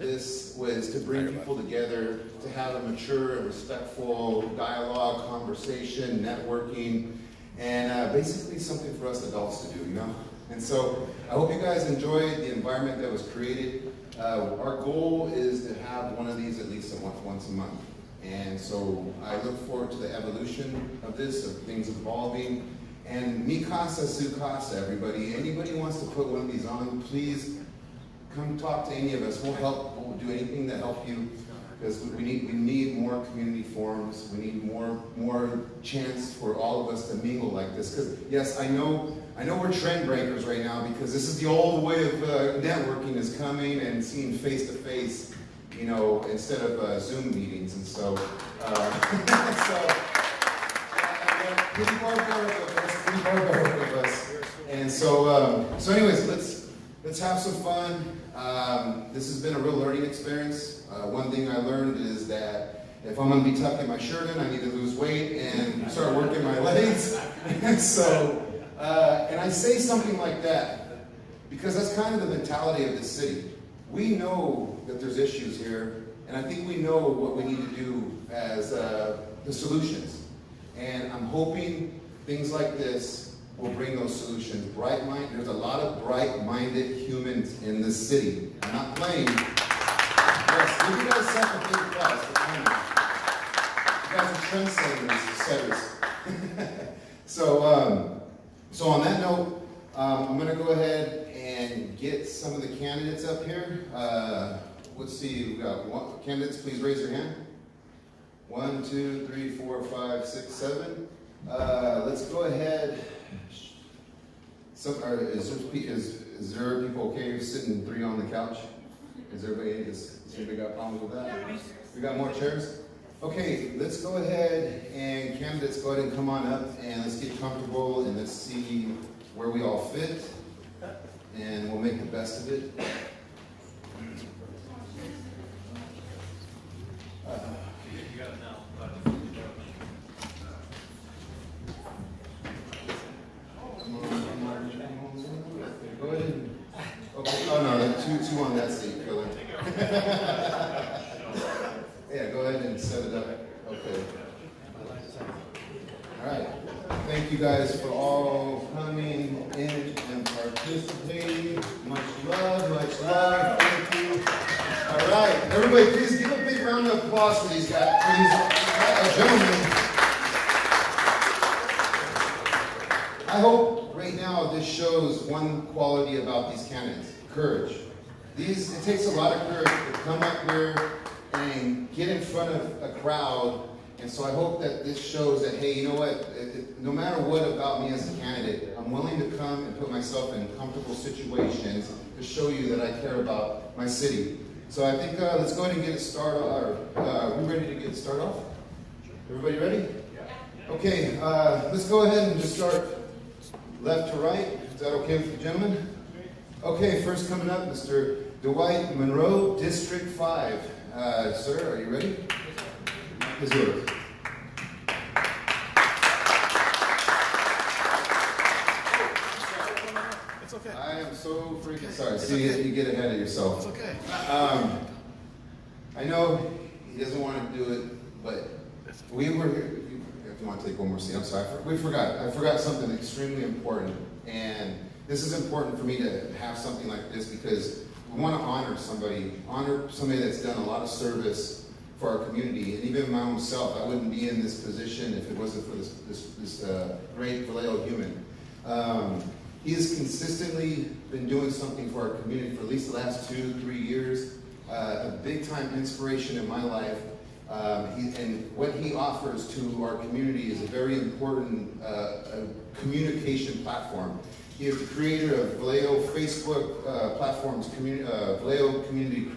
this was to bring people together, to have a mature and respectful dialogue, conversation, networking, and basically something for us adults to do, you know? And so I hope you guys enjoyed the environment that was created. Our goal is to have one of these at least once a month. And so I look forward to the evolution of this, of things evolving. And mi casa, su casa, everybody. Anybody wants to put one of these on, please come talk to any of us. We'll help, we'll do anything to help you, because we need more community forums. We need more chance for all of us to mingle like this. Because yes, I know we're trend breakers right now, because this is the old way of networking is coming and seeing face to face, you know, instead of Zoom meetings. And so, pretty barbaric of us. And so, anyways, let's have some fun. This has been a real learning experience. One thing I learned is that if I'm going to be tucking my shirt in, I need to lose weight and start working my legs. And so, and I say something like that because that's kind of the mentality of this city. We know that there's issues here, and I think we know what we need to do as the solutions. And I'm hoping things like this will bring those solutions. There's a lot of bright-minded humans in this city. I'm not playing. Yes, give you guys a big applause for coming. You guys are trendsetters, setters. So on that note, I'm going to go ahead and get some of the candidates up here. Let's see, we got candidates, please raise your hand. 1, 2, 3, 4, 5, 6, 7. Let's go ahead. Is there people okay sitting 3 on the couch? Is anybody got problems with that? We got more chairs? Okay, let's go ahead and candidates, go ahead and come on up and let's get comfortable and let's see where we all fit, and we'll make the best of it. Two on that seat, Killer. Yeah, go ahead and set it up. Okay. All right. Thank you guys for all coming in and participating. Much love, much love. Thank you. All right. Everybody, please give a big round of applause for these guys, for these gentlemen. I hope right now this shows one quality about these candidates: courage. It takes a lot of courage to come up here and get in front of a crowd, and so I hope that this shows that, hey, you know what, no matter what about me as a candidate, I'm willing to come and put myself in comfortable situations to show you that I care about my city. So I think let's go ahead and get it started. Are we ready to get started off? Everybody ready? Yeah. Okay, let's go ahead and just start left to right. Is that okay with the gentlemen? Okay, first coming up, Mr. Dwight, Monroe, District 5. Sir, are you ready? It's yours. It's okay. I am so freaking sorry. See, okay. You get ahead of yourself. It's okay. I know he doesn't want to do it, but we were here. If you want to take one more seat, I'm sorry. I forgot something extremely important, and this is important for me to have something like this because we want to honor somebody that's done a lot of service for our community, and even my own self. I wouldn't be in this position if it wasn't for this great Vallejo human. He has consistently been doing something for our community for at least the last 2-3 years. A big time inspiration in my life. And what he offers to our community is a very important communication platform. He is the creator of Vallejo Facebook platforms, Vallejo Community,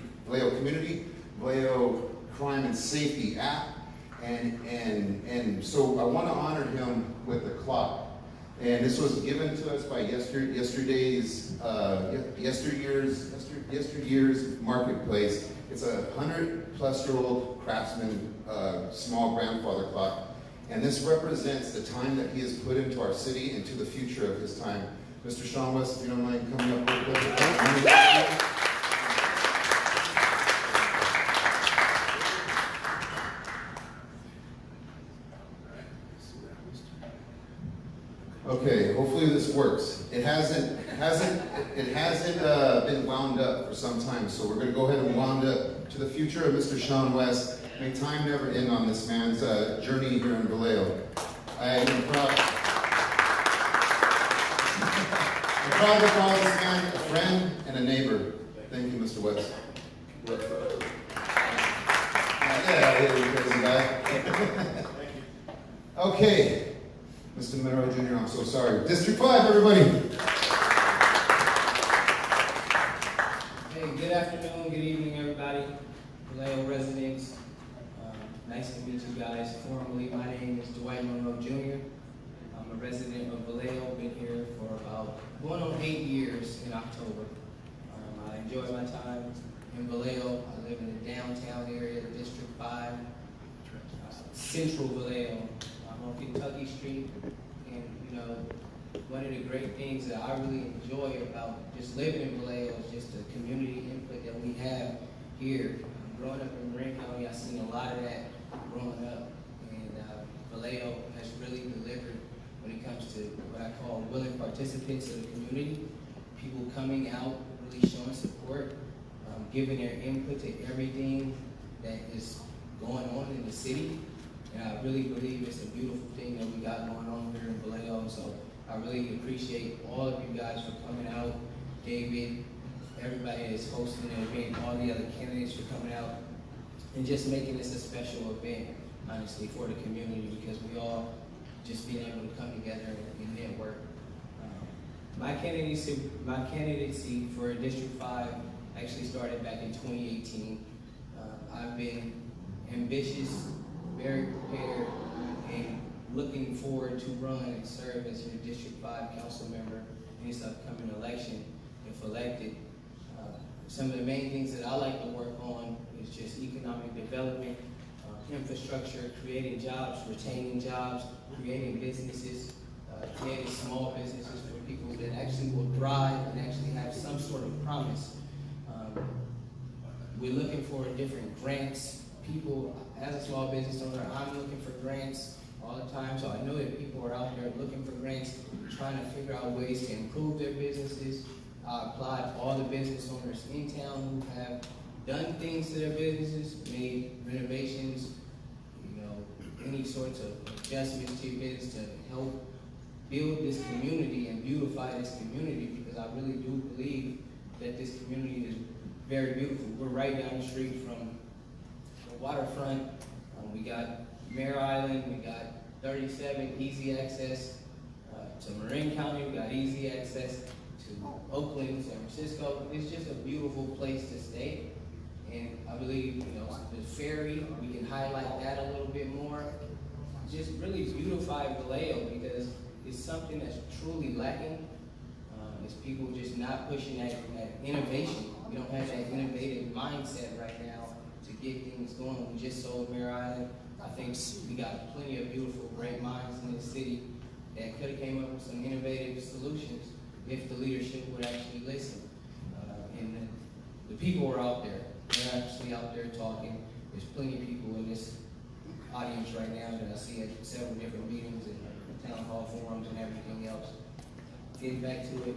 Vallejo Crime and Safety app, and so I want to honor him with a clock. And this was given to us by yesteryear's marketplace. It's a 100-plus-year-old craftsman, small grandfather clock. And this represents the time that he has put into our city and to the future of his time. Mr. Sean West, if you don't mind coming up real quick. Okay, hopefully this works. It hasn't been wound up for some time, so we're going to go ahead and wound up to the future of Mr. Sean West. May time never end on this man's journey here in Vallejo. I'm proud to call this man a friend and a neighbor. Thank you, Mr. West. Yeah, you crazy guy. Okay, Mr. Monroe Jr., I'm so sorry. District 5, everybody. Hey, good afternoon, good evening, everybody. Vallejo residents, nice to meet you guys. Formally, my name is Dwight Monroe Jr. I'm a resident of Vallejo, been here for about going on 8 years in October. I enjoy my time in Vallejo. I live in the downtown area, District 5, Central Vallejo. I'm on Kentucky Street, and you know, one of the great things that I really enjoy about just living in Vallejo is just the community input that we have here. Growing up in Marin County, I've seen a lot of that growing up, and Vallejo has really delivered when it comes to what I call willing participants of the community, people coming out, really showing support, giving their input to everything that is going on in the city. And I really believe it's a beautiful thing that we got going on here in Vallejo. So I really appreciate all of you guys for coming out, David, everybody that's hosting the event, all the other candidates for coming out, and just making this a special event, honestly, for the community, because we all just being able to come together and network. My candidacy for District 5 actually started back in 2018. I've been ambitious, very prepared, and looking forward to run and serve as your District 5 council member in this upcoming election, if elected. Some of the main things that I like to work on is just economic development, infrastructure, creating jobs, retaining jobs, creating businesses, creating small businesses for people that actually will thrive and actually have some sort of promise. We're looking for different grants. People, as a small business owner, I'm looking for grants all the time, so I know that people are out there looking for grants, trying to figure out ways to improve their businesses. I apply to all the business owners in town who have done things to their businesses, made renovations, you know, any sorts of adjustments to your business to help build this community and beautify this community, because I really do believe that this community is very beautiful. We're right down the street from the waterfront. We got Mare Island, we got 37, easy access to Marin County, we got easy access to Oakland, San Francisco. It's just a beautiful place to stay. And I believe, you know, the ferry, we can highlight that a little bit more. Just really beautify Vallejo, because it's something that's truly lacking. It's people just not pushing that innovation. We don't have that innovative mindset right now to get things going. We just sold Mare Island. I think we got plenty of beautiful, great minds in this city that could have came up with some innovative solutions if the leadership would actually listen. And the people are out there. They're actually out there talking. There's plenty of people in this audience right now that I see at several different meetings and town hall forums and everything else. Getting back to it,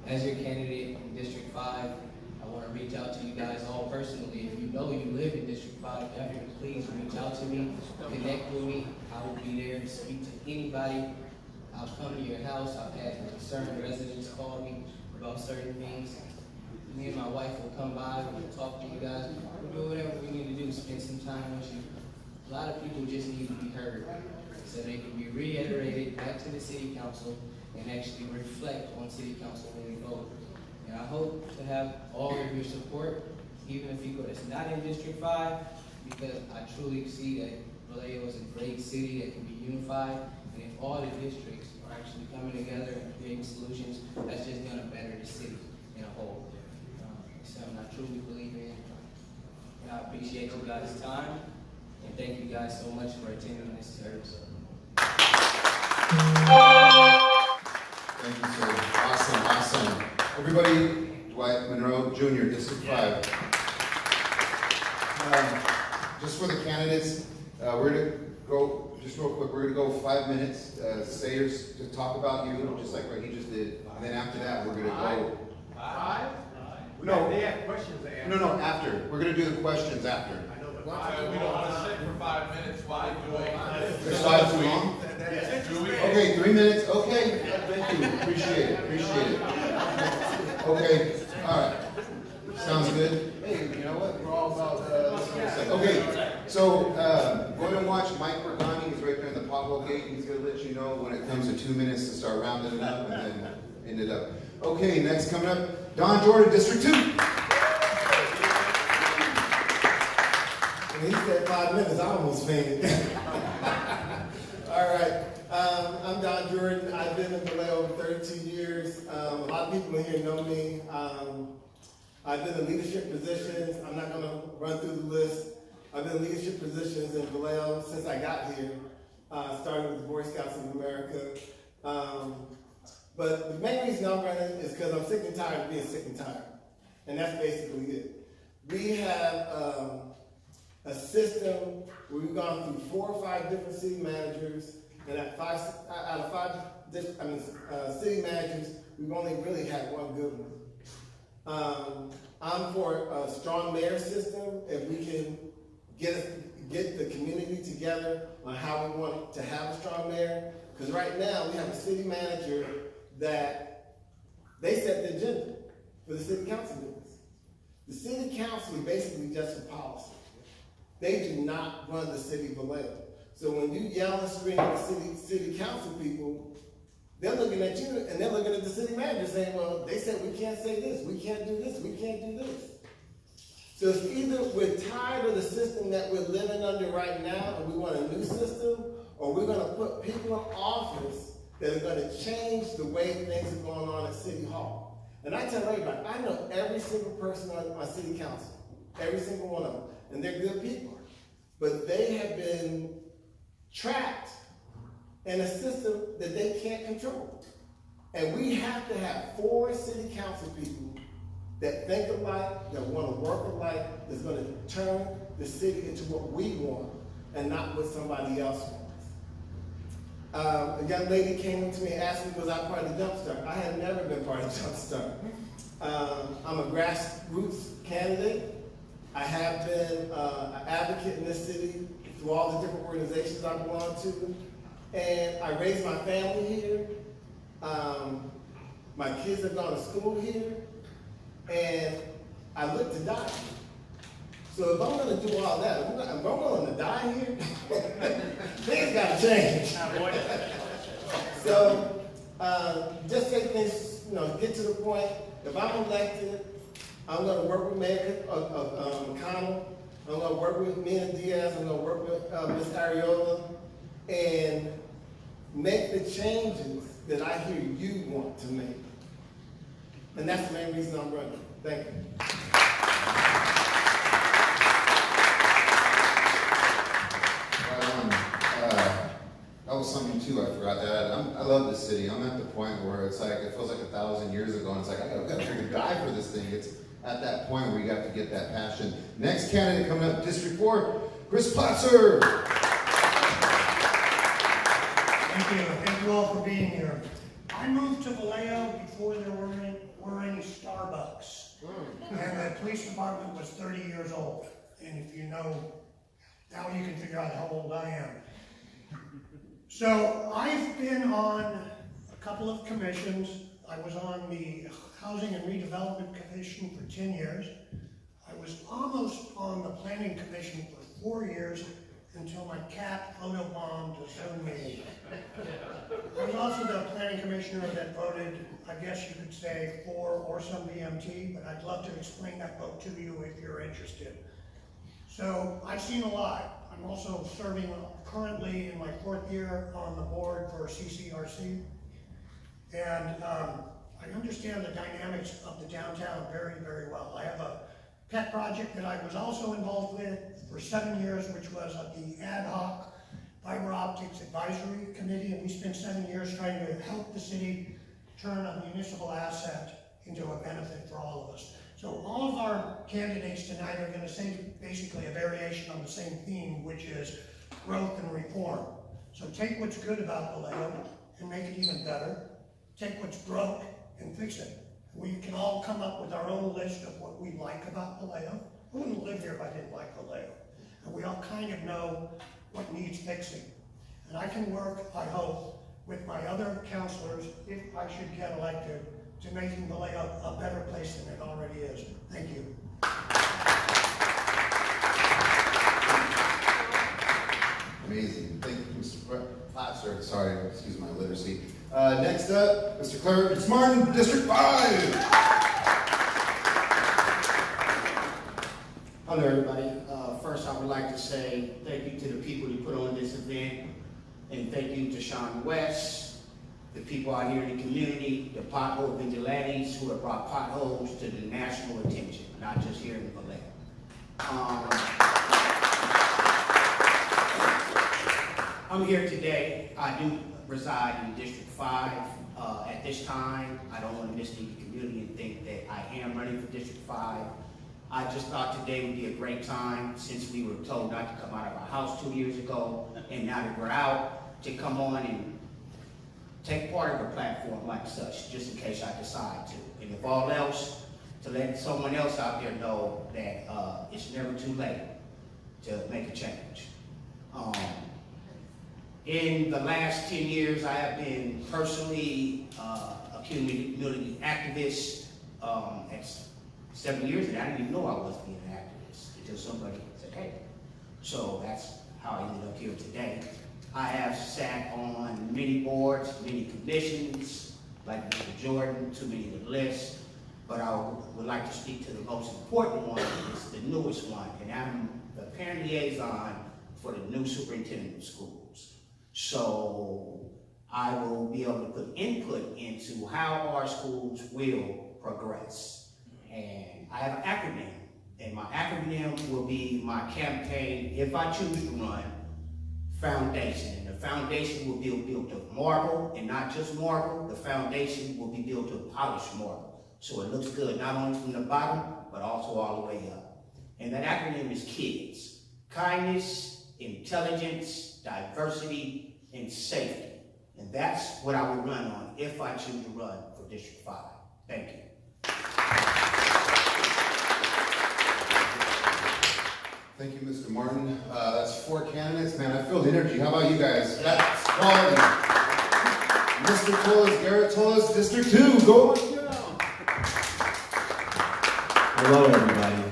as your candidate in District 5, I want to reach out to you guys all personally. If you know you live in District 5, definitely please reach out to me, connect with me. I will be there to speak to anybody. I'll come to your house. I've had certain residents call me about certain things. Me and my wife will come by, we'll talk to you guys. We'll do whatever we need to do, spend some time with you. A lot of people just need to be heard, so they can be reiterated back to the city council and actually reflect on city council when we vote. And I hope to have all of your support, even if you go that's not in District 5, because I truly see that Vallejo is a great city that can be unified, and if all the districts are actually coming together and creating solutions, that's just gonna better the city in a whole. It's something I truly believe in. And I appreciate you guys' time, and thank you guys so much for attending this service. Thank you, sir. Awesome, awesome. Everybody, Dwight Monroe Jr., District 5. Just for the candidates, We're gonna go, just real quick, we're gonna go 5 minutes, sayers to talk about you, just like what he just did. And then after that, we're gonna go. Five? No. They have questions to answer. No, after. We're gonna do the questions after. I know, but we don't want to sit for 5 minutes. Why do it? Is 5 too long? Do we? Okay, 3 minutes, okay. Thank you, appreciate it. Okay, all right. Sounds good. Hey, you know what? We're all about, okay, so, go ahead and watch Mike Bergani. He's right there in the pothole gate. He's gonna let you know when it comes to 2 minutes to start rounding it up and then end it up. Okay, next coming up, Don Jordan, District 2. When he said 5 minutes, I almost fainted. All right, I'm Don Jordan. I've been in Vallejo 32 years. A lot of people in here know me. I've been in leadership positions. I'm not gonna run through the list. I've been in leadership positions in Vallejo since I got here, starting with the Boy Scouts of America. But the main reason I'm running is because I'm sick and tired of being sick and tired. And that's basically it. We have a system where we've gone through 4 or 5 different city managers, and out of 5 city managers, we've only really had one good one. I'm for a strong mayor system. If we can get the community together on how we want to have a strong mayor, because right now we have a city manager that they set the agenda for the city council meetings. The city council is basically just a policy. They do not run the city of Vallejo. So when you yell and scream at the city council people, they're looking at you and they're looking at the city manager saying, well, they said we can't say this, we can't do this, we can't do this. So it's either we're tired of the system that we're living under right now and we want a new system, or we're gonna put people in office that are gonna change the way things are going on at City Hall. And I tell everybody, I know every single person on my city council, every single one of them, and they're good people. But they have been trapped in a system that they can't control. And we have to have 4 city council people that think alike, that want to work alike, that's going to turn the city into what we want and not what somebody else wants. A young lady came up to me and asked me, was I part of the Jumpstart? I have never been part of Jumpstart. I'm a grassroots candidate. I have been an advocate in this city through all the different organizations I belong to. And I raised my family here. My kids have gone to school here. And I live to die. So if I'm going to do all that, if I'm going to die here, things got to change. So just take things, get to the point. If I'm elected, I'm going to work with Mayor McConnell. I'm going to work with Mina Diaz. I'm going to work with Ms. Ariola and make the changes that I hear you want to make. And that's the main reason I'm running. Thank you. That was something too, I forgot that. I love this city. I'm at the point where it's like, it feels like 1,000 years ago, and it's like, I've got to die for this thing. It's at that point where you have to get that passion. Next candidate coming up, District 4, Chris Platzer. Thank you. Thank you all for being here. I moved to Vallejo before there were any Starbucks. And the police department was 30 years old. And if you know, now you can figure out how old I am. So I've been on a couple of commissions. I was on the Housing and Redevelopment Commission for 10 years. I was almost on the Planning Commission for 4 years until my cat photobombed a Zoom meeting. I was also the planning commissioner that voted, I guess you could say, for or some BMT, but I'd love to explain that vote to you if you're interested. So I've seen a lot. I'm also serving currently in my 4th year on the board for CCRC. And I understand the dynamics of the downtown very, very well. I have a pet project that I was also involved with for 7 years, which was the ad hoc fiber optics advisory committee, and we spent 7 years trying to help the city turn a municipal asset into a benefit for all of us. So all of our candidates tonight are going to say basically a variation on the same theme, which is growth and reform. So take what's good about Vallejo and make it even better. Take what's broke and fix it. We can all come up with our own list of what we like about Vallejo. I wouldn't live here if I didn't like Vallejo. And we all kind of know what needs fixing. And I can work, I hope, with my other counselors, if I should get elected, to making Vallejo a better place than it already is. Thank you. Amazing. Thank you, Mr. Platzer. Sorry, excuse my literacy. Next up, Mr. Clarence Martin, District 5. Hello, everybody. First, I would like to say thank you to the people who put on this event, and thank you to Sean West, the people out here in the community, the pothole vigilantes who have brought potholes to the national attention, not just here in Vallejo. I'm here today. I do reside in District 5. At this time, I don't want to mislead the community and think that I am running for District 5. I just thought today would be a great time, since we were told not to come out of our house 2 years ago, and now that we're out, to come on and take part of a platform like such, just in case I decide to. And if all else, to let someone else out there know that it's never too late to make a change. In the last 10 years, I have been personally a community activist. At 7 years ago, I didn't even know I was being an activist until somebody said, hey. So that's how I ended up here today. I have sat on many boards, many commissions, like Mr. Jordan, too many to list, but I would like to speak to the most important one, it's the newest one, and I'm the parent liaison for the new superintendent of schools. So I will be able to put input into how our schools will progress. And I have an acronym, and my acronym will be my campaign, if I choose to run, foundation. And the foundation will be built of marble, and not just marble, the foundation will be built of polished marble. So it looks good, not only from the bottom, but also all the way up. And that acronym is KIDS: kindness, intelligence, diversity, and safety. And that's what I will run on if I choose to run for District 5. Thank you. Thank you, Mr. Martin. That's 4 candidates. Man, I feel the energy. How about you guys? That's quality. Mr. Toles, Garrett Toles, District 2. Go on down. Hello, everybody.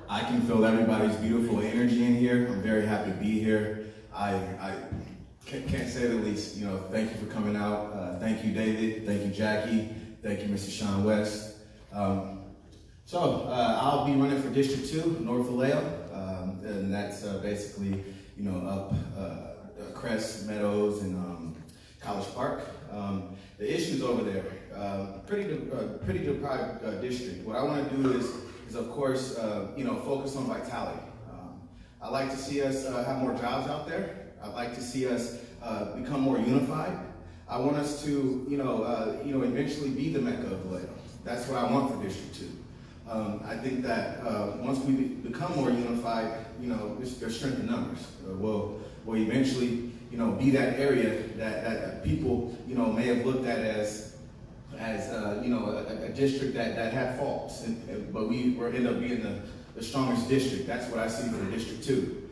I can feel everybody's beautiful energy in here. I'm very happy to be here. I can't say the least. You know, thank you for coming out. Thank you, David. Thank you, Jackie. Thank you, Mr. Sean West. I'll be running for District 2, North Vallejo. And that's basically, you know, up Crest, Meadows, and College Park. The issues over there, pretty deprived district. What I want to do is of course, you know, focus on vitality. I'd like to see us have more jobs out there. I'd like to see us become more unified. I want us to, you know, eventually be the Mecca of Vallejo. That's what I want for District 2. I think that once we become more unified, you know, there's strength in numbers. We'll eventually, you know, be that area that people, you know, may have looked at as you know, a district that had faults, but we're end up being the strongest district. That's what I see for District 2.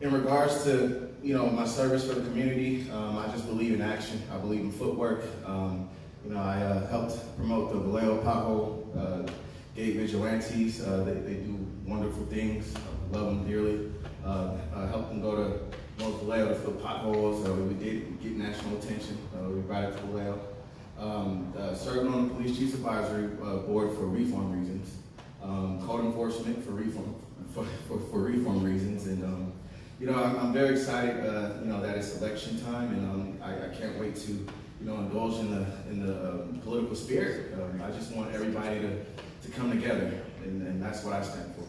In regards to, you know, my service for the community, I just believe in action. I believe in footwork. You know, I helped promote the Vallejo pothole gate vigilantes. They do wonderful things. I love them dearly. I helped them go to North Vallejo to fill potholes. We did get national attention. We brought it to Vallejo. Serving on the Police Chiefs Advisory Board for reform reasons. Code enforcement for reform reasons. And you know, I'm very excited. You know, that it's election time, and I can't wait to, you know, indulge in the political spirit. I just want everybody to come together, and that's what I stand for.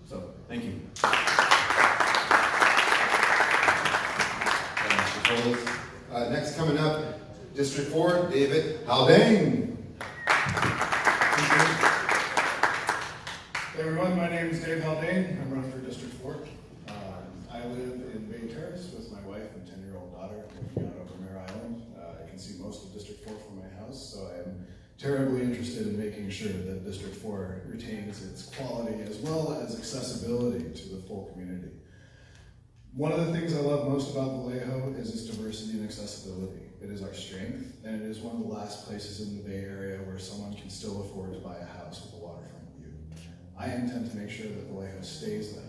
So, thank you. Next coming up, District 4, David Haldane. Hey everyone, my name is Dave Haldane. I'm running for District 4. I live in Bay Terrace with my wife and 10-year-old daughter looking out over Mare Island. I can see most of District 4 from my house, so I am terribly interested in making sure that District 4 retains its quality as well as accessibility to the full community. One of the things I love most about Vallejo is its diversity and accessibility. It is our strength, and it is one of the last places in the Bay Area where someone can still afford to buy a house with a waterfront view. I intend to make sure that Vallejo stays that way.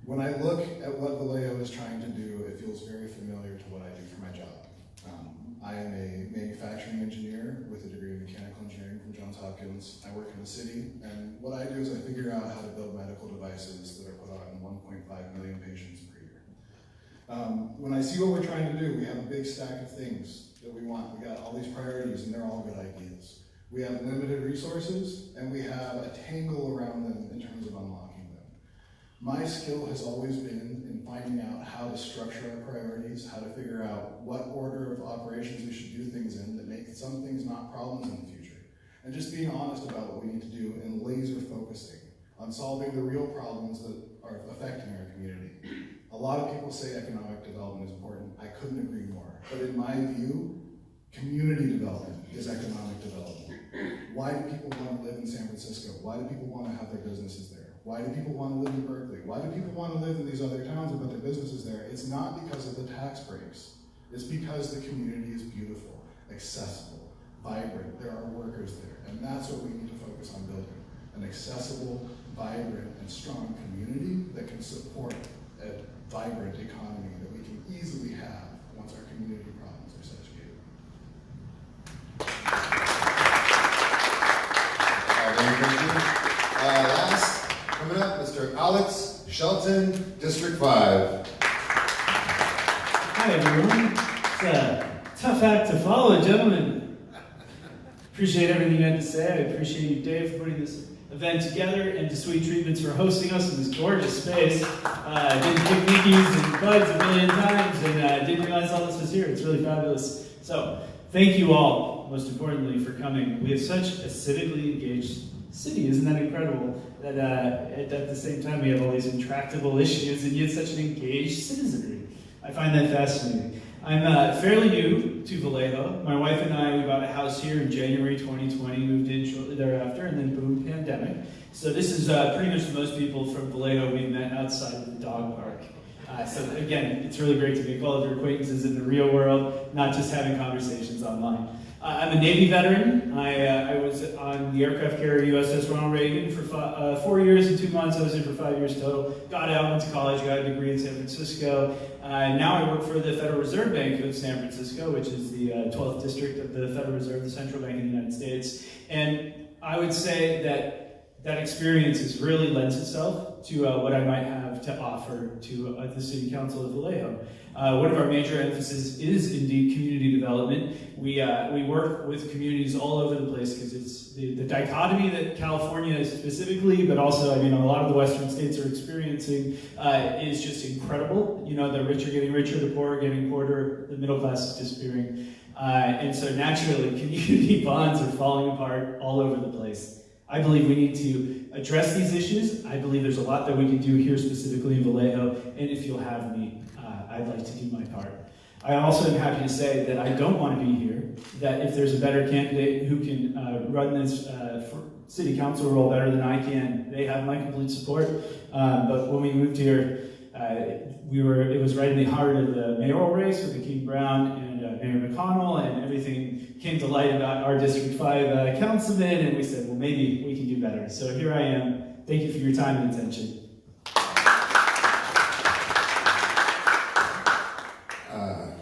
When I look at what Vallejo is trying to do, it feels very familiar to what I do for my job. I am a manufacturing engineer with a degree in mechanical engineering from Johns Hopkins. I work in the city, and what I do is I figure out how to build medical devices that are put on 1.5 million patients per year. When I see what we're trying to do, we have a big stack of things that we want. We got all these priorities, and they're all good ideas. We have limited resources, and we have a tangle around them in terms of unlocking them. My skill has always been in finding out how to structure our priorities, how to figure out what order of operations we should do things in that make some things not problems in the future. And just being honest about what we need to do and laser focusing on solving the real problems that are affecting our community. A lot of people say economic development is important. I couldn't agree more. But in my view, community development is economic development. Why do people want to live in San Francisco? Why do people want to have their businesses there? Why do people want to live in Berkeley? Why do people want to live in these other towns and put their businesses there? It's not because of the tax breaks. It's because the community is beautiful, accessible, vibrant. There are workers there. And that's what we need to focus on building. An accessible, vibrant, and strong community that can support a vibrant economy that we can easily have once our community problems are subjugated. Thank you. Last, coming up, Mr. Alex Shelton, District 5. Hi, everyone. It's a tough act to follow, gentlemen. Appreciate everything you had to say. I appreciate you, Dave, for putting this event together, and to Sweet Treatments for hosting us in this gorgeous space. I did pick Mickey's and Bud's a million times, and didn't realize all this was here. It's really fabulous. So, thank you all, most importantly, for coming. We have such a civically engaged city. Isn't that incredible? That at the same time we have all these intractable issues, and yet such an engaged citizenry. I find that fascinating. I'm fairly new to Vallejo. My wife and I, we bought a house here in January 2020, moved in shortly thereafter, and then boom, pandemic. So this is pretty much most people from Vallejo we've met outside of the dog park. So again, it's really great to make all of your acquaintances in the real world, not just having conversations online. I'm a Navy veteran. I was on the aircraft carrier USS Ronald Reagan for 4 years and 2 months. I was in for 5 years total. Got out, went to college, got a degree in San Francisco. Now I work for the Federal Reserve Bank of San Francisco, which is the 12th district of the Federal Reserve, the central bank of the United States. And I would say that experience has really lends itself to what I might have to offer to the City Council of Vallejo. One of our major emphases is indeed community development. We work with communities all over the place because it's the dichotomy that California specifically, but also a lot of the Western states are experiencing is just incredible. The rich are getting richer, the poor are getting poorer, the middle class is disappearing. And so naturally, community bonds are falling apart all over the place. I believe we need to address these issues. I believe there's a lot that we can do here specifically in Vallejo, and if you'll have me, I'd like to do my part. I also am happy to say that I don't want to be here, that if there's a better candidate who can run this city council role better than I can, they have my complete support. But when we moved here, it was right in the heart of the mayoral race with King Brown and Mayor McConnell, and everything came to light about our District 5 councilman, and we said, well, maybe we can do better. So here I am. Thank you for your time and attention.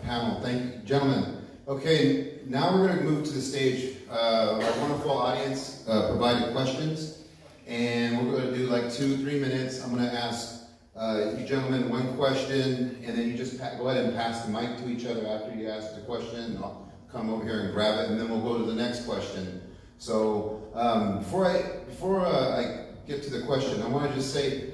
Panel, thank you. Gentlemen, okay, now we're going to move to the stage. Our wonderful audience provided questions, and we're going to do like 2-3 minutes. I'm going to ask you gentlemen one question, and then you just go ahead and pass the mic to each other after you ask the question, and I'll come over here and grab it, and then we'll go to the next question. So before I get to the question, I want to just say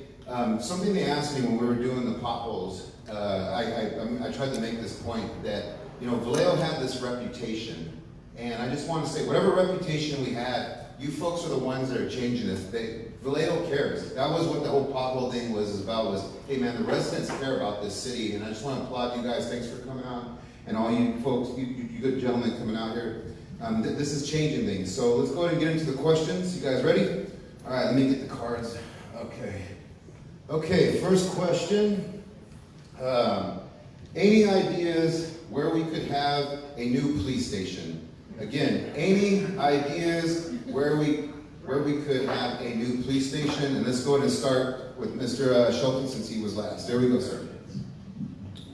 something they asked me when we were doing the potholes. I tried to make this point that Vallejo had this reputation, and I just want to say whatever reputation we had, you folks are the ones that are changing this. Vallejo cares. that was what the whole pothole thing was about, was, hey man, the residents care about this city, and I just want to applaud you guys. Thanks for coming out, and all you folks, you good gentlemen coming out here. This is changing things. So let's go ahead and get into the questions. You guys ready? All right, let me get the cards. Okay, first question. Any ideas where we could have a new police station? Again, any ideas where we could have a new police station? And let's go ahead and start with Mr. Shelton, since he was last. There we go, sir.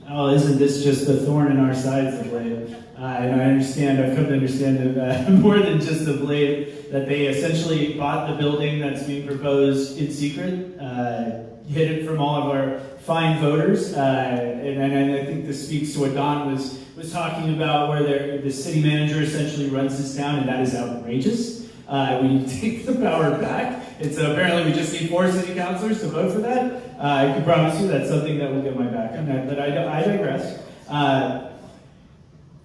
Oh, isn't this just the thorn in our sides of late? I understand, I've come to understand that more than just of late, that they essentially bought the building that's being proposed in secret, hid it from all of our fine voters, and I think this speaks to what Don was talking about, where the city manager essentially runs this town, and that is outrageous. We need to take the power back. It's apparently we just need 4 city councilors to vote for that. I can promise you that's something that will get my back on that, but I digress.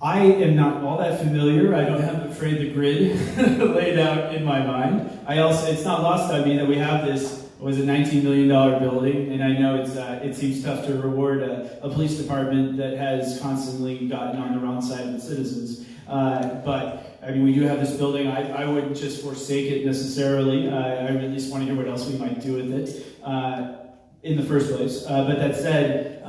I am not all that familiar. I don't have the grid laid out in my mind. It's not lost on me that we have this, was a $19 million building, and I know it seems tough to reward a police department that has constantly gotten on the wrong side of the citizens. But I mean, we do have this building. I wouldn't just forsake it necessarily. I at least want to hear what else we might do with it in the first place. But that said,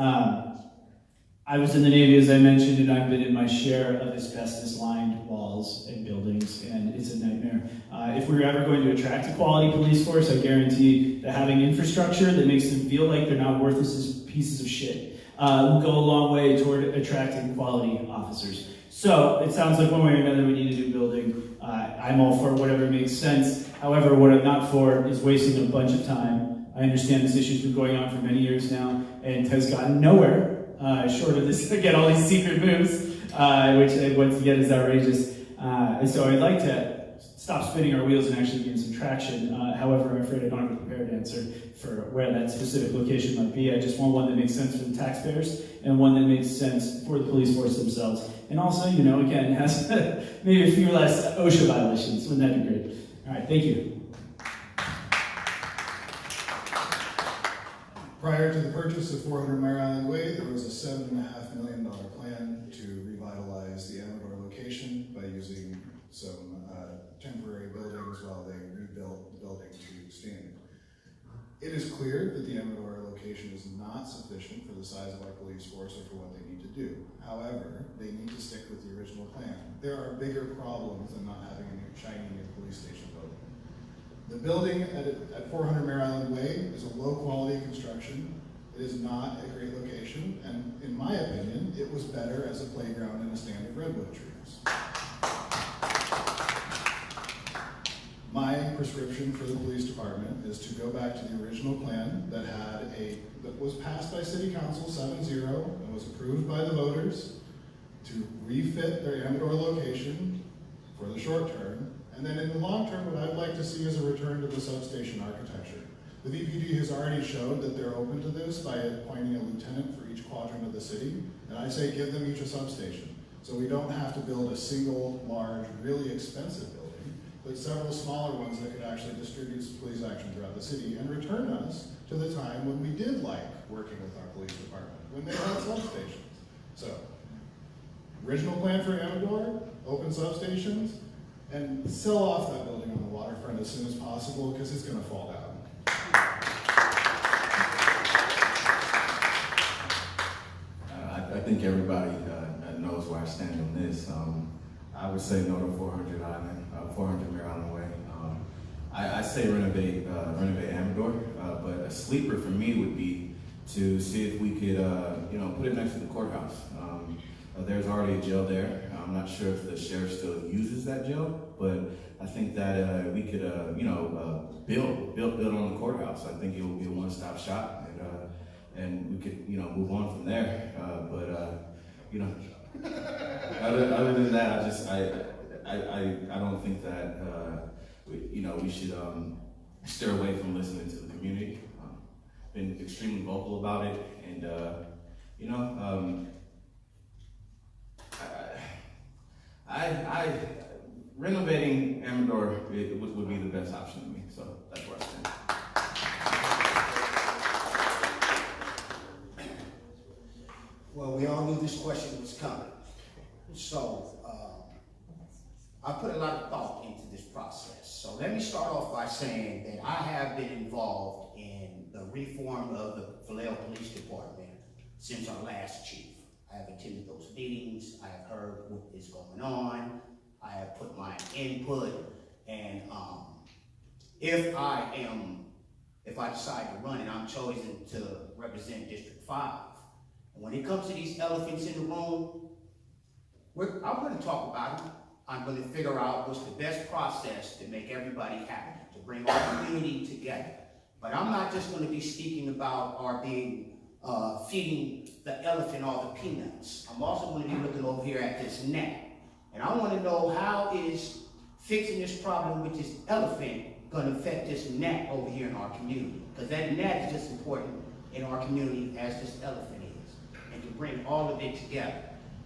I was in the Navy, as I mentioned, and I've been in my share of asbestos-lined walls and buildings, and it's a nightmare. If we're ever going to attract a quality police force, I guarantee that having infrastructure that makes them feel like they're not worthless as pieces of shit will go a long way toward attracting quality officers. So it sounds like one way or another we need a new building. I'm all for whatever makes sense. However, what I'm not for is wasting a bunch of time. I understand this issue's been going on for many years now and has gotten nowhere. Short of this, again, all these secret moves, which once again is outrageous. And so I'd like to stop spinning our wheels and actually gain some traction. However, I'm afraid I don't have a prepared answer for where that specific location might be. I just want one that makes sense for the taxpayers and one that makes sense for the police force themselves. And also, again, has maybe a few less OSHA violations. Wouldn't that be great? All right, thank you. Prior to the purchase of 400 Mare Island Way, there was a $7.5 million plan to revitalize the Amador location by using some temporary buildings while they rebuilt the building to standard. It is clear that the Amador location is not sufficient for the size of our police force or for what they need to do. However, they need to stick with the original plan. There are bigger problems than not having a new shiny new police station building. The building at 400 Mare Island Way is a low-quality construction. It is not a great location, and in my opinion, it was better as a playground in a stand of redwood trees. My prescription for the police department is to go back to the original plan that was passed by City Council 7-0 and was approved by the voters to refit their Amador location for the short term. And then in the long term, what I'd like to see is a return to the substation architecture. The VPD has already showed that they're open to this by appointing a lieutenant for each quadrant of the city, and I say give them each a substation. So we don't have to build a single, large, really expensive building, but several smaller ones that could actually distribute police action throughout the city and return us to the time when we did like working with our police department, when they had substations. So, original plan for Amador, open substations, and sell off that building on the waterfront as soon as possible because it's going to fall down. I think everybody knows where I stand on this. I would say no to 400 Mare Island Way. I say renovate Amador, but a sleeper for me would be to see if we could, put it next to the courthouse. There's already a jail there. I'm not sure if the sheriff still uses that jail, but I think that we could, build on the courthouse. I think it will be a one-stop shop, and we could, move on from there. Other than that, I don't think that we should steer away from listening to the community. Been extremely vocal about it, and renovating Amador would be the best option to me, so that's where I stand. saying that I have been involved in the reform of the Vallejo Police Department since our last chief. I have attended those meetings, I have heard what is going on, I have put my input, and if I decide to run and I'm chosen to represent District 5, and when it comes to these elephants in the room, I'm going to talk about them. I'm going to figure out what's the best process to make everybody happy, to bring our community together. But I'm not just going to be speaking about or being feeding the elephant all the peanuts. I'm also going to be looking over here at this net. And I want to know how is fixing this problem with this elephant going to affect this net over here in our community. Because that net is just important in our community as this elephant is. And to bring all of it together.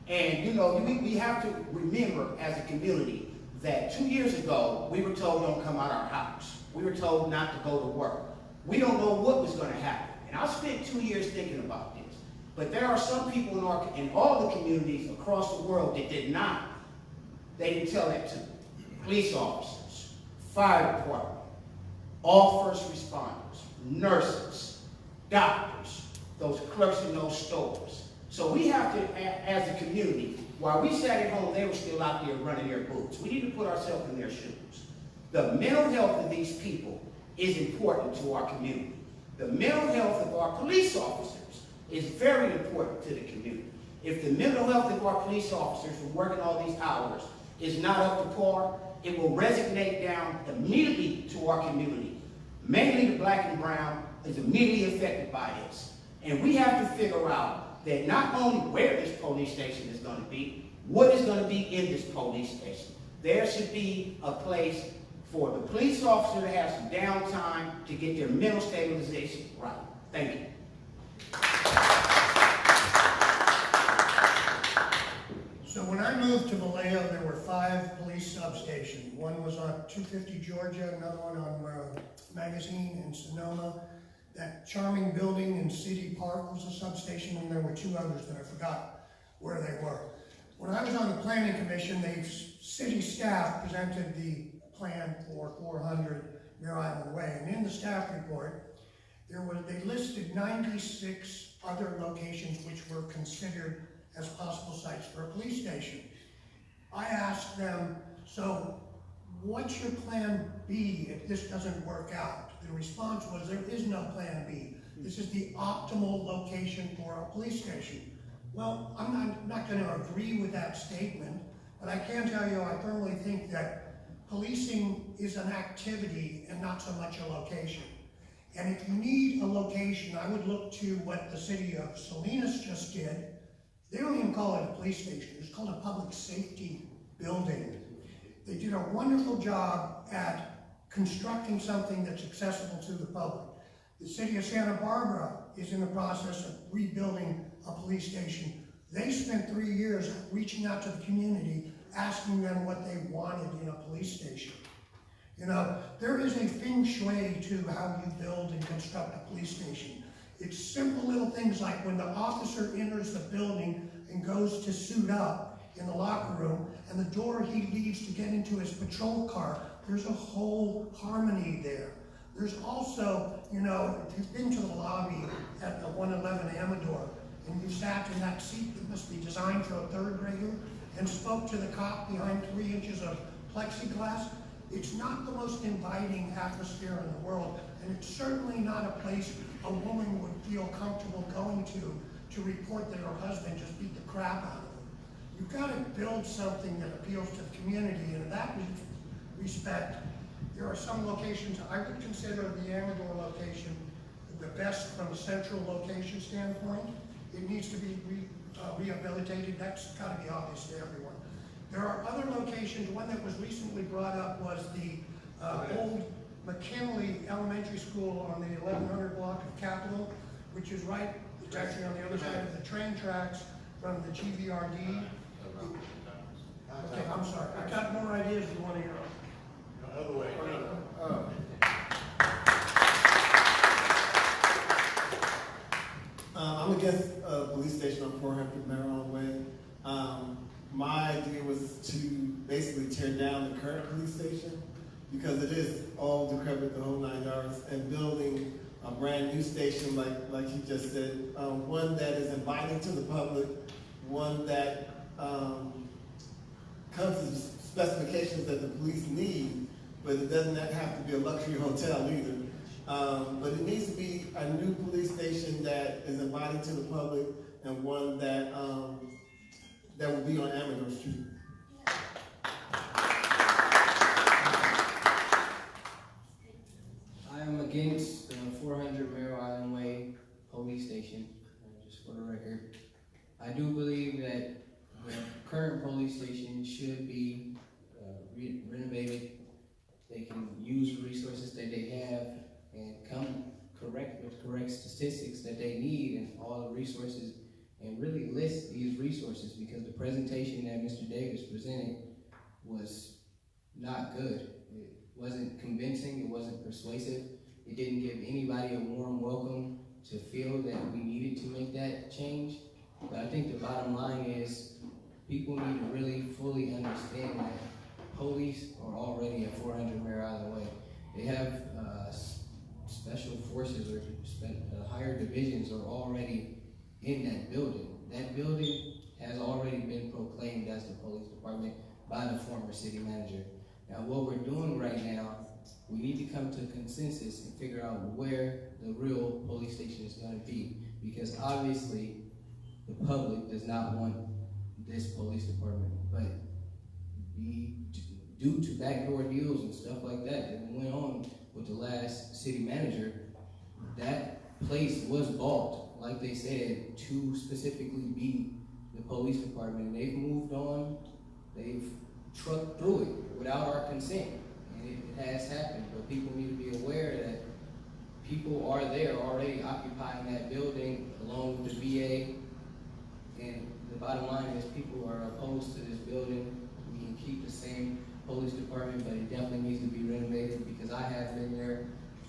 And you know, we have to remember as a community that 2 years ago, we were told don't come out our house. We were told not to go to work. We don't know what was going to happen. And I spent 2 years thinking about this. But there are some people in all the communities across the world that did not. They didn't tell that to police officers, fire department, all first responders, nurses, doctors, those clerks in those stores. So we have to, as a community, while we sat at home, they were still out there running their boots. We need to put ourselves in their shoes. The mental health of these people is important to our community. The mental health of our police officers is very important to the community. If the mental health of our police officers from working all these hours is not up to par, it will resonate down immediately to our community. Mainly the black and brown is immediately affected by this. And we have to figure out that not only where this police station is going to be, what is going to be in this police station. There should be a place for the police officer to have some downtime to get their mental stabilization right. Thank you. So when I moved to Vallejo, there were 5 police substations. One was on 250 Georgia, another one on Magazine in Sonoma. That charming building in City Park was a substation, and there were 2 others that I forgot where they were. When I was on the Planning Commission, the city staff presented the plan for 400 Mare Island Way, and in the staff report, they listed 96 other locations which were considered as possible sites for a police station. I asked them, so what's your plan B if this doesn't work out? The response was, there is no plan B. This is the optimal location for a police station. Well, I'm not going to agree with that statement, but I can tell you I firmly think that policing is an activity and not so much a location. And if you need a location, I would look to what the city of Salinas just did. They don't even call it a police station. It's called a public safety building. They did a wonderful job at constructing something that's accessible to the public. The city of Santa Barbara is in the process of rebuilding a police station. They spent 3 years reaching out to the community, asking them what they wanted in a police station. You know, there is a feng shui to how you build and construct a police station. It's simple little things like when the officer enters the building and goes to suit up in the locker room, and the door he leaves to get into his patrol car, there's a whole harmony there. There's also, you know, if you've been to the lobby at the 111 Amador, and you sat in that seat that must be designed for a 3rd grader, and spoke to the cop behind 3 inches of plexiglass, it's not the most inviting atmosphere in the world, and it's certainly not a place a woman would feel comfortable going to report that her husband just beat the crap out of her. You've got to build something that appeals to the community, and in that respect, there are some locations I would consider the Amador location the best from a central location standpoint. It needs to be rehabilitated. That's got to be obvious to everyone. There are other locations. One that was recently brought up was the old McKinley Elementary School on the 1100 block of Capitol, which is right, it's actually on the other side of the train tracks from the GVRD. Okay, I'm sorry. I got more ideas if you want to hear them. Other way. I'm against a police station on 400 Mare Island Way. My idea was to basically tear down the current police station because it is all decrepit, the whole 9 yards, and building a brand new station, like you just said, one that is inviting to the public, one that comes to specifications that the police need, but it doesn't have to be a luxury hotel either. But it needs to be a new police station that is inviting to the public, and one that that will be on Amador Street. I am against the 400 Merrill Island Way police station, just for the record. I do believe that the current police station should be renovated. They can use the resources that they have and come correct with correct statistics that they need and all the resources, and really list these resources, because the presentation that Mr. Davis presented was not good. It wasn't convincing, it wasn't persuasive. It didn't give anybody a warm welcome to feel that we needed to make that change. But I think the bottom line is people need to really fully understand that police are already at 400 Merrill Island Way. They have special forces or higher divisions are already in that building. That building has already been proclaimed as the police department by the former city manager. Now what we're doing right now, we need to come to a consensus and figure out where the real police station is going to be, because obviously the public does not want this police department, but due to backdoor deals and stuff like that went on with the last city manager, that place was bought, like they said, to specifically be the police department. And they've moved on, they've trucked through it without our consent, and it has happened. But people need to be aware that people are there already occupying that building along with the VA, and the bottom line is people are opposed to this building. We can keep the same police department, but it definitely needs to be renovated, because I have been there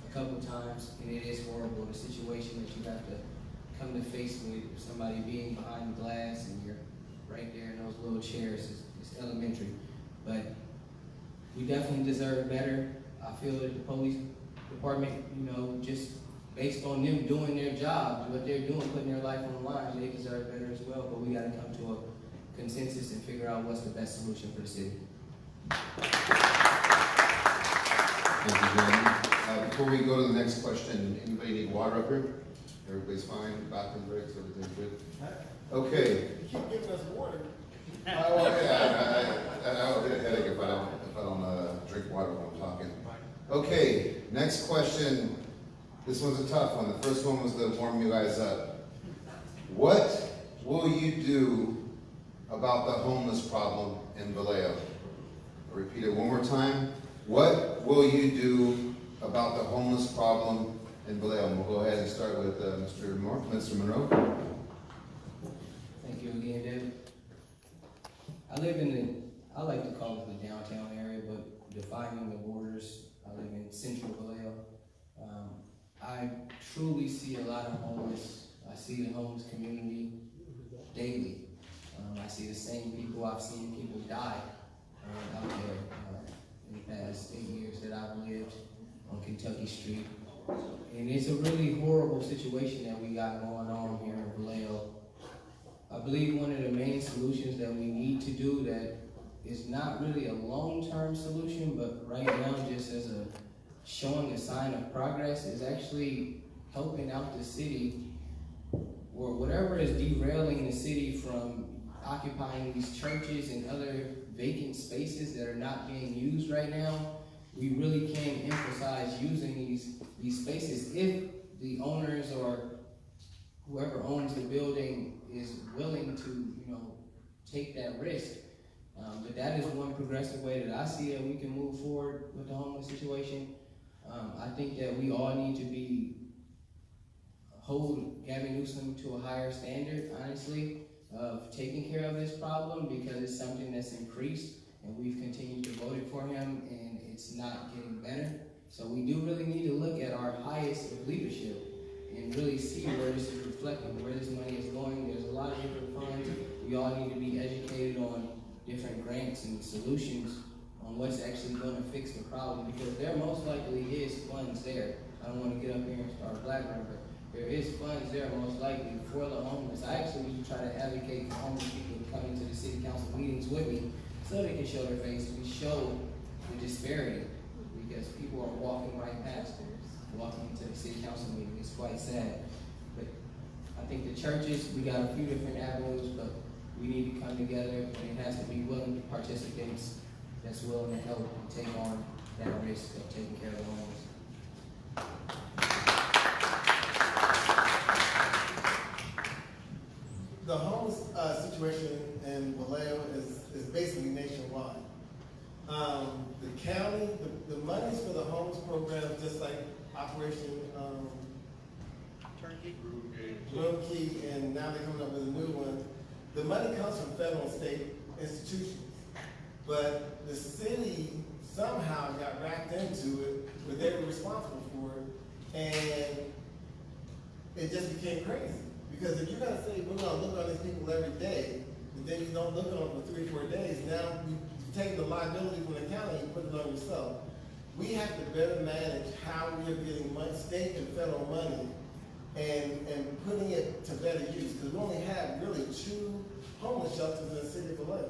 a couple times and it is horrible. The situation that you have to come to face with somebody being behind the glass and you're right there in those little chairs is elementary. But we definitely deserve better. I feel that the police department, you know, just based on them doing their job, what they're doing, putting their life on the line, they deserve better as well. But we got to come to a consensus and figure out what's the best solution for the city. Thank you, gentlemen. Before we go to the next question, anybody need water up here? Everybody's fine, bathroom breaks, everything's good? Okay. You keep giving us water. I'll get a headache if I don't drink water when I'm talking. Okay, next question. This one's a tough one. The first one was to warm you guys up. What will you do about the homeless problem in Vallejo? I'll repeat it one more time. What will you do about the homeless problem in Vallejo? We'll go ahead and start with Mr. Monroe. Thank you again, David. I live I like to call it the downtown area, but defining the borders, I live in central Vallejo. I truly see a lot of homeless. I see the homeless community daily. I see the same people. I've seen people die out there in the past 8 years that I've lived on Kentucky Street. And it's a really horrible situation that we got going on here in Vallejo. I believe one of the main solutions that we need to do that is not really a long-term solution, but right now just as a showing a sign of progress, is actually helping out the city, or whatever is derailing the city from occupying these churches and other vacant spaces that are not being used right now. We really can emphasize using these spaces if the owners or whoever owns the building is willing to, you know, take that risk. But that is one progressive way that I see that we can move forward with the homeless situation. I think that we all need to hold Gavin Newsom to a higher standard, honestly, of taking care of this problem, because it's something that's increased and we've continued to vote for him and it's not getting better. So we do really need to look at our highest of leadership and really see where this is reflecting, where this money is going. There's a lot of different funds. We all need to be educated on different grants and solutions on what's actually gonna fix the problem, because there most likely is funds there. I don't wanna get up here and start blabbering, but there is funds there most likely for the homeless. I actually usually try to advocate for homeless people coming to the city council meetings with me so they can show their face, we show the disparity, because people are walking right past it, walking into the city council meeting. It's quite sad. But I think the churches, we got a few different avenues, but we need to come together, and it has to be willing participants that's willing to help and take on that risk of taking care of the homeless. The homeless situation in Vallejo is basically nationwide. The county, the monies for the homeless program, just like Operation Room Key, and now they're coming up with a new one. The money comes from federal and state institutions, but the city somehow got wrapped into it, but they were responsible for it, and it just became crazy. Because if you're gonna say, we're gonna look on these people every day, and then you don't look on them for 3-4 days, now you take the liability from the county and put it on yourself. We have to better manage how we are getting state and federal money and putting it to better use. Because we only have really 2 homeless shelters in the city of Vallejo.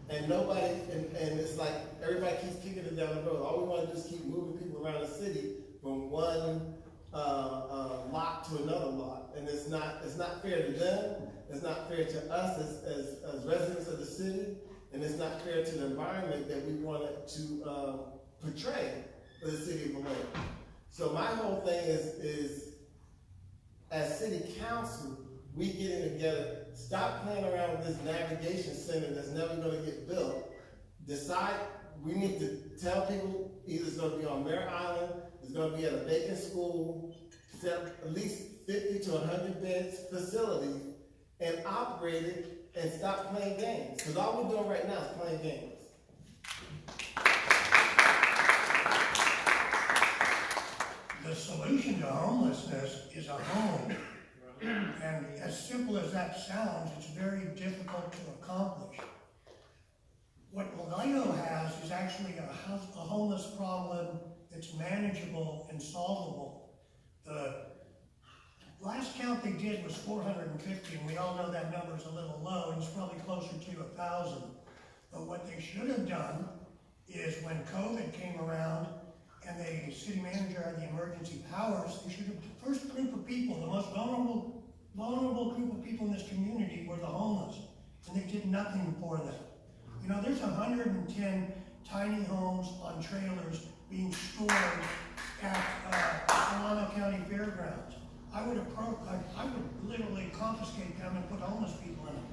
And nobody, and it's like everybody keeps kicking it down the road. All we want to do is keep moving people around the city from one lot to another lot, and it's not fair to them. It's not fair to us as residents of the city, and it's not fair to the environment that we wanted to portray for the city of Vallejo. So my whole thing is as city council, we getting together, stop playing around with this navigation center that's never going to get built. Decide, we need to tell people either it's going to be on Mare Island, it's going to be at a vacant school, set up at least 50 to 100 beds facility, and operate it and stop playing games. Because all we're doing right now is playing games. The solution to homelessness is a home. And as simple as that sounds, it's very difficult to accomplish. What Vallejo has is actually a homeless problem that's manageable and solvable. The last count they did was 450, and we all know that number is a little low, and it's probably closer to 1,000. But what they should have done is when COVID came around and the city manager had the emergency powers, they should have, the first group of people, the most vulnerable group of people in this community were the homeless, and they did nothing for them. You know, there's 110 tiny homes on trailers being stored at Solano County Fairgrounds. I would literally confiscate them and put homeless people in them.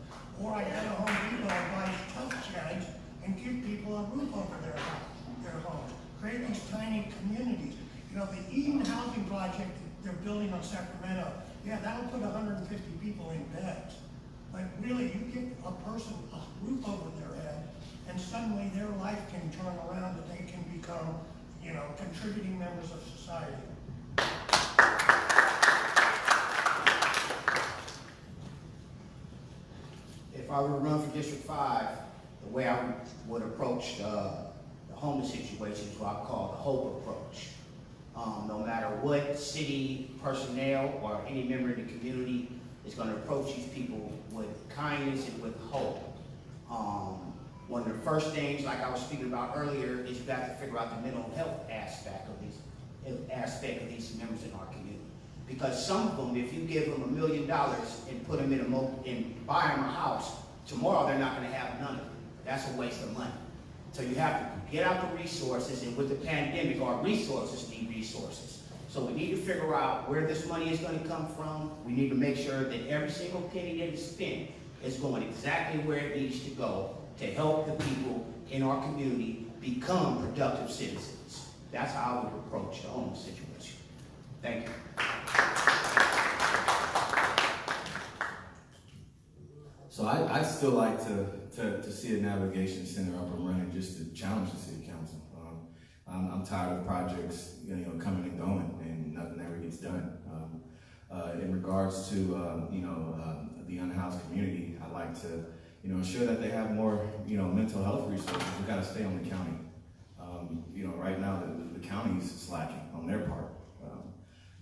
Or I'd go to Home Depot and buy tough sheds and give people a roof over their homes. Create these tiny communities. You know, the Eden housing project they're building on Sacramento, yeah, that'll put 150 people in beds. But really, you give a person a roof over their head, and suddenly their life can turn around and they can become, you know, contributing members of society. If I were to run for District 5, the way I would approach the homeless situation is what I call the hope approach. No matter what city personnel or any member of the community is going to approach these people with kindness and with hope. One of the first things, like I was speaking about earlier, is you got to figure out the mental health aspect of these members in our community. Because some of them, if you give them $1 million and put them and buy them a house, tomorrow they're not going to have none of it. That's a waste of money. So you have to get out the resources, and with the pandemic, our resources need resources. So we need to figure out where this money is going to come from. We need to make sure that every single penny that is spent is going exactly where it needs to go to help the people in our community become productive citizens. That's how I would approach the homeless situation. Thank you. So I'd still like to see a navigation center up and running, just to challenge the city council. I'm tired of projects, coming and going, and nothing ever gets done. In regards to the unhoused community, I'd like to ensure that they have more, mental health resources. We've got to stay on the county. Right now the county's slacking on their part.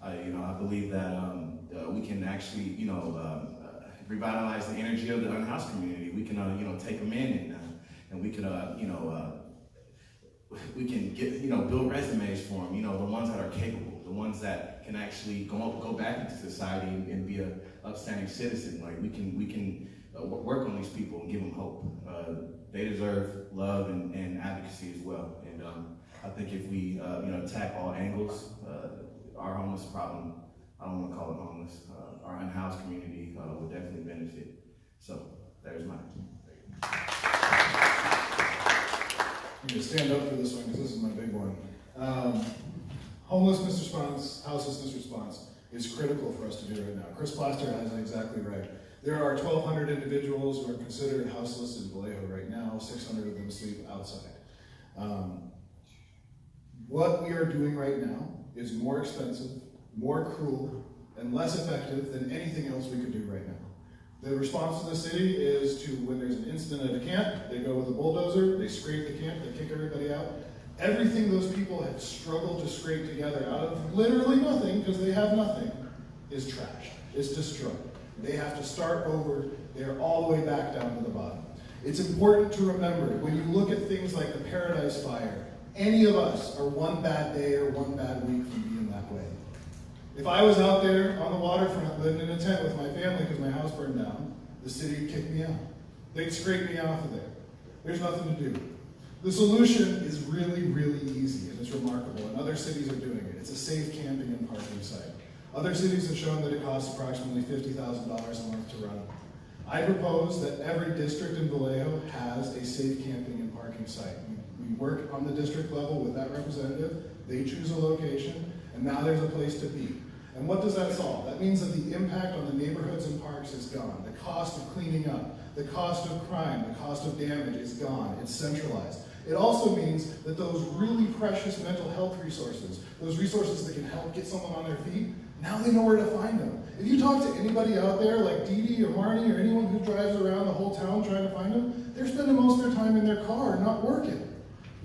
I believe that we can actually, revitalize the energy of the unhoused community. We can, take them in and we can, we can get, build resumes for them. The ones that are capable, the ones that can actually go back into society and be a upstanding citizen. Like we can work on these people and give them hope. They deserve love and advocacy as well. And I think if we, attack all angles, our homeless problem, I don't want to call it homeless, our unhoused community would definitely benefit. So there's mine. I'm going to stand up for this one because this is my big one. Homelessness response, houselessness response is critical for us to do right now. Chris Platzer has it exactly right. There are 1,200 individuals who are considered houseless in Vallejo right now. 600 of them sleep outside. What we are doing right now is more expensive, more cruel, and less effective than anything else we could do right now. The response of the city is to, when there's an incident at a camp, they go with a bulldozer, they scrape the camp, they kick everybody out. Everything those people have struggled to scrape together out of literally nothing, because they have nothing, is trashed, is destroyed. They have to start over. They're all the way back down to the bottom. It's important to remember, when you look at things like the Paradise Fire, any of us are one bad day or one bad week from being that way. If I was out there on the waterfront living in a tent with my family because my house burned down, the city would kick me out. They'd scrape me off of there. There's nothing to do. The solution is really, really easy, and it's remarkable, and other cities are doing it. It's a safe camping and parking site. Other cities have shown that it costs approximately $50,000 a month to run. I propose that every district in Vallejo has a safe camping and parking site. We work on the district level with that representative. They choose a location, and now there's a place to be. And what does that solve? That means that the impact on the neighborhoods and parks is gone. The cost of cleaning up, the cost of crime, the cost of damage is gone. It's centralized. It also means that those really precious mental health resources, those resources that can help get someone on their feet, now they know where to find them. If you talk to anybody out there, like Dee Dee or Marnie or anyone who drives around the whole town trying to find them, they're spending most of their time in their car, not working.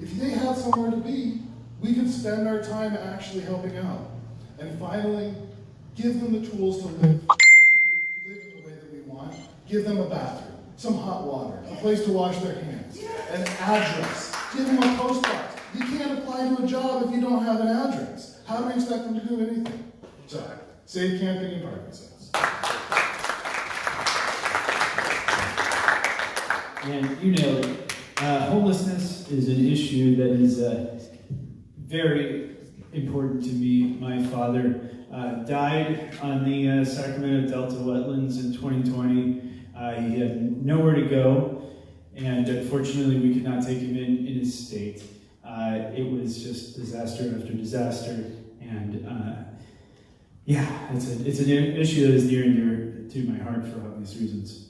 If they have somewhere to be, we can spend our time actually helping out. And finally, give them the tools to live in the way that we want. Give them a bathroom, some hot water, a place to wash their hands, an address. Give them a postbox. You can't apply to a job if you don't have an address. How do we expect them to do anything? So, safe camping and parking sites. And you nailed it. Homelessness is an issue that is very important to me. My father died on the Sacramento Delta wetlands in 2020. He had nowhere to go, and unfortunately we could not take him in his state. It was just disaster after disaster, and yeah, it's an issue that is near and dear to my heart for obvious reasons.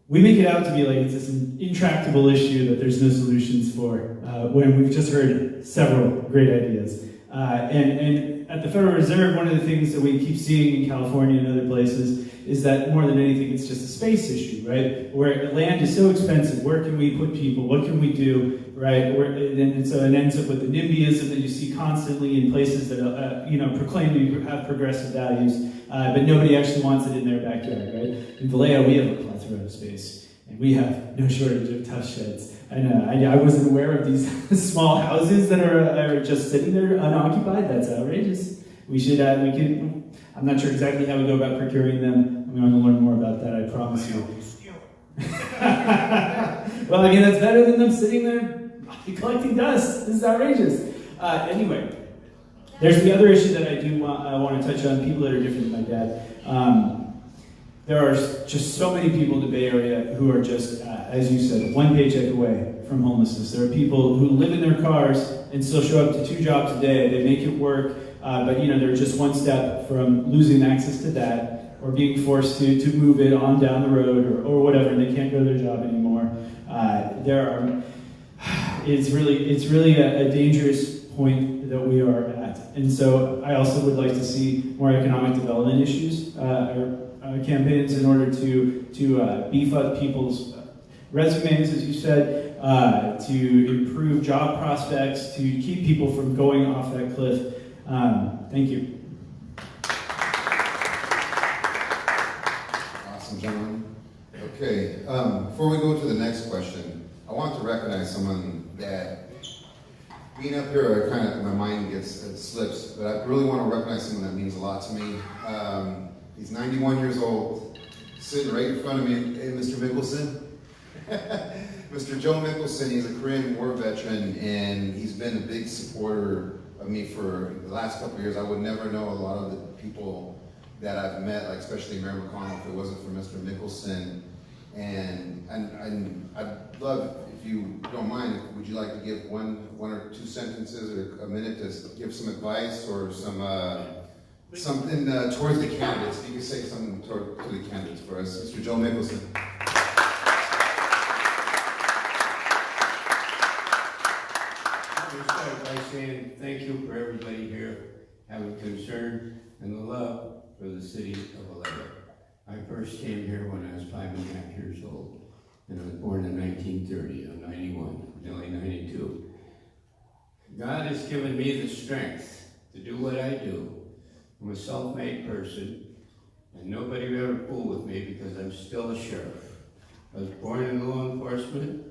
We make it out to be like it's this intractable issue that there's no solutions for, when we've just heard several great ideas. And at the Federal Reserve, one of the things that we keep seeing in California and other places is that more than anything, it's just a space issue, right? Where land is so expensive, where can we put people? What can we do, right? And so it ends up with the NIMBYism that you see constantly in places that proclaim to have progressive values, but nobody actually wants it in their backyard, right? In Vallejo, we have a plethora of space, and we have no shortage of tough sheds. And I wasn't aware of these small houses that are just sitting there unoccupied. That's outrageous. I'm not sure exactly how we go about procuring them. I'm going to learn more about that, I promise you. Well, again, that's better than them sitting there collecting dust. This is outrageous. Anyway, there's the other issue that I want to touch on, people that are different than my dad. There are just so many people in the Bay Area who are just, as you said, one paycheck away from homelessness. There are people who live in their cars and still show up to 2 jobs a day. They make it work, but they're just one step from losing access to that or being forced to move it on down the road or whatever, and they can't go to their job anymore. It's really a dangerous point that we are at. And so I also would like to see more economic development issues, or campaigns in order to beef up people's resumes, as you said, to improve job prospects, to keep people from going off that cliff. Thank you. Awesome, gentlemen. Okay, before we go to the next question, I want to recognize someone that, being up here, my mind slips, but I really want to recognize someone that means a lot to me. He's 91 years old, sitting right in front of me, hey, Mr. Michelson. Mr. Joe Michelson, he's a Korean War veteran, and he's been a big supporter of me for the last couple of years. I would never know a lot of the people that I've met, like especially Mayor McConnell, if it wasn't for Mr. Michelson. And I'd love, if you don't mind, would you like to give one or two sentences or a minute to give some advice or something towards the candidates? You can say something to the candidates for us. Mr. Joe Michelson. Let me start by saying thank you for everybody here having concern and the love for the city of Vallejo. I first came here when I was 5.5 years old, and I was born in 1930. I'm 91, nearly 92. God has given me the strength to do what I do. I'm a self-made person, and nobody will ever fool with me because I'm still a sheriff. I was born in law enforcement,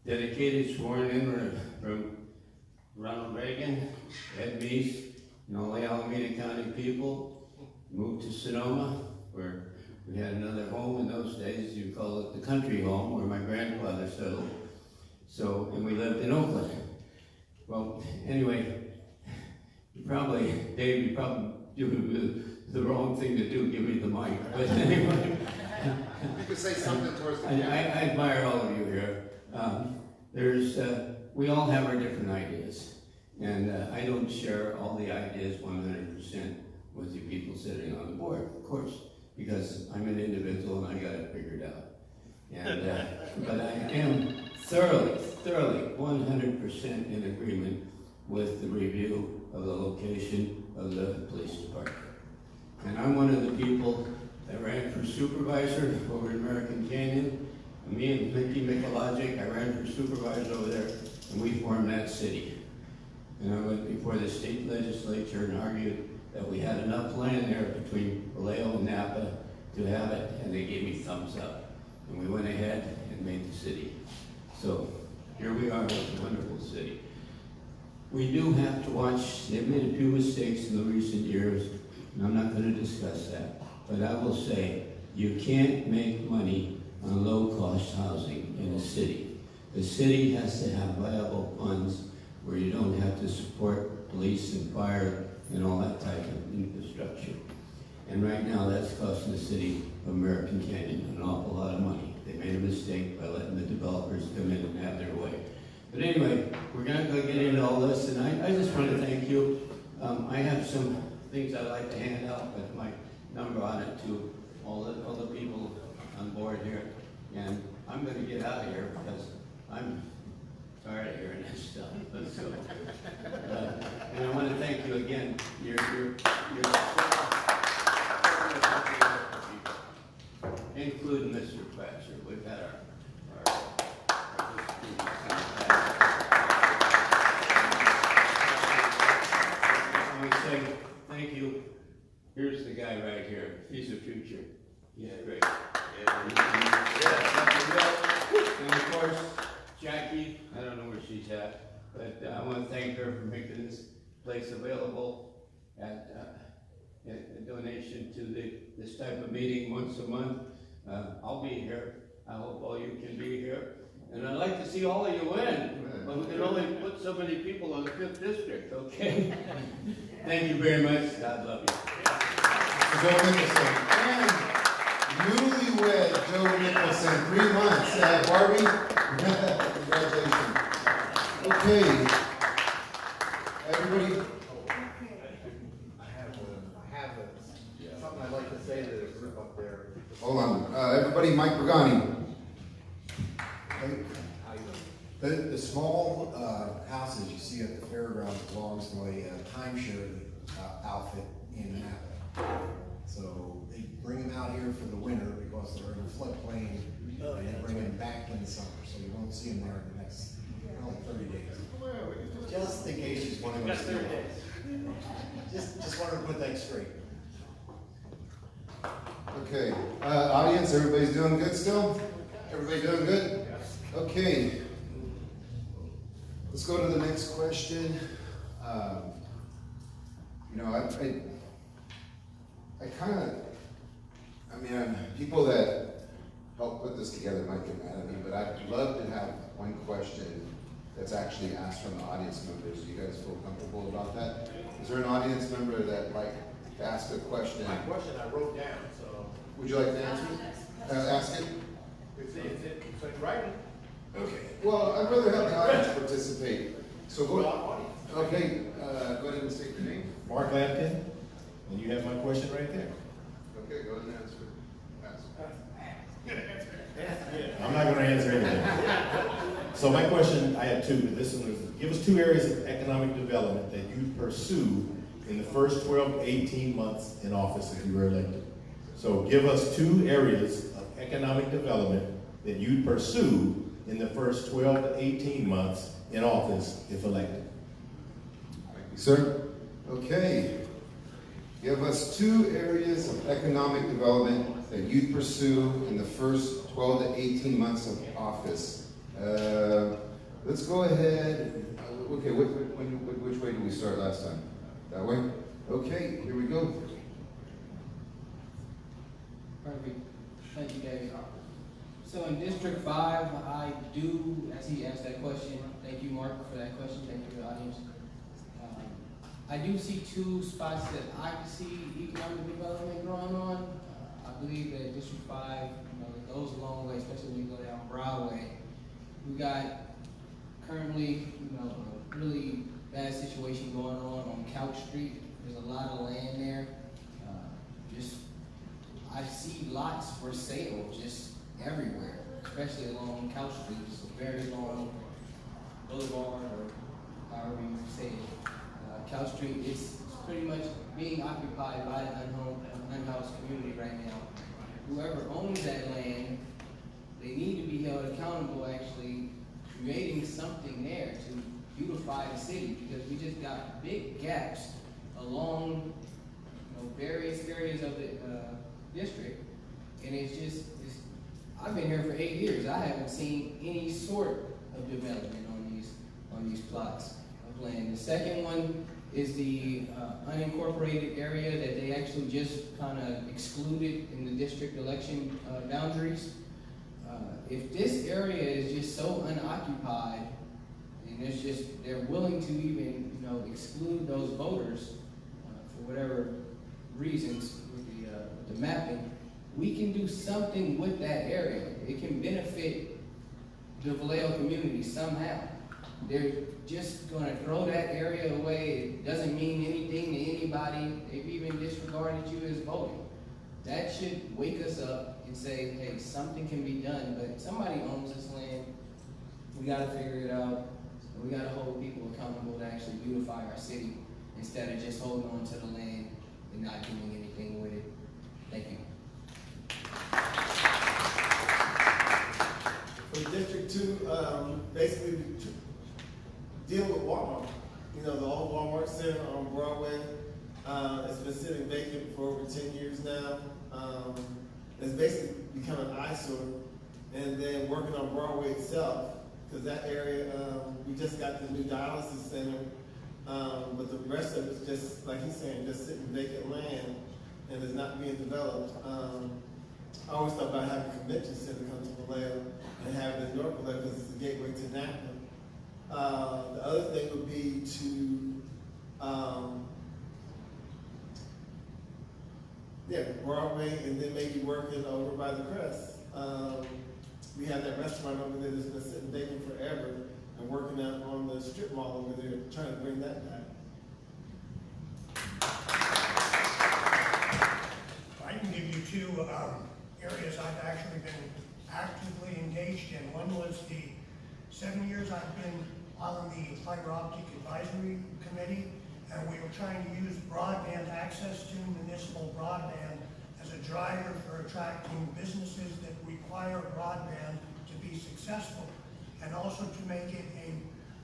dedicated, sworn in from Ronald Reagan, Ed Meese, and all the Alameda County people. Moved to Sonoma, where we had another home in those days. You call it the country home, where my grandfather settled. So, and we lived in Oakland. Well, anyway, Dave, you probably do the wrong thing to do, give me the mic. But anyway. You could say something towards the I admire all of you here. We all have our different ideas. And I don't share all the ideas 100% with you people sitting on the board, of course, because I'm an individual and I got it figured out. And, but I am thoroughly, 100% in agreement with the review of the location of the police department. And I'm one of the people that ran for supervisor over in American Canyon. And me and Mickey Michalogic, I ran for supervisor over there, and we formed that city. And I went before the state legislature and argued that we had enough land there between Vallejo and Napa to have it, and they gave me thumbs up. And we went ahead and made the city. So here we are with a wonderful city. We do have to watch, they've made a few mistakes in the recent years, and I'm not going to discuss that. But I will say, you can't make money on low-cost housing in a city. The city has to have viable funds where you don't have to support police and fire and all that type of infrastructure. And right now, that's costing the city of American Canyon an awful lot of money. They made a mistake by letting the developers come in and have their way. But anyway, we're not going to get into all this, and I just want to thank you. I have some things I'd like to hand out with my number on it to all the people on board here. And I'm going to get out of here because I'm tired of hearing this stuff. So, and I want to thank you again. Including Mr. Platzer. We've had our I want to say thank you. Here's the guy right here. He's the future. He's great. And of course, Jackie, I don't know where she's at, but I want to thank her for making this place available at a donation to this type of meeting once a month. I'll be here. I hope all you can be here. And I'd like to see all of you win, but we can only put so many people on the 5th district, okay? Thank you very much. God love you. Joe Michelson. And newlywed Joe Michelson, 3 months. Barbie, congratulations. Okay. Everybody. I have something I'd like to say to the group up there. Hold on. Everybody, Mike Pagani. The small houses you see at the fairgrounds belongs to a timeshare outfit in Napa. So they bring them out here there for the winter because they're in the floodplain, and bring them back in the summer, so you won't see them there in the next, probably 30 days. Just in case she's one of those. 30 days. Just wanted to put that straight. Okay, audience, everybody's doing good still? Everybody doing good? Okay. Let's go to the next question. You know, I kind of, I mean, people that help put this together might get mad at me, but I'd love to have one question that's actually asked from the audience members. Do you guys feel comfortable about that? Is there an audience member that like to ask a question? My question I wrote down, so. Would you like to answer it? Ask it? It's in writing. Okay. Well, I'd rather have the audience participate. So go. Okay. Go ahead and state your name. Mark Lampkin, and you have my question right there. Okay. Go ahead and answer. I'm not going to answer anything. So my question, I have two, but this one is, give us 2 areas of economic development that you pursue in the first 12 to 18 months in office if you were elected. So give us 2 areas of economic development that you'd pursue in the first 12 to 18 months in office if elected. Thank you, sir. Okay. Give us 2 areas of economic development that you'd pursue in the first 12 to 18 months of office. Let's go ahead. Okay, which way did we start last time? That way? Okay, here we go. Perfect. Thank you, David. So in District 5, I do, as he asked that question, thank you, Mark, for that question. Thank you, the audience. I do see 2 spots that I see economic development going on. I believe that District 5, it goes a long way, especially when you go down Broadway. We got currently, a really bad situation going on Couch Street. There's a lot of land there. I see lots for sale just everywhere, especially along Couch Street. It's a very long boulevard, or however you say it. Couch Street is pretty much being occupied by the unhoused community right now. Whoever owns that land, they need to be held accountable, actually creating something there to beautify the city, because we just got big gaps along various areas of the district, and I've been here for 8 years. I haven't seen any sort of development on these plots of land. The second one is the unincorporated area that they actually just kind of excluded in the district election boundaries. If this area is just so unoccupied, and they're willing to even exclude those voters for whatever reasons with the mapping, we can do something with that area. It can benefit the Vallejo community somehow. They're just going to throw that area away. It doesn't mean anything to anybody. They've even disregarded you as voting. That should wake us up and say, hey, something can be done, but somebody owns this land. We got to figure it out. We got to hold people accountable to actually beautify our city instead of just holding on to the land and not doing anything with it. Thank you. For District 2, basically deal with Walmart. The old Walmart Center on Broadway. It's been sitting vacant for over 10 years now. It's basically become an eyesore. And then working on Broadway itself, because that area, we just got the new dialysis center, but the rest of it's just, like he's saying, just sitting vacant land and is not being developed. I always thought about having a convention center come to Vallejo and having it in North Vallejo because it's the gateway to Napa. The other thing would be to, Broadway, and then maybe working over by the Crest. We have that restaurant over there that's been sitting vacant forever, and working out on the strip mall over there, trying to bring that back. I can give you 2 areas I've actually been actively engaged in. One was the 7 years I've been on the Fiber Optic Advisory Committee, and we were trying to use broadband access to municipal broadband as a driver for attracting businesses that require broadband to be successful, and also to make it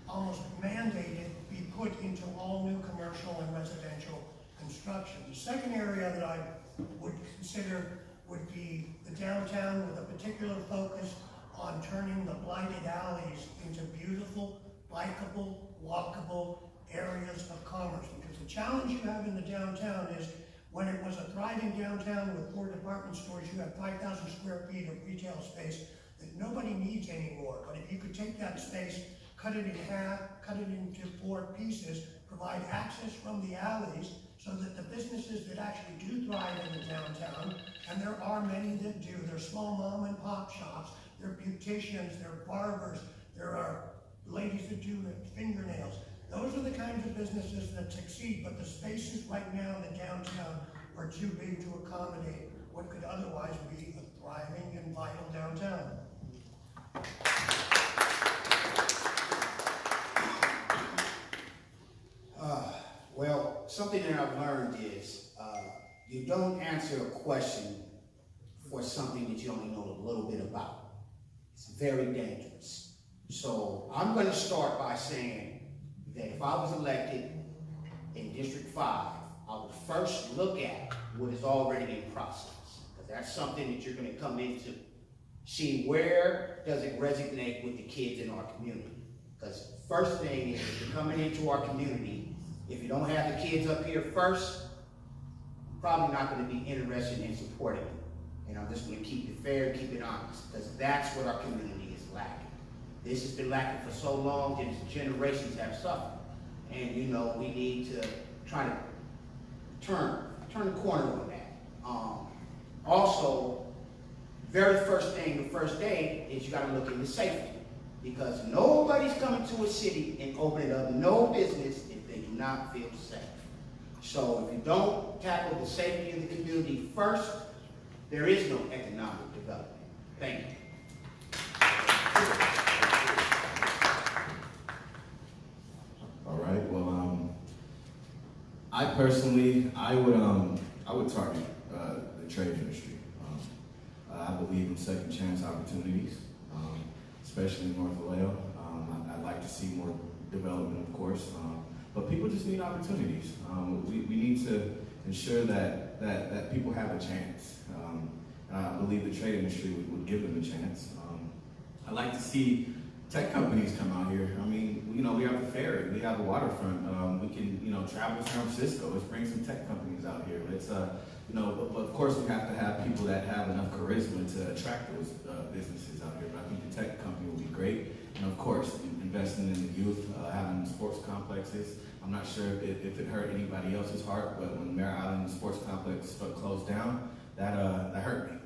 almost mandated be put into all new commercial and residential construction. The second area that I would consider would be the downtown, with a particular focus on turning the blighted alleys into beautiful, bikeable, walkable areas of commerce. Because the challenge you have in the downtown is, when it was a thriving downtown with 4 department stores, you had 5,000 square feet of retail space that nobody needs anymore. But if you could take that space, cut it in half, cut it into 4 pieces, provide access from the alleys so that the businesses that actually do thrive in the downtown, and there are many that do, they're small mom and pop shops, they're beauticians, they're barbers, there are ladies that do fingernails. Those are the kinds of businesses that succeed, but the spaces right now in the downtown are too big to accommodate what could otherwise be a thriving and vital downtown. Well, something that I've learned is you don't answer a question for something that you only know a little bit about. It's very dangerous. So I'm going to start by saying that if I was elected in District 5, I would first look at what is already in process, because that's something that you're going to come into. See, where does it resonate with the kids in our community? Because first thing is, if you're coming into our community, if you don't have the kids up here first, you're probably not going to be interested in supporting them. And I'm just going to keep it fair and keep it honest, because that's what our community is lacking. This has been lacking for so long that generations have suffered. And you know, we need to try to turn the corner on that. Also, very first thing, the first day, is you got to look into safety. Because nobody's coming to a city and opening up no business if they do not feel safe. So if you don't tackle the safety of the community first, there is no economic development. Thank you. All right. Well, I personally, I would target the trade industry. I believe in second chance opportunities, especially in North Vallejo. I'd like to see more development, of course, but people just need opportunities. We need to ensure that people have a chance. And I believe the trade industry would give them a chance. I'd like to see tech companies come out here. I mean, you know, we have the ferry, we have the waterfront. We can, you know, travel to San Francisco. Let's bring some tech companies out here. Let's, you know, but of course we have to have people that have enough charisma to attract those businesses out here. But I think the tech company will be great. And of course, investing in the youth, having sports complexes. I'm not sure if it hurt anybody else's heart, but when Mare Island Sports Complex closed down, that hurt me.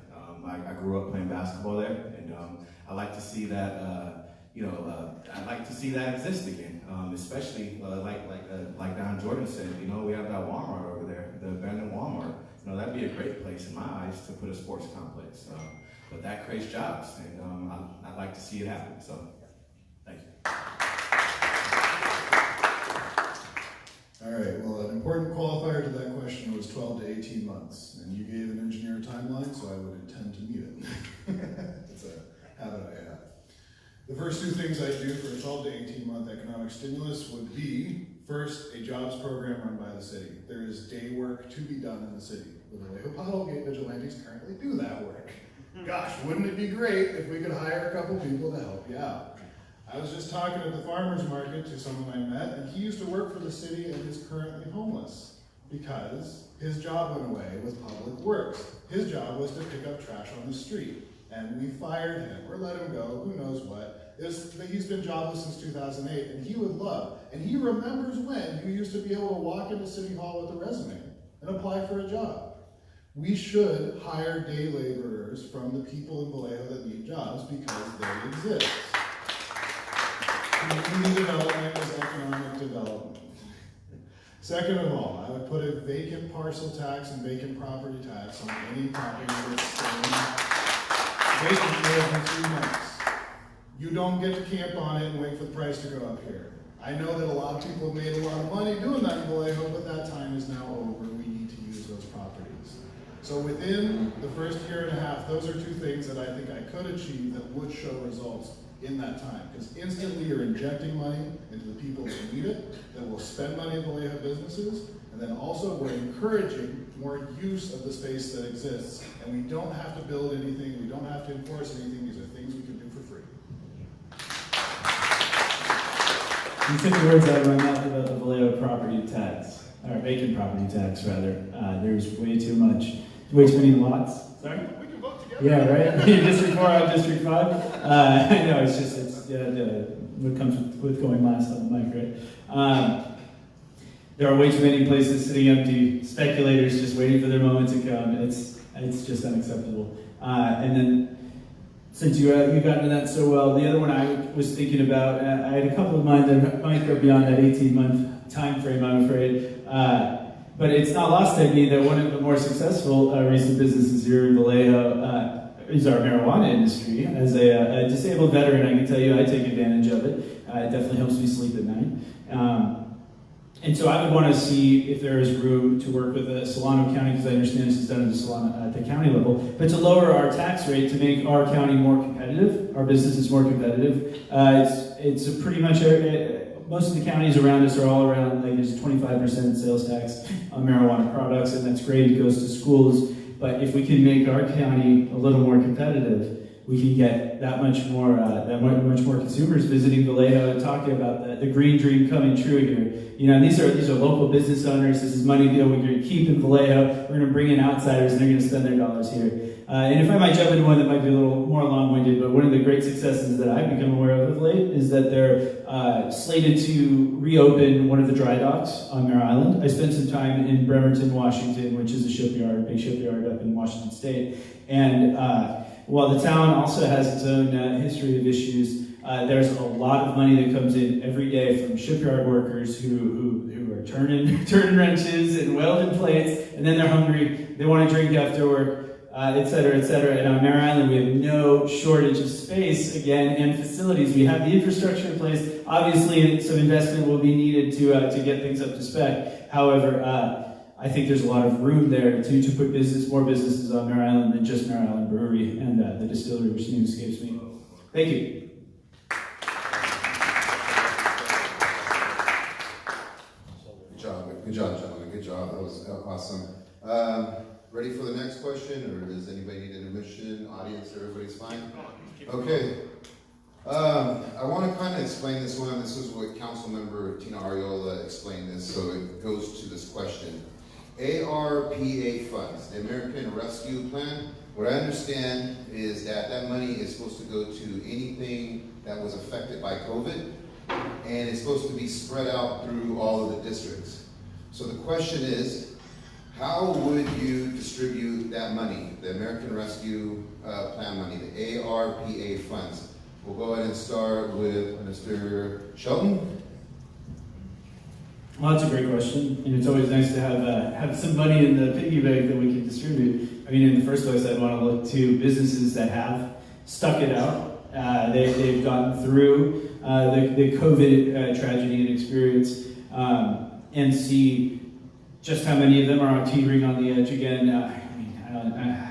I grew up playing basketball there, and I like to see that. You know, I'd like to see that exist again, especially like Don Jordan said. You know, we have that Walmart over there, the abandoned Walmart. You know, that'd be a great place in my eyes to put a sports complex. But that creates jobs, and I'd like to see it happen. So, thank you. All right, well, an important qualifier to that question was 12 to 18 months, and you gave an engineer a timeline, so I would intend to meet it. It's a habit I have. The first 2 things I'd do for a 12 to 18-month economic stimulus would be, first, a jobs program run by the city. There is day work to be done in the city. The Vallejo Pothole Gate Vigilantes currently do that work. Gosh, wouldn't it be great if we could hire a couple people to help you out? I was just talking at the farmer's market to someone I met, and he used to work for the city and is currently homeless because his job went away with Public Works. His job was to pick up trash on the street, and we fired him or let him go, who knows what. He's been jobless since 2008, and he would love, and he remembers when you used to be able to walk into City Hall with a resume and apply for a job. We should hire day laborers from the people in Vallejo that need jobs because they exist. Community development is economic development. Second of all, I would put a vacant parcel tax and vacant property tax on any property that's staying vacant more than 3 months. You don't get to camp on it and wait for the price to go up here. I know that a lot of people have made a lot of money doing that in Vallejo, but that time is now over. We need to use those properties. So within the first year and a half, those are two things that I think I could achieve that would show results in that time. Because instantly you're injecting money into the people that need it, that will spend money in Vallejo businesses, and then also we're encouraging more use of the space that exists. And we don't have to build anything, we don't have to enforce anything, these are things we can do for free. You took the words out of my mouth about the Vallejo property tax, or vacant property tax rather. There's way too many lots. Sorry? We can vote together. Yeah, right? District 4 out of District 5. I know, it's what comes with going last on the mic, right? There are way too many places sitting empty, speculators just waiting for their moment to come. It's just unacceptable. And then, since you got into that so well, the other one I was thinking about, I had a couple of mine that might go beyond that 18-month time frame, I'm afraid. But it's not lost on me that one of the more successful recent businesses here in Vallejo is our marijuana industry. As a disabled veteran, I can tell you I take advantage of it. It definitely helps me sleep at night. And so I would want to see if there is room to work with Solano County, because I understand this is done at the county level, but to lower our tax rate to make our county more competitive, our businesses more competitive. It's a pretty much, most of the counties around us are all around, like there's a 25% sales tax on marijuana products, and that's great, it goes to schools. But if we can make our county a little more competitive, we can get that much more consumers visiting Vallejo and talking about the green dream coming true here. You know, these are local business owners. This is money that we're going to keep in Vallejo. We're going to bring in outsiders, and they're going to spend their dollars here. And if I might jump into one that might be a little more long-winded, but one of the great successes that I've become aware of late is that they're slated to reopen one of the dry docks on Mare Island. I spent some time in Bremerton, Washington, which is a shipyard, big shipyard up in Washington State, and while the town also has its own history of issues, there's a lot of money that comes in every day from shipyard workers who are turning wrenches and welding plates, and then they're hungry, they want to drink after work, et cetera, et cetera. And on Mare Island, we have no shortage of space, again, and facilities. We have the infrastructure in place. Obviously, some investment will be needed to get things up to spec. However, I think there's a lot of room there to put more businesses on Mare Island than just Mare Island Brewery and the distillery, which name escapes me. Thank you. Good job, gentlemen. Good job. That was awesome. Ready for the next question, or does anybody need intermission? Audience, everybody's fine? Okay. I want to kind of explain this one. This is what Councilmember Tina Ariola explained this, so it goes to this question. ARPA funds, the American Rescue Plan, what I understand is that money is supposed to go to anything that was affected by COVID, and it's supposed to be spread out through all of the districts. So the question is, how would you distribute that money, the American Rescue Plan money, the ARPA funds? We'll go ahead and start with Mr. Shelton. Well, that's a great question, and it's always nice to have some money in the piggy bank that we can distribute. I mean, in the first place, I'd want to look to businesses that have stuck it out. They've gotten through the COVID tragedy and experience, and see just how many of them are teetering on the edge again. I'm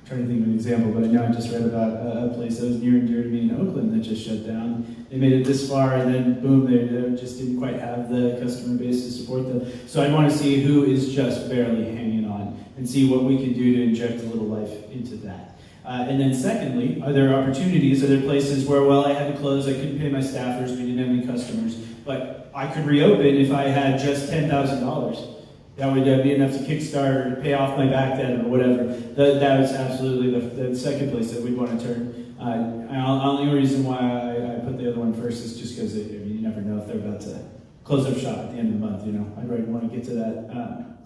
trying to think of an example, but I know I just read about a place that was near and dear to me in Oakland that just shut down. They made it this far, and then boom, they just didn't quite have the customer base to support them. So I want to see who is just barely hanging on and see what we can do to inject a little life into that. And then secondly, are there opportunities? Are there places where, well, I had to close, I couldn't pay my staffers, we didn't have any customers, but I could reopen if I had just $10,000. That would be enough to kickstart or pay off my back debt or whatever. That was absolutely the second place that we'd want to turn. The only reason why I put the other one first is just because you never know if they're about to close up shop at the end of the month. You know, I'd really want to get to that.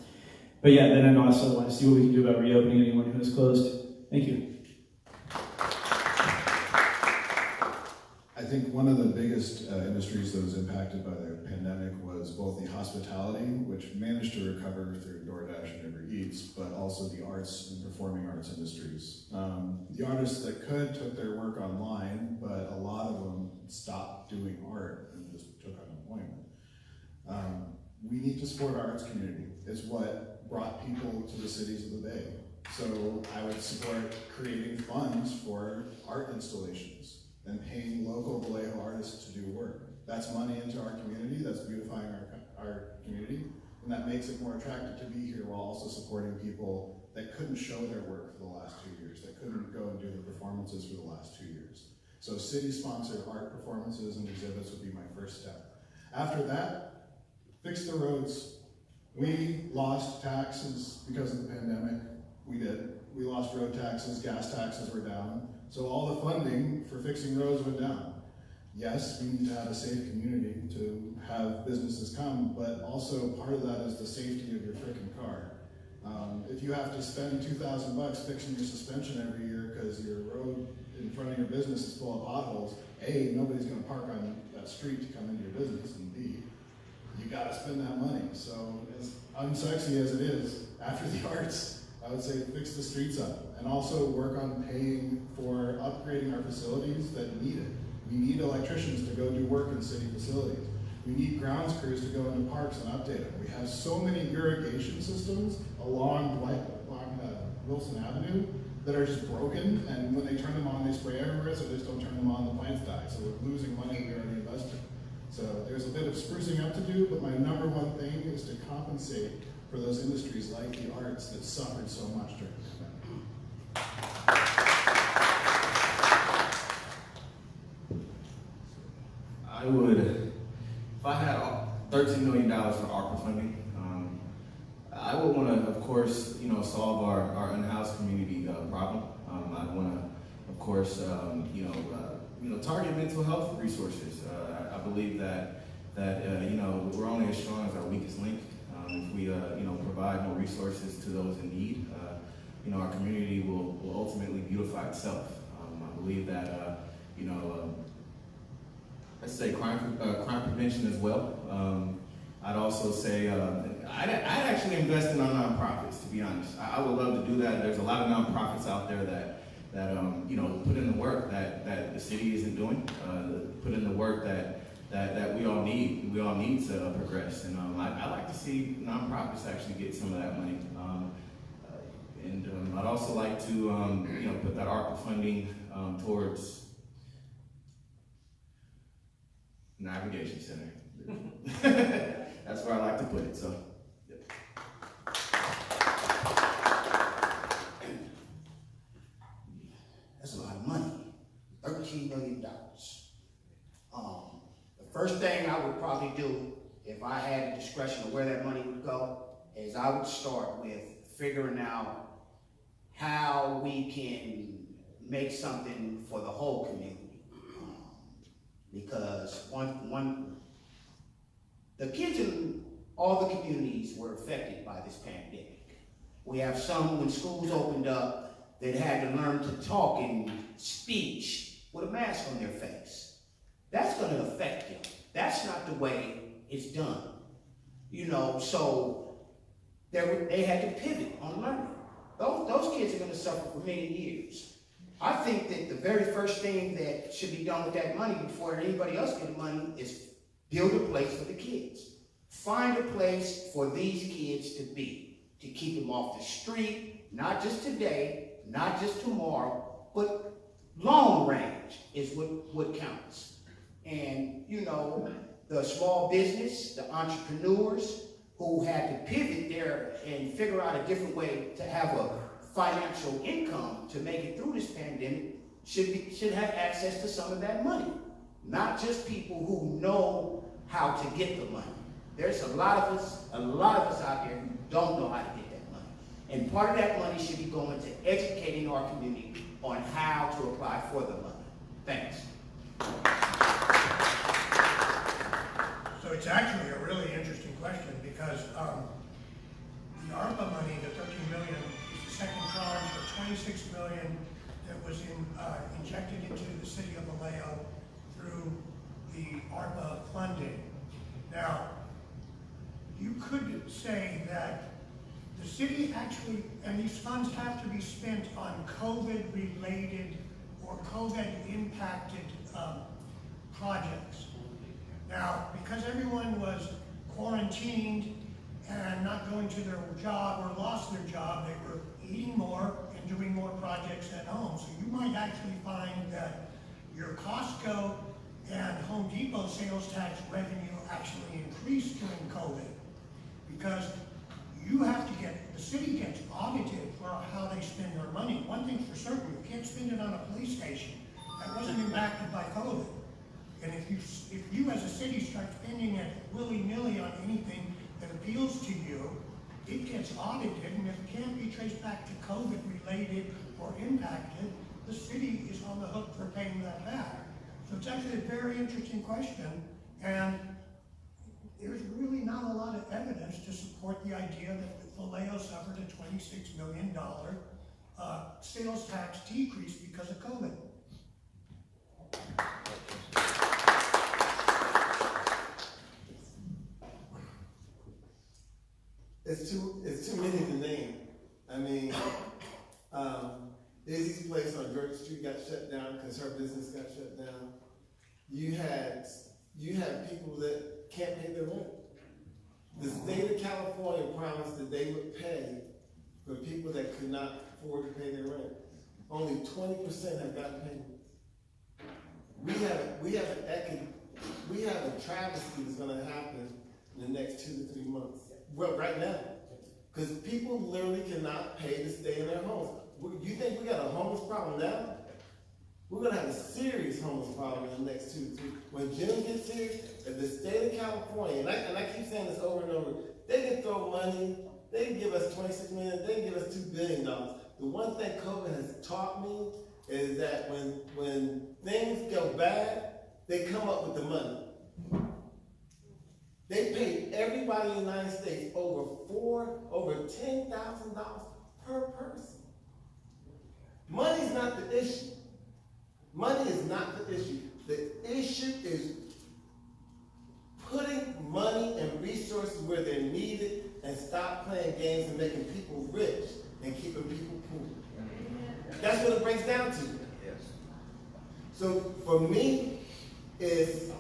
But yeah, then I'd also want to see what we can do about reopening anyone who is closed. Thank you. I think one of the biggest industries that was impacted by the pandemic was both the hospitality, which managed to recover through DoorDash and Uber Eats, but also the arts and performing arts industries. The artists that could took their work online, but a lot of them stopped doing art and just took unemployment. We need to support our arts community. It's what brought people to the cities of the Bay. So I would support creating funds for art installations and paying local Vallejo artists to do work. That's money into our community, that's beautifying our community, and that makes it more attractive to be here while also supporting people that couldn't show their work for the last 2 years, that couldn't go and do the performances for the last 2 years. So city-sponsored art performances and exhibits would be my first step. After that, fix the roads. We lost taxes because of the pandemic. We did. We lost road taxes, gas taxes were down. So all the funding for fixing roads went down. Yes, we need to have a safe community to have businesses come, but also part of that is the safety of your frickin' car. If you have to spend $2,000 fixing your suspension every year because your road in front of your business is full of potholes, A, nobody's gonna park on that street to come into your business, and B, you gotta spend that money. So as unsexy as it is, after the arts, I would say fix the streets up and also work on paying for upgrading our facilities that need it. We need electricians to go do work in city facilities. We need grounds crews to go into parks and update them. We have so many irrigation systems along Wilson Avenue that are just broken, and when they turn them on, they spray everywhere, so they just don't turn them on, the plants die. So we're losing money we already invested. So there's a bit of sprucing up to do, but my number one thing is to compensate for those industries like the arts that suffered so much during the pandemic. I would, if I had $13 million for ARPA funding, I would want to, of course, solve our unhoused community problem. I'd want to, of course, target mental health resources. I believe that we're only as strong as our weakest link. If we, provide more resources to those in need, our community will ultimately beautify itself. I believe that, let's say crime prevention as well. I'd also say, I'd actually invest in our nonprofits, to be honest. I would love to do that. There's a lot of nonprofits out there that put in the work that the city isn't doing, put in the work that we all need. We all need to progress. And I'd like to see nonprofits actually get some of that money. And I'd also like to, put that ARPA funding towards navigation center. That's where I like to put it. So. That's a lot of money, $13 million. The first thing I would probably do if I had the discretion of where that money would go is I would start with figuring out how we can make something for the whole community. Because the kids in all the communities were affected by this pandemic. We have some, when schools opened up, that had to learn to talk and speech with a mask on their face. That's going to affect them. That's not the way it's done. So they had to pivot on learning. Those kids are going to suffer for many years. I think that the very first thing that should be done with that money before anybody else gets money is build a place for the kids. Find a place for these kids to be, to keep them off the street, not just today, not just tomorrow, but long range is what counts. And, the small business, the entrepreneurs who had to pivot there and figure out a different way to have a financial income to make it through this pandemic should have access to some of that money. Not just people who know how to get the money. There's a lot of us out there who don't know how to get that money. And part of that money should be going to educating our community on how to apply for the money. Thanks. So it's actually a really interesting question because the ARPA money, the $13 million, is the second tranche of $26 million that was injected into the city of Vallejo through the ARPA funding. Now, you could say that the city actually, and these funds have to be spent on COVID-related or COVID-impacted projects. Now, because everyone was quarantined and not going to their job or lost their job. They were eating more and doing more projects at home. So you might actually find that your Costco and Home Depot sales tax revenue actually increased during COVID, because you have to get, the city gets audited for how they spend their money. One thing's for certain, you can't spend it on a police station. That wasn't impacted by COVID. And if you as a city start spending it willy-nilly on anything that appeals to you, it gets audited, and if it can't be traced back to COVID related or impacted, the city is on the hook for paying that back. So it's actually a very interesting question, and there's really not a lot of evidence to support the idea that Vallejo suffered a $26 million sales tax decrease because of COVID. It's too many to name. I mean, Izzy's place on Georgia Street got shut down because her business got shut down. You had people that can't pay their rent. The state of California promised that they would pay for people that could not afford to pay their rent. Only 20% have gotten paid. We have a travesty that's going to happen in the next 2 to 3 months. Well, right now, because people literally cannot pay to stay in their homes. You think we got a homeless problem now? We're gonna have a serious homeless problem in the next 2 to 3. When June gets here, if the state of California, and I keep saying this over and over, they can throw money, they can give us $26 million, they can give us $2 billion. The one thing COVID has taught me is that when things go bad, they come up with the money. They paid everybody in the United States over $10,000 per person. Money's not the issue. Money is not the issue. The issue is putting money and resources where they're needed and stop playing games and making people rich and keeping people poor. That's what it breaks down to. So for me, it's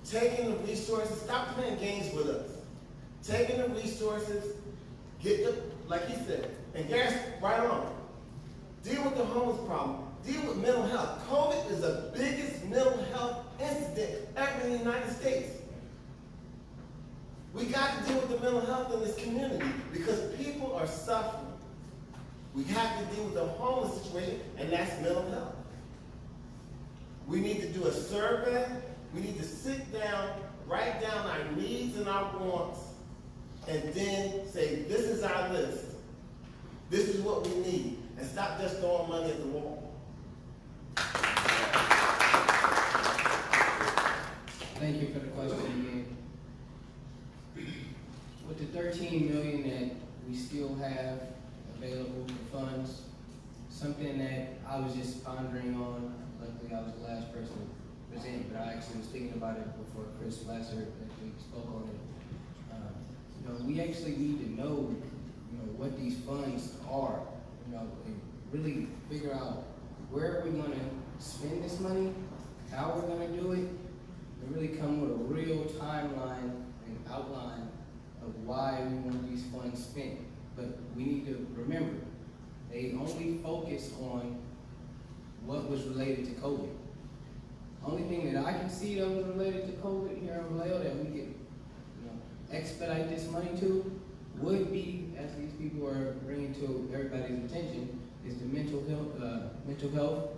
taking the resources, stop playing games with us. Taking the resources, like he said, and Garrett's right on. Deal with the homeless problem. Deal with mental health. COVID is the biggest mental health incident ever in the United States. We got to deal with the mental health in this community because people are suffering. We have to deal with the homeless situation, and that's mental health. We need to do a survey. We need to sit down, write down our needs and our wants, and then say, this is our list. This is what we need. And stop just throwing money at the wall. Thank you for the question again. With the $13 million that we still have available for funds, something that I was just pondering on, luckily I was the last person to present, but I actually was thinking about it before Chris Platzer actually spoke on it. We actually need to know, what these funds are, and really figure out where we're going to spend this money, how we're going to do it, and really come with a real timeline and outline of why we want these funds spent. But we need to remember, they only focus on what was related to COVID. Only thing that I can see that was related to COVID here in Vallejo that we could expedite this money to would be, as these people are bringing to everybody's attention, is the mental health,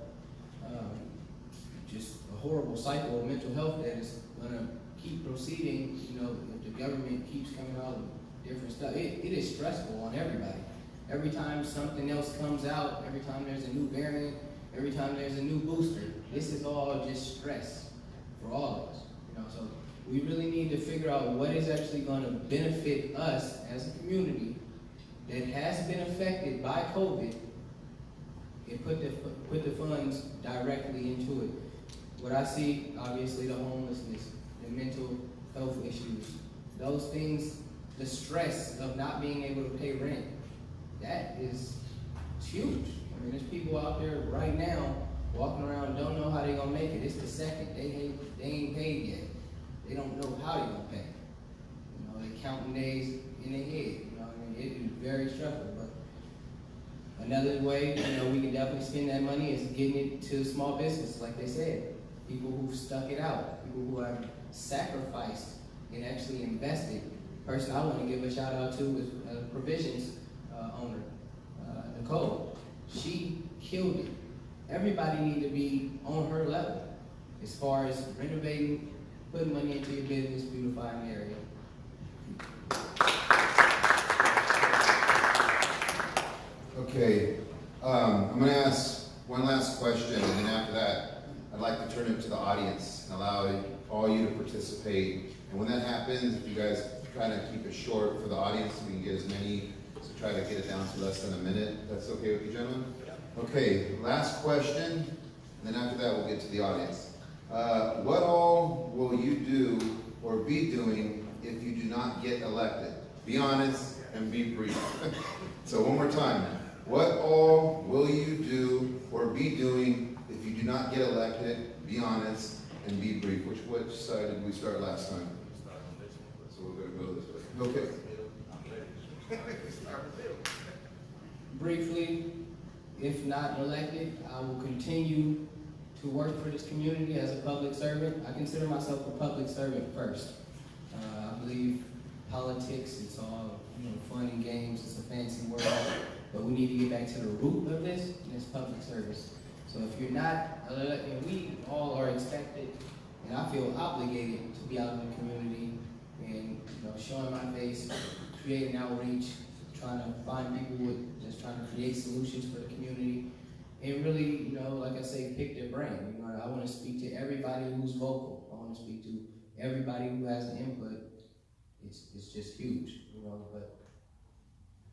just a horrible cycle of mental health that is going to keep proceeding. If the government keeps coming out with different stuff, it is stressful on everybody. Every time something else comes out, every time there's a new variant, every time there's a new booster, this is all just stress for all of us. So we really need to figure out what is actually going to benefit us as a community that has been affected by COVID, and put the funds directly into it. What I see, obviously, the homelessness, the mental health issues, those things, the stress of not being able to pay rent, that is huge. There's people out there right now walking around, don't know how they're going to make it. It's the second, they ain't paid yet. They don't know how they're going to pay. They're counting days in their head. You know, I mean, it is very stressful. But another way, you know, we can definitely spend that money is getting it to small business, like they said. People who've stuck it out, people who have sacrificed and actually invested. The person I want to give a shout out to is Provisions owner, Nicole. She killed it. Everybody need to be on her level as far as renovating, putting money into your business, beautifying the area. Okay, I'm going to ask one last question, and then after that, I'd like to turn it to the audience and allow all you to participate. And when that happens, if you guys try to keep it short for the audience, we can get as many, so try to get it down to less than a minute. That's okay with you, gentlemen? Okay, last question, and then after that, we'll get to the audience. What all will you do or be doing if you do not get elected? Be honest and be brief. So one more time. What all will you do or be doing if you do not get elected? Be honest and be brief. Which side did we start last time? So we're going to go this way. Okay. Briefly, if not elected, I will continue to work for this community as a public servant. I consider myself a public servant first. I believe politics, it's all fun and games, it's a fancy word, but we need to get back to the root of this, and it's public service. So if you're not elected, we all are expected, and I feel obligated to be out in the community and showing my face, creating outreach, trying to find people with just trying to create solutions for the community, and really, like I say, pick their brain. I want to speak to everybody who's vocal. I want to speak to everybody who has an input. It's just huge, but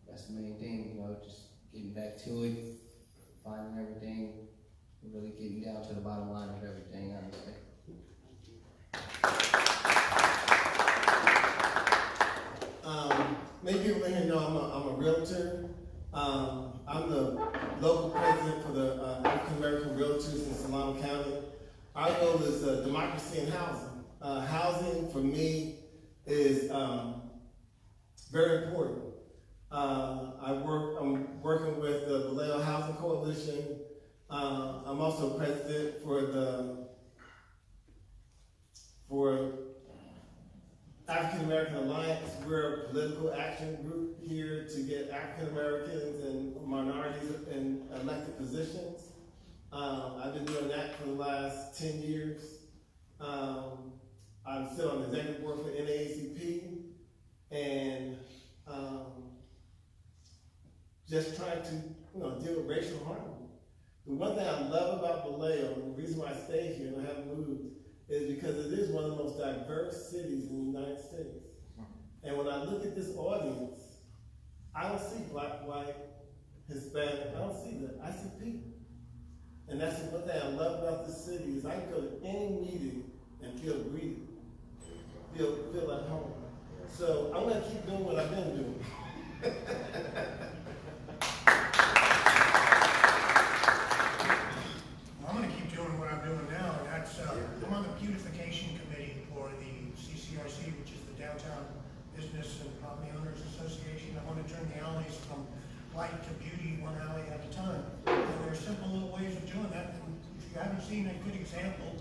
that's the main thing, just getting back to it, finding everything, and really getting down to the bottom line of everything, honestly. Many people in here know I'm a realtor. I'm the local president for the African American Realtors in Solano County. Our goal is democracy in housing. Housing for me is very important. I'm working with the Vallejo Housing Coalition. I'm also president for African American Alliance. We're a political action group here to get African Americans and minorities in elected positions. I've been doing that for the last 10 years. I'm still on the executive board for NAACP, and just trying to deal with racial harmony. The one thing I love about Vallejo, and the reason why I stay here and I haven't moved, is because it is one of the most diverse cities in the United States. And when I look at this audience, I don't see black, white, Hispanic, I don't see that. I see people. And that's the one thing I love about this city is I can go to any meeting and feel greeted, feel at home. So I'm gonna keep doing what I've been doing. I'm going to keep doing what I'm doing now, and that's, I'm on the beautification committee for the CCRC, which is the Downtown Business and Property Owners Association. I want to turn the alleys from light to beauty, one alley at a time. And there are simple little ways of doing that. And if you haven't seen a good example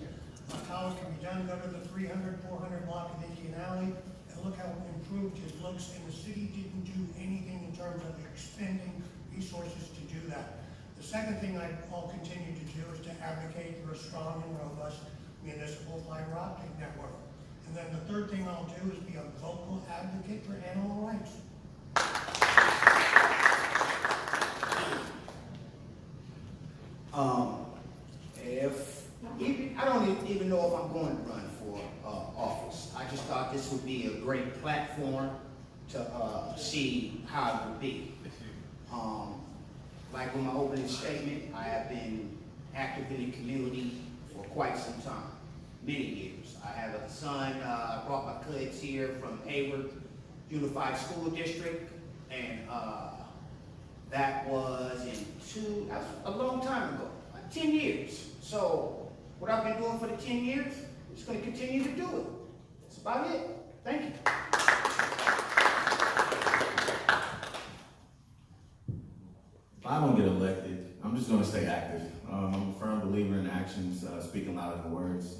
of how it can be done, go to the 300, 400 block of Indian Alley, and look how improved it looks. And the city didn't do anything in terms of expending resources to do that. The second thing I'll continue to do is to advocate for a strong and robust municipal fiber optic network. And then the third thing I'll do is be a vocal advocate for animal rights. I don't even know if I'm going to run for office. I just thought this would be a great platform to see how it would be. Like with my opening statement, I have been active in the community for quite some time, many years. I have a son, I brought my kids here from Hayward Unified School District, and that was that's a long time ago, like 10 years. So what I've been doing for the 10 years, I'm just going to continue to do it. That's about it. Thank you. I don't get elected, I'm just gonna stay active. I'm a firm believer in actions, speaking louder than words.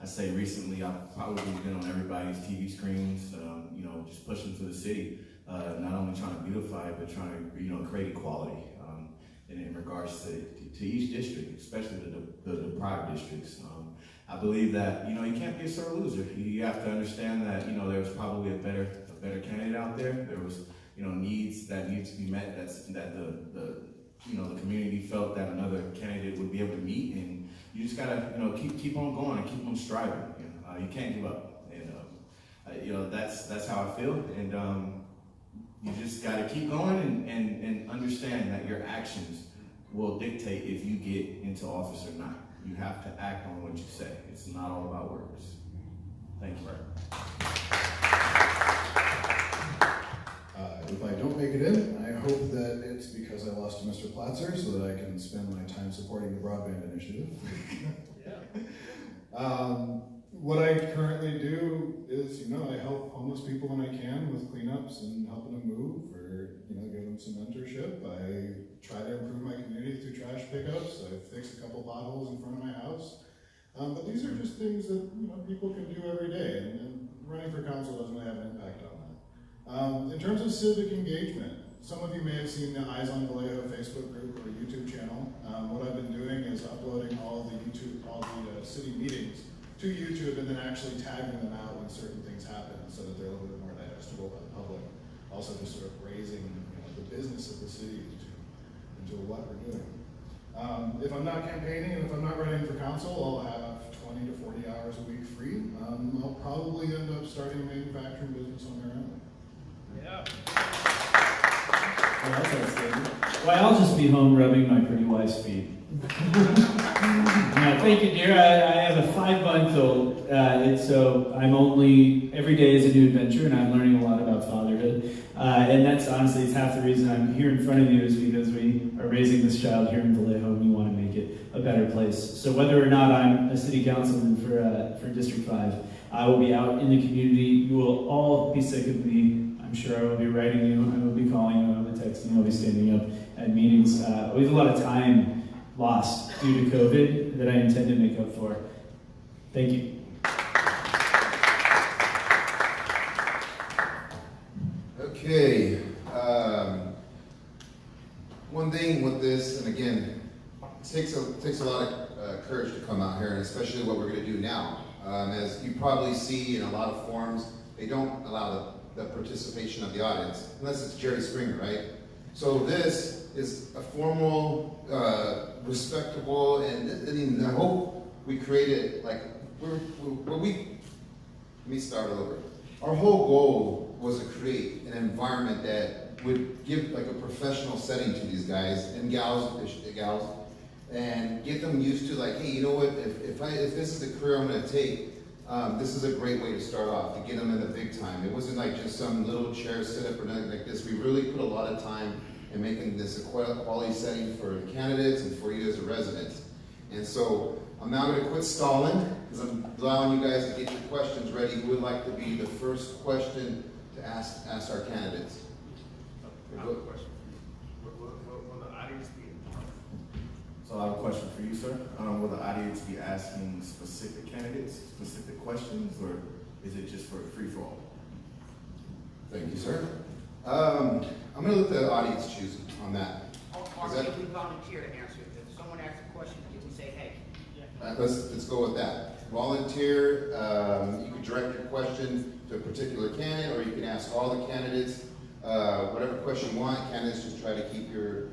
I say recently, I've probably been on everybody's TV screens, you know, just pushing for the city. Not only trying to beautify it, but trying to, you know, create equality in regards to each district, especially the deprived districts. I believe that, you know, you can't be a sore loser. You have to understand that, you know, there was probably a better candidate out there. There was, you know, needs that need to be met. That the community felt that another candidate would be able to meet, and you just gotta, you know, keep on going and keep on striving. You can't give up, and you know, that's how I feel. And you just gotta keep going and understand that your actions will dictate if you get into office or not. You have to act on what you say. It's not all about words. Thank you. If I don't make it in, I hope that it's because I lost to Mr. Platzer so that I can spend my time supporting the broadband initiative. What I currently do is, you know, I help homeless people when I can with cleanups and helping them move, or, you know, give them some mentorship. I try to improve my community through trash pickups. I fix a couple potholes in front of my house. But these are just things that, you know, people can do every day, and running for council doesn't really have an impact on that. In terms of civic engagement, some of you may have seen the Eyes on Vallejo Facebook group or YouTube channel. What I've been doing is uploading all the city meetings to YouTube and then actually tagging them out when certain things happen so that they're a little bit more digestible by the public. Also just sort of raising, you know, the business of the city into what we're doing. If I'm not campaigning and if I'm not running for council, I'll have 20 to 40 hours a week free. I'll probably end up starting a manufacturing business on my own. Yeah. Well, that's outstanding. Well, I'll just be home rubbing my pretty wife's feet. Thank you, dear. I have a 5-month-old, and so I'm only, every day is a new adventure, and I'm learning a lot about fatherhood. And that's honestly, it's half the reason I'm here in front of you, is because we are raising this child here in Vallejo, and we want to make it a better place. So whether or not I'm a city councilman for District 5, I will be out in the community. You will all be sick of me. I'm sure I will be writing you, I will be calling you, I will be texting you, I'll be standing up at meetings. We have a lot of time lost due to COVID that I intend to make up for. Thank you. Okay. One thing with this, and again, it takes a lot of courage to come out here, and especially what we're going to do now. As you probably see in a lot of forums, they don't allow the participation of the audience, unless it's Jerry Springer, right? So this is a formal, respectable, and I hope we create it like, let me start over. Our whole goal was to create an environment that would give like a professional setting to these guys and gals, and get them used to like, hey, you know what, if this is the career I'm gonna take, this is a great way to start off, to get them in the big time. It wasn't like just some little chair set up or nothing like this. We really put a lot of time in making this a quality setting for the candidates and for you as a resident. And so I'm now going to quit stalling, because I'm allowing you guys to get your questions ready. Who would like to be the first question to ask our candidates? I have a question. Will the audience be involved? So I have a question for you, sir. Will the audience be asking specific candidates specific questions, or is it just for free-for-all? Thank you, sir. I'm going to let the audience choose on that. Or can we volunteer to answer it? If someone asks a question, can we say, hey? Let's go with that. Volunteer. You can direct your question to a particular candidate, or you can ask all the candidates whatever question you want. Candidates, just try to keep your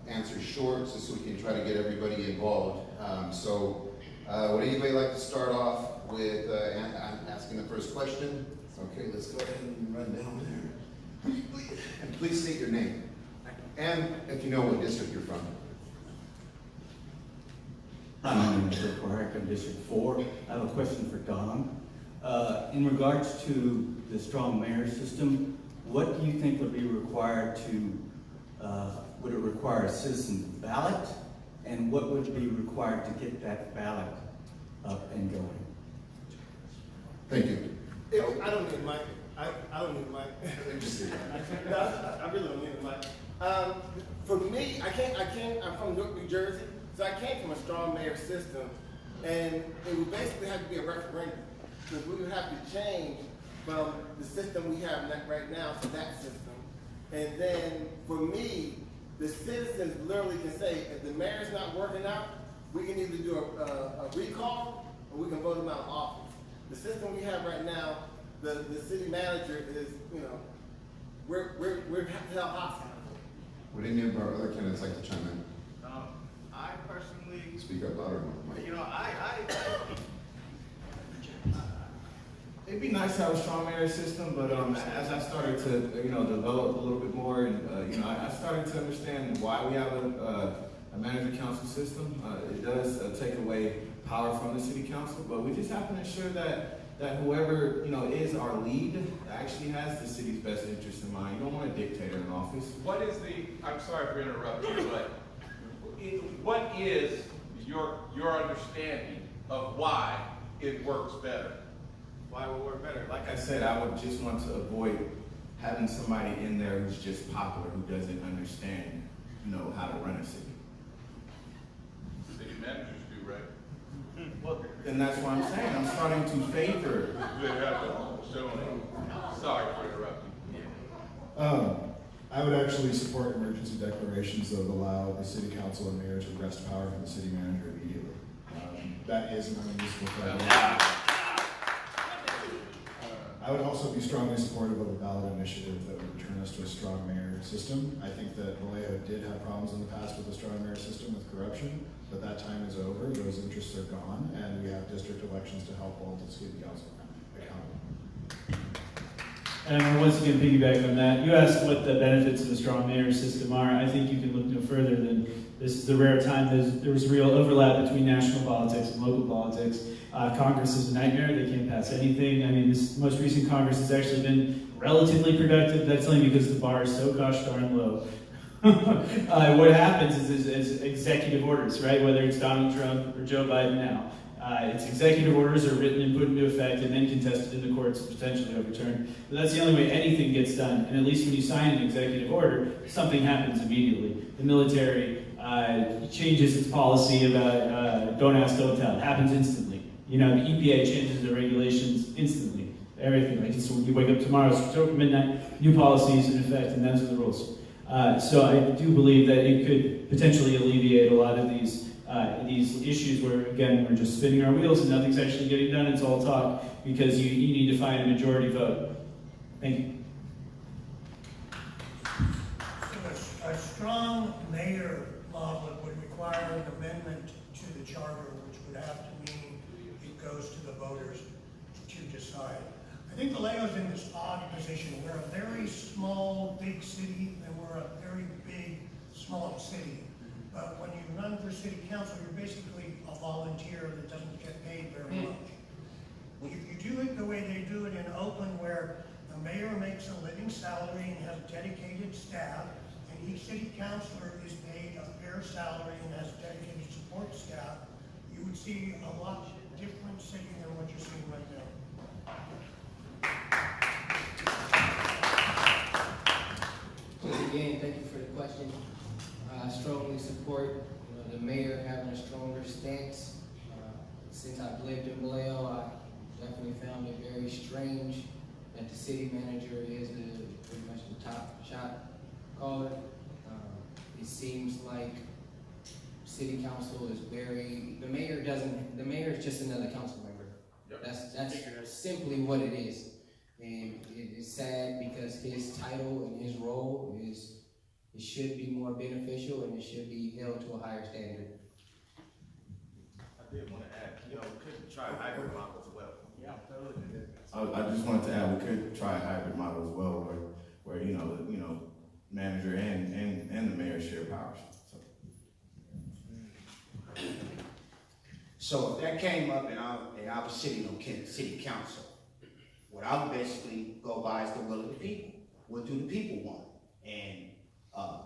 answers short, so we can try to get everybody involved. Would anybody like to start off with asking the first question? Okay, let's go ahead and run down there. And please state your name, and if you know what district you're from. I'm in District 4, I'm District 4. I have a question for Don. In regards to the strong mayor system, what do you think would be required would it require a citizen ballot? And what would be required to get that ballot up and going? Thank you. I don't need a mic. I don't need a mic. Interesting. I really don't need a mic. for me, I'm from Newark, New Jersey, so I came from a strong mayor system, and it would basically have to be a referendum, because we would have to change from the system we have right now to that system. And then, for me, the citizens literally can say, if the mayor's not working out, we can either do a recall, or we can vote him out of office. The system we have right now, the city manager is, you know, we're held hostage. Would any of our other candidates like to chime in? I personally, Speak up louder, Mike. you know, It'd be nice to have a strong mayor system, but as I started to develop a little bit more, and I started to understand why we have a manager council system. It does take away power from the city council, but we just have to ensure that whoever is our lead actually has the city's best interest in mind. You don't want a dictator in office. what is I'm sorry for interrupting you, but what is your understanding of why it works better? Why would work better? Like I said, I would just want to avoid having somebody in there who's just popular, who doesn't understand, how to run a city. City managers do, right? And that's what I'm saying. I'm starting to favor. Sorry for interrupting. I would actually support emergency declarations that would allow the city council and mayor to wrest power from the city manager immediately. That is an unuseful criteria. I would also be strongly supportive of a ballot initiative that would return us to a strong mayor system. I think that Vallejo did have problems in the past with a strong mayor system with corruption, but that time is over. Those interests are gone, and we have district elections to help hold the city council accountable. And once again, piggyback on that, you asked what the benefits of a strong mayor system are. I think you can look no further than this is the rare time there was real overlap between national politics and local politics. Congress is a nightmare. They can't pass anything. I mean, this most recent Congress has actually been relatively productive. That's only because the bar is so gosh darn low. What happens is executive orders, right? Whether it's Donald Trump or Joe Biden now. It's executive orders are written and put into effect and then contested in the courts and potentially overturned. But that's the only way anything gets done. And at least when you sign an executive order, something happens immediately. The military changes its policy about don't ask, don't tell. It happens instantly. The EPA changes the regulations instantly. Everything. Like so when you wake up tomorrow, it's midnight, new policies in effect, and those are the rules. So I do believe that it could potentially alleviate a lot of these issues where, again, we're just spinning our wheels and nothing's actually getting done. It's all talk because you need to find a majority vote. Thank you. So a strong mayor model would require an amendment to the charter, which would have to mean it goes to the voters to decide. I think Vallejo's in this odd position. We're a very small, big city, and we're a very big, small city. But when you run for city council, you're basically a volunteer that doesn't get paid very much. If you do it the way they do it in Oakland, where the mayor makes a living salary and has dedicated staff, and each city councilor is paid a fair salary and has dedicated support staff, you would see a lot different city than what you're seeing right now. Again, thank you for the question. I strongly support the mayor having a stronger stance. Since I've lived in Vallejo, I definitely found it very strange that the city manager is pretty much the top shot caller. It seems like city council is the mayor is just another council member. Yep. That's simply what it is. And it is sad because his title and his role it should be more beneficial and it should be held to a higher standard. I did want to add, we could try a hybrid model as well. Yeah, totally. I just wanted to add, we could try a hybrid model as well, where manager and the mayor share powers. So if that came up and I was sitting on city council, what I would basically go by is the will of the people. What do the people want? And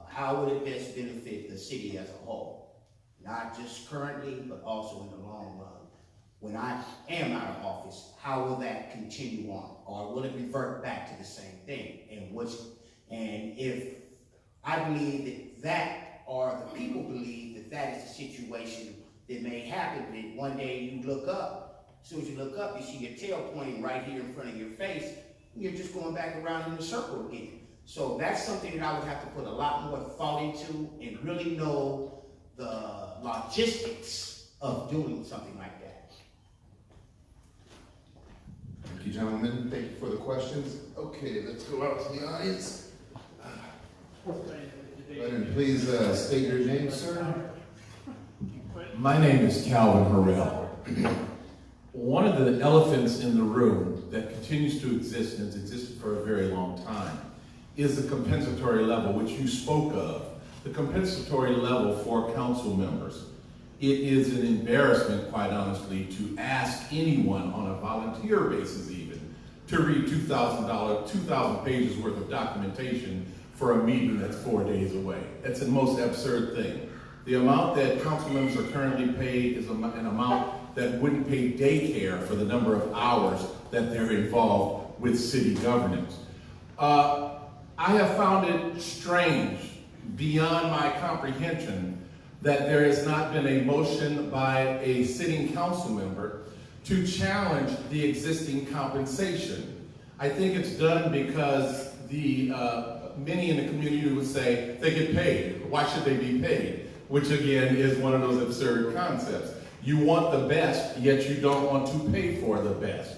how would it best benefit the city as a whole? Not just currently, but also in the long run. When I am out of office, how will that continue on? Or will it revert back to the same thing? And if I believe that, or the people believe that is the situation that may happen, that one day you look up, as soon as you look up, you see your tail pointing right here in front of your face, and you're just going back around in a circle again. So that's something that I would have to put a lot more thought into and really know the logistics of doing something like that. Thank you, gentlemen. Thank you for the questions. Okay, let's go out to the audience. Go ahead and please state your name, sir. My name is Calvin Harrell. One of the elephants in the room that continues to exist and has existed for a very long time is the compensatory level, which you spoke of. The compensatory level for council members. It is an embarrassment, quite honestly, to ask anyone on a volunteer basis even to read $2,000 pages worth of documentation for a meeting that's 4 days away. That's the most absurd thing. The amount that council members are currently paid is an amount that wouldn't pay daycare for the number of hours that they're involved with city governance. I have found it strange, beyond my comprehension, that there has not been a motion by a sitting council member to challenge the existing compensation. I think it's done because many in the community would say they get paid. Why should they be paid? Which again is one of those absurd concepts. You want the best, yet you don't want to pay for the best.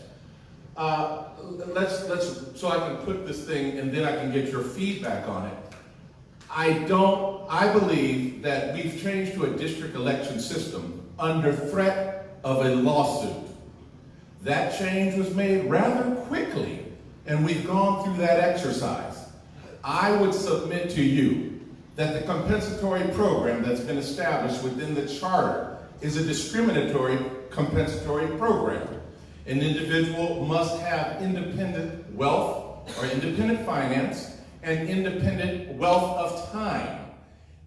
So I can put this thing and then I can get your feedback on it. I believe that we've changed to a district election system under threat of a lawsuit. That change was made rather quickly, and we've gone through that exercise. I would submit to you that the compensatory program that's been established within the charter is a discriminatory compensatory program. An individual must have independent wealth or independent finance and independent wealth of time.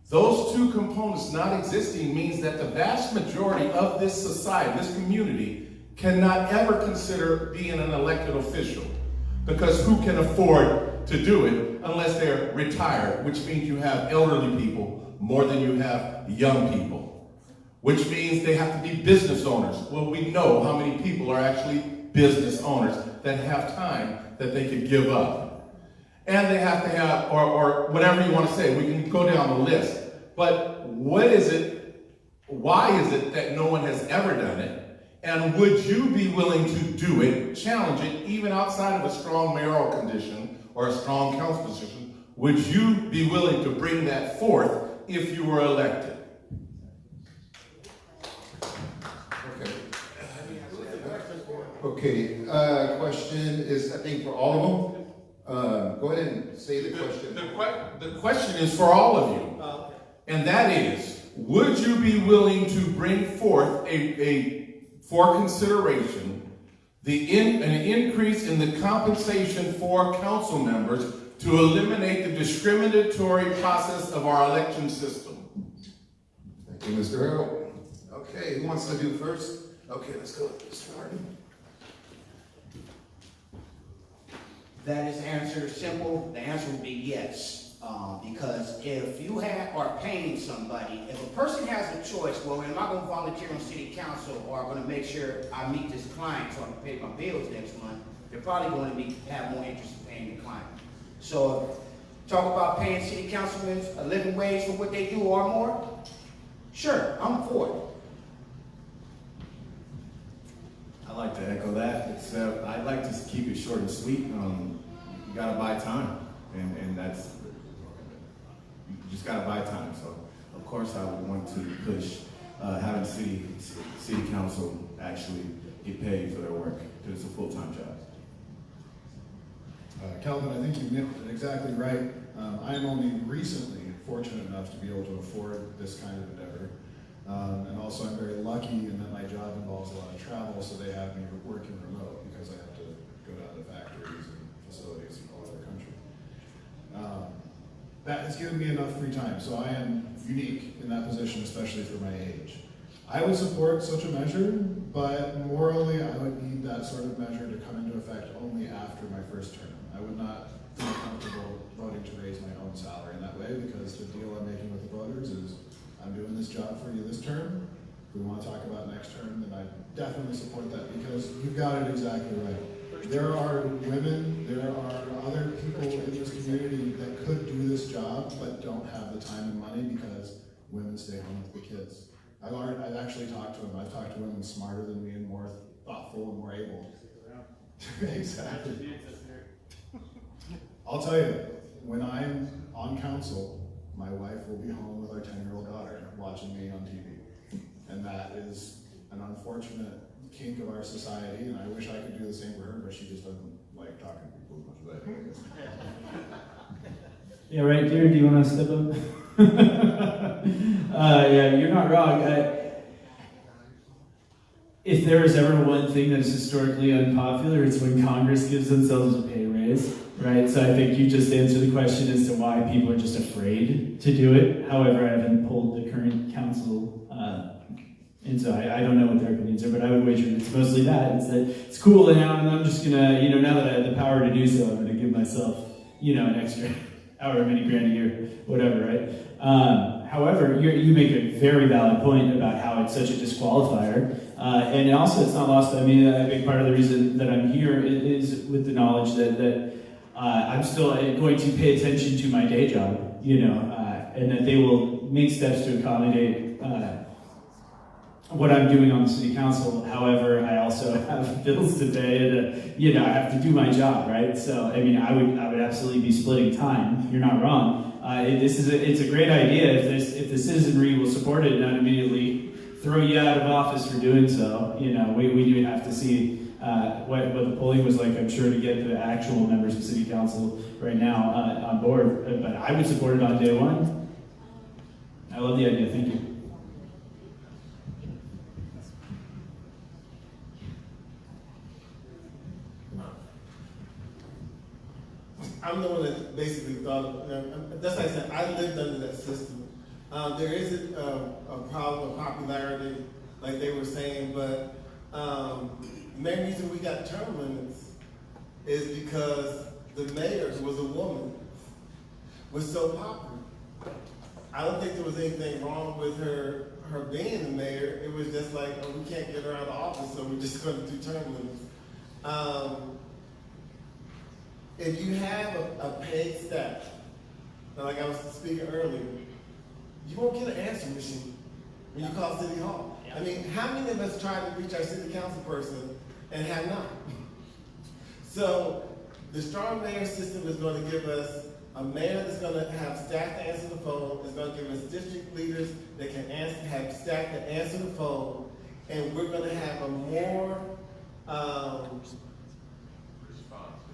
Those two components not existing means that the vast majority of this society, this community, cannot ever consider being an elected official, because who can afford to do it unless they're retired, which means you have elderly people more than you have young people, which means they have to be business owners. Well, we know how many people are actually business owners that have time that they could give up. And they have to have, or whatever you want to say, we can go down the list. But what is it, why is it that no one has ever done it? And would you be willing to do it, challenge it, even outside of a strong mayoral condition or a strong council position? Would you be willing to bring that forth if you were elected? Okay, question is, I think, for all of them. Go ahead and say the question. The question is for all of you. And that is, would you be willing to bring forth for consideration an increase in the compensation for council members to eliminate the discriminatory process of our election system? Thank you, Mr. Harrell. Okay, who wants to do first? Okay, let's go. Mr. Martin. That is answer simple. The answer would be yes. Because if you are paying somebody, if a person has a choice, well, am I going to volunteer on city council, or I'm going to make sure I meet this client so I can pay my bills next month, they're probably going to have more interest in paying the client. So talk about paying city councilmen a living wage for what they do or more? Sure, I'm for it. I'd like to echo that, except I'd like to keep it short and sweet. You gotta buy time, and that's, you just gotta buy time. So, of course, I would want to push having city council actually get paid for their work, because it's a full-time job. Calvin, I think you nailed it exactly right. I'm only recently fortunate enough to be able to afford this kind of endeavor. And also I'm very lucky in that my job involves a lot of travel, so they have me working remote because I have to go down to factories and facilities all over the country. That has given me enough free time, so I am unique in that position, especially for my age. I would support such a measure, but morally I would need that sort of measure to come into effect only after my first term. I would not feel comfortable voting to raise my own salary in that way, because the deal I'm making with the voters is I'm doing this job for you this term. If we want to talk about next term, then I definitely support that, because you've got it exactly right. There are women, there are other people in this community that could do this job but don't have the time and money because women stay home with the kids. I've actually talked to them. I've talked to women smarter than me and more thoughtful and more able. Exactly. I'll tell you, when I'm on council, my wife will be home with our 10-year-old daughter watching me on TV. And that is an unfortunate kink of our society, and I wish I could do the same for her, but she just doesn't like talking to people as much as I do. Yeah, right, Jared, do you want to step up? Yeah, you're not wrong. If there is ever one thing that is historically unpopular, it's when Congress gives themselves a pay raise, right? So I think you just answered the question as to why people are just afraid to do it. However, I haven't polled the current council, and so I don't know what their opinions are, but I would wager it's mostly that. It's that it's cool, and I'm just gonna, now that I have the power to do so, I'm gonna give myself, an extra however many grand a year, whatever, right? However, you make a very valid point about how it's such a disqualifier. And also, it's not lost on me. A big part of the reason that I'm here is with the knowledge that I'm still going to pay attention to my day job, and that they will make steps to accommodate what I'm doing on the city council. However, I also have bills to pay, and I have to do my job, right? So, I would absolutely be splitting time. You're not wrong. It's a great idea if the citizenry will support it and not immediately throw you out of office for doing so. We do have to see what the polling was like, I'm sure, to get the actual members of city council right now on board. But I would support it on day one. I love the idea. Thank you. I'm the one that basically thought, that's like I said, I lived under that system. There isn't a problem of popularity, like they were saying, but the main reason we got term limits is because the mayor, who was a woman, was so popular. I don't think there was anything wrong with her being the mayor. It was just like, we can't get her out of office, so we're just going to do term limits. If you have a paid staff, like I was speaking earlier, you won't get an answer machine when you call City Hall. I mean, how many of us tried to reach our city council person and have not? So the strong mayor system is going to give us a mayor that's going to have staff to answer the phone. It's going to give us district leaders that can have staff to answer the phone, and we're going to have a more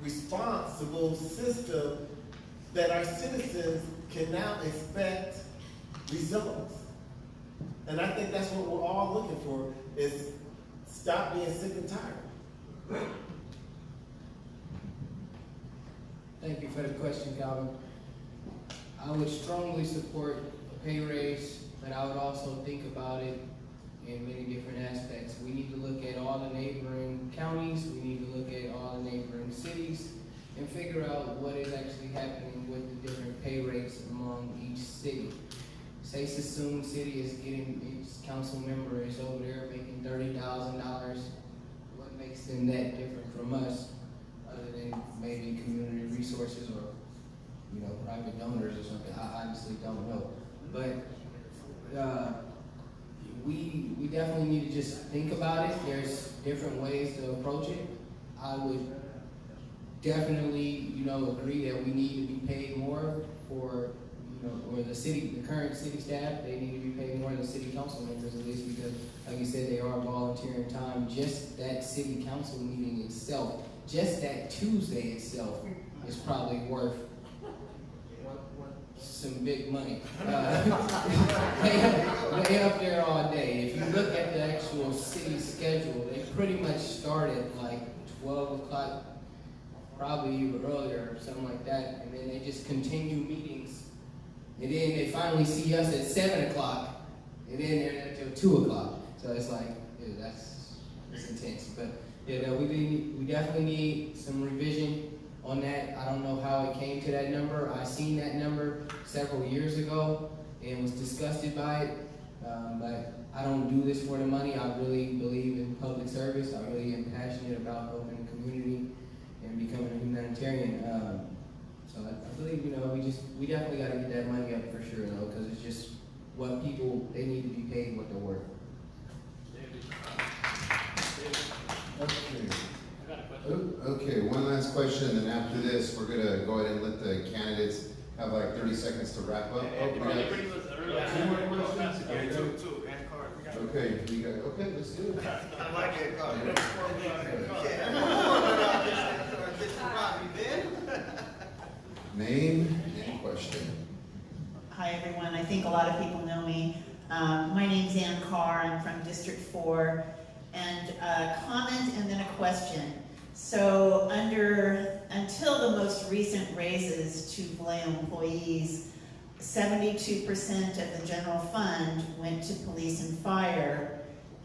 responsible system that our citizens can now expect results. And I think that's what we're all looking for, is stop being sick and tired. Thank you for the question, Calvin. I would strongly support a pay raise, but I would also think about it in many different aspects. We need to look at all the neighboring counties, we need to look at all the neighboring cities, and figure out what is actually happening with the different pay rates among each city. Say Sassoon City is getting, its council member is over there making $30,000. What makes them that different from us, other than maybe community resources or private donors or something? I honestly don't know. But we definitely need to just think about it. There's different ways to approach it. I would definitely, agree that we need to be paid more for, or the current city staff, they need to be paid more than city council members, at least, because, like you said, they are volunteering time. Just that city council meeting itself, just that Tuesday itself, is probably worth some big money. They up there all day. If you look at the actual city schedule, they pretty much start at like 12 o'clock, probably even earlier, or something like that, and then they just continue meetings, and then they finally see us at 7 o'clock, and then they're there till 2 o'clock. So it's like, it's intense. But we definitely need some revision on that. I don't know how it came to that number. I seen that number several years ago and was disgusted by it. But I don't do this for the money. I really believe in public service. I really am passionate about helping the community and becoming a humanitarian. So I believe, you know, we definitely got to get that money up for sure, though, because it's just what people, they need to be paid what they're worth. Okay, one last question, and then after this, we're gonna go ahead and let the candidates have like 30 seconds to wrap up. Oh, we got two more questions? Okay, we got, okay, let's do it. I like it. Name and question. Hi, everyone. I think a lot of people know me. My name's Ann Carr. I'm from District 4. And a comment and then a question. So until the most recent raises to Vallejo employees, 72% of the general fund went to police and fire,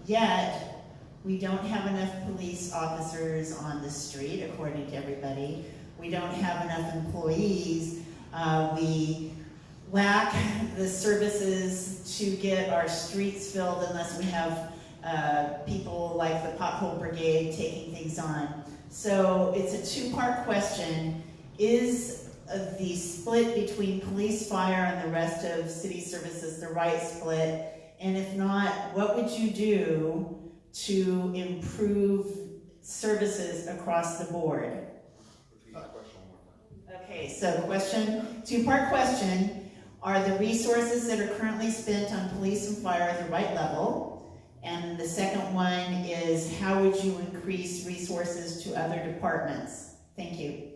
yet we don't have enough police officers on the street, according to everybody. We don't have enough employees. We lack the services to get our streets filled unless we have people like the pothole brigade taking things on. So it's a two-part question. Is the split between police, fire, and the rest of city services the right split? And if not, what would you do to improve services across the board? Okay, so question, two-part question. Are the resources that are currently spent on police and fire at the right level? And the second one is, how would you increase resources to other departments? Thank you.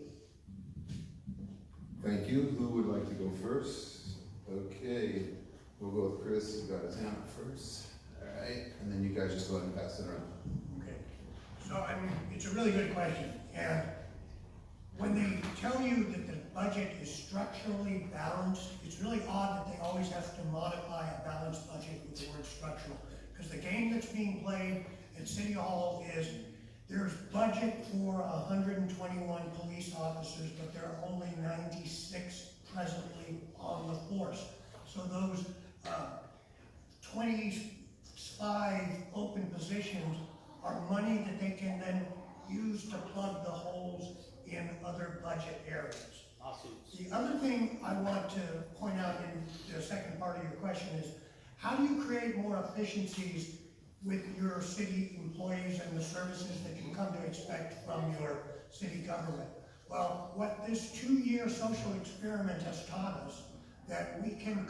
Thank you. Who would like to go first? Okay, we'll go with Chris, who got his hand up first. All right, and then you guys just go ahead and pass it around. Okay, so I mean, it's a really good question. And when they tell you that the budget is structurally balanced, it's really odd that they always have to modify a balanced budget with the word structural. Because the game that's being played at City Hall is there's budget for 121 police officers, but there are only 96 presently on the force. So those 25 open positions are money that they can then use to plug the holes in other budget areas. The other thing I want to point out in the second part of your question is, how do you create more efficiencies with your city employees and the services that you come to expect from your city government? Well, what this 2-year social experiment has taught us, that we can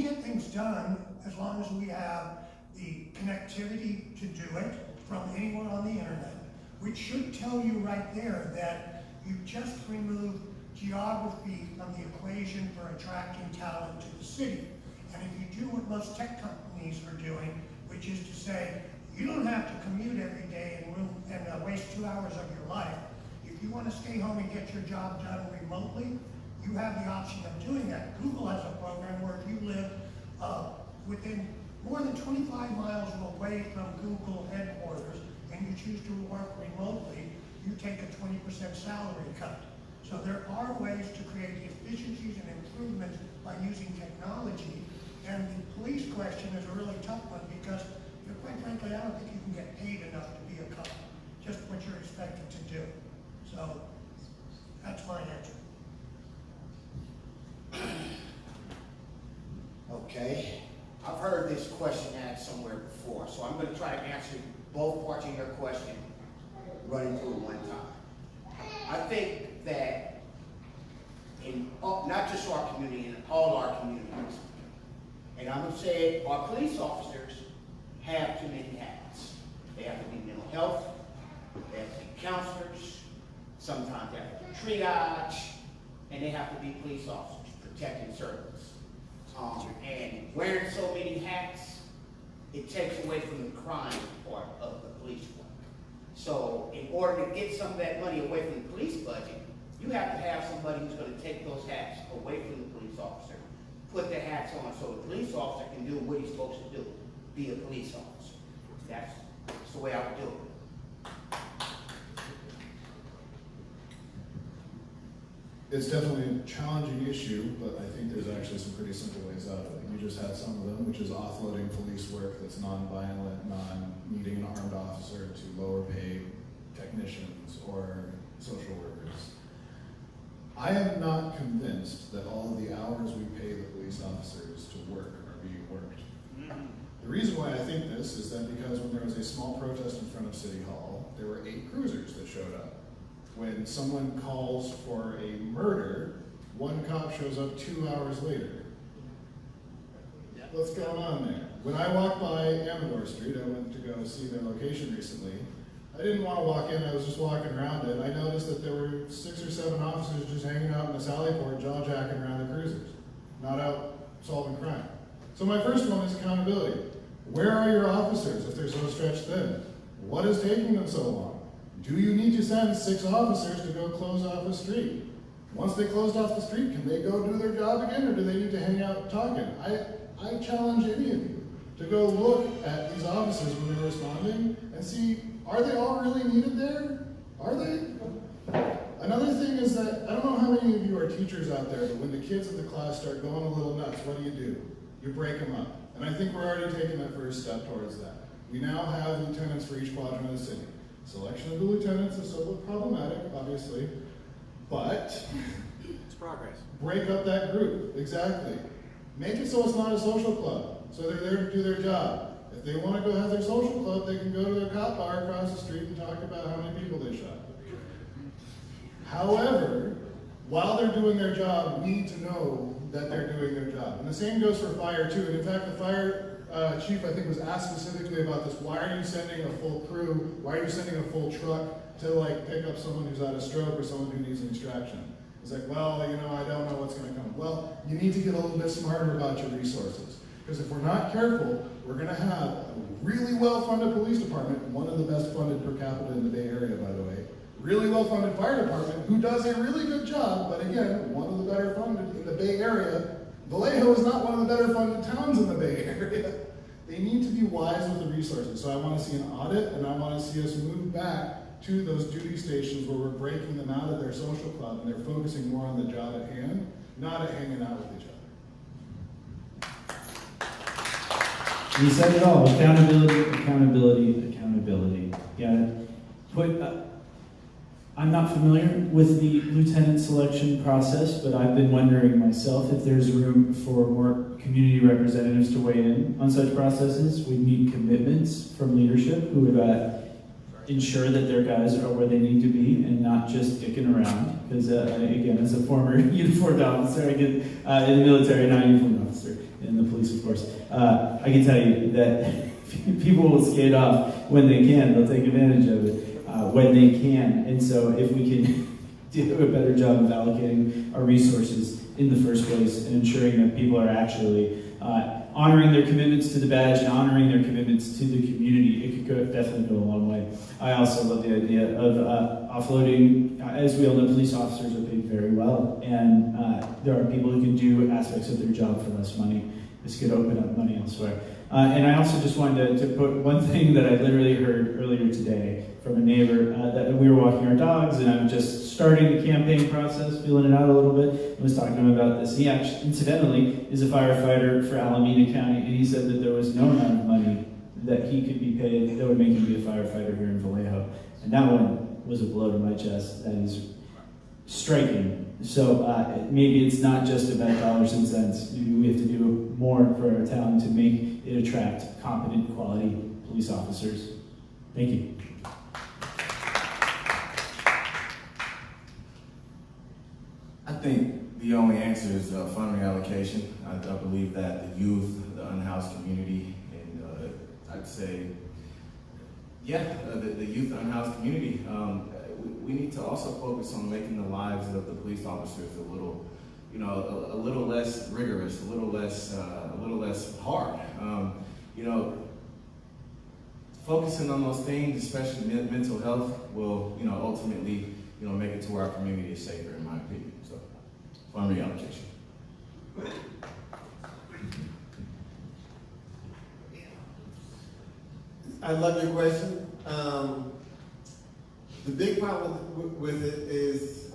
get things done as long as we have the connectivity to do it from anyone on the internet, which should tell you right there that you just removed geography from the equation for attracting talent to the city. And if you do what most tech companies are doing, which is to say, you don't have to commute every day and waste 2 hours of your life. If you want to stay home and get your job done remotely, you have the option of doing that. Google has a program where if you live within more than 25 miles away from Google headquarters and you choose to work remotely, you take a 20% salary cut. So there are ways to create efficiencies and improvements by using technology. And the police question is a really tough one because, quite frankly, I don't think you can get paid enough to be a cop, just what you're expected to do. So that's my answer. Okay, I've heard this question asked somewhere before, so I'm going to try to answer both parts of your question running through at one time. I think that in not just our community, in all our communities, and I'm going to say our police officers have too many hats. They have to be mental health, they have to be counselors, sometimes they have to be triage, and they have to be police officers, protecting servants. And wearing so many hats, it takes away from the crime part of the police work. So in order to get some of that money away from the police budget, you have to have somebody who's going to take those hats away from the police officer, put the hats on so the police officer can do what he's supposed to do, be a police officer. That's the way I would do it. It's definitely a challenging issue, but I think there's actually some pretty simple ways out of it. You just had some of them, which is offloading police work that's non-violent, non-needing an armed officer to lower paid technicians or social workers. I am not convinced that all of the hours we pay the police officers to work are being worked. The reason why I think this is that because when there was a small protest in front of City Hall, there were 8 cruisers that showed up. When someone calls for a murder, one cop shows up 2 hours later. What's going on there? When I walked by Amador Street, I went to go see their location recently. I didn't want to walk in, I was just walking around it. I noticed that there were 6 or 7 officers just hanging out in the sally port, jaw-jacking around the cruisers, not out solving crime. So my first one is accountability. Where are your officers if they're so stretched thin? What is taking them so long? Do you need to send 6 officers to go close off a street? Once they closed off the street, can they go do their job again, or do they need to hang out talking? I challenge any of you to go look at these officers when they're responding and see, are they all really needed there? Are they? Another thing is that, I don't know how many of you are teachers out there, but when the kids in the class start going a little nuts, what do? You break them up. And I think we're already taking that first step towards that. We now have lieutenants for each quadrant of the city. Selection of the lieutenants is somewhat problematic, obviously, but It's progress. break up that group, exactly. Make it so it's not a social club, so they're there to do their job. If they want to go have their social club, they can go to their cop bar across the street and talk about how many people they shot. However, while they're doing their job, we need to know that they're doing their job. And the same goes for fire too. And in fact, the fire chief, I think, was asked specifically about this. Why are you sending a full crew? Why are you sending a full truck to like pick up someone who's had a stroke or someone who needs an extraction? It's like, well, you know, I don't know what's going to come. Well, you need to get a little bit smarter about your resources. Because if we're not careful, we're going to have a really well-funded police department, one of the best funded per capita in the Bay Area, by the way, really well-funded fire department who does a really good job, but again, one of the better funded in the Bay Area. Vallejo is not one of the better funded towns in the Bay Area. They need to be wise with the resources. So I want to see an audit, and I want to see us move back to those duty stations where we're breaking them out of their social club and they're focusing more on the job at hand, not at hanging out with each other. You said it all. Accountability, accountability, accountability. I'm not familiar with the lieutenant selection process, but I've been wondering myself if there's room for more community representatives to weigh in on such processes. We need commitments from leadership who would ensure that their guys are where they need to be and not just dicking around. Because again, as a former uniformed officer, in the military, not a uniformed officer, in the police, of course, I can tell you that people will skate off when they can. They'll take advantage of it when they can. And so if we can do a better job of allocating our resources in the first place and ensuring that people are actually honoring their commitments to the badge and honoring their commitments to the community, it could definitely go a long way. I also love the idea of offloading. As we all know, police officers are paid very well, and there are people who can do aspects of their job for less money. This could open up money elsewhere. And I also just wanted to put one thing that I literally heard earlier today from a neighbor, that we were walking our dogs, and I'm just starting the campaign process, feeling it out a little bit, and was talking to him about this. He actually, incidentally, is a firefighter for Alameda County, and he said that there was no amount of money that he could be paid that would make him be a firefighter here in Vallejo. And that one was a blow to my chest. That is striking. So maybe it's not just about dollars and cents. Maybe we have to do more for our town to make it attract competent, quality police officers. Thank you. I think the only answer is fund reallocation. I believe that the youth, the unhoused community, and I'd say, the youth unhoused community, we need to also focus on making the lives of the police officers a little, a little less rigorous, a little less hard. Focusing on those things, especially mental health, will, ultimately, make it to where our community is safer, in my opinion. So, fund reallocation. I love your question. The big problem with it is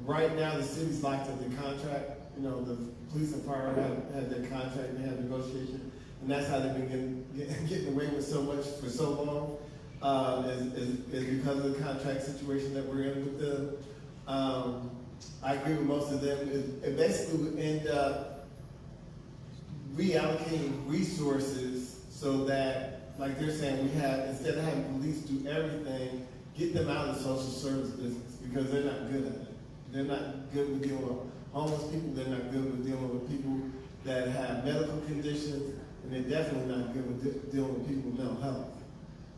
right now the city's locked up the contract. You know, the police and fire have their contract and they have negotiation, and that's how they've been getting away with so much for so long. Is because of the contract situation that we're in with them. I agree with most of them. It basically would end up reallocating resources so that, like they're saying, instead of having police do everything, get them out of the social service business because they're not good at it. They're not good with dealing with homeless people. They're not good with dealing with people that have medical conditions, and they're definitely not good with dealing with people with mental health.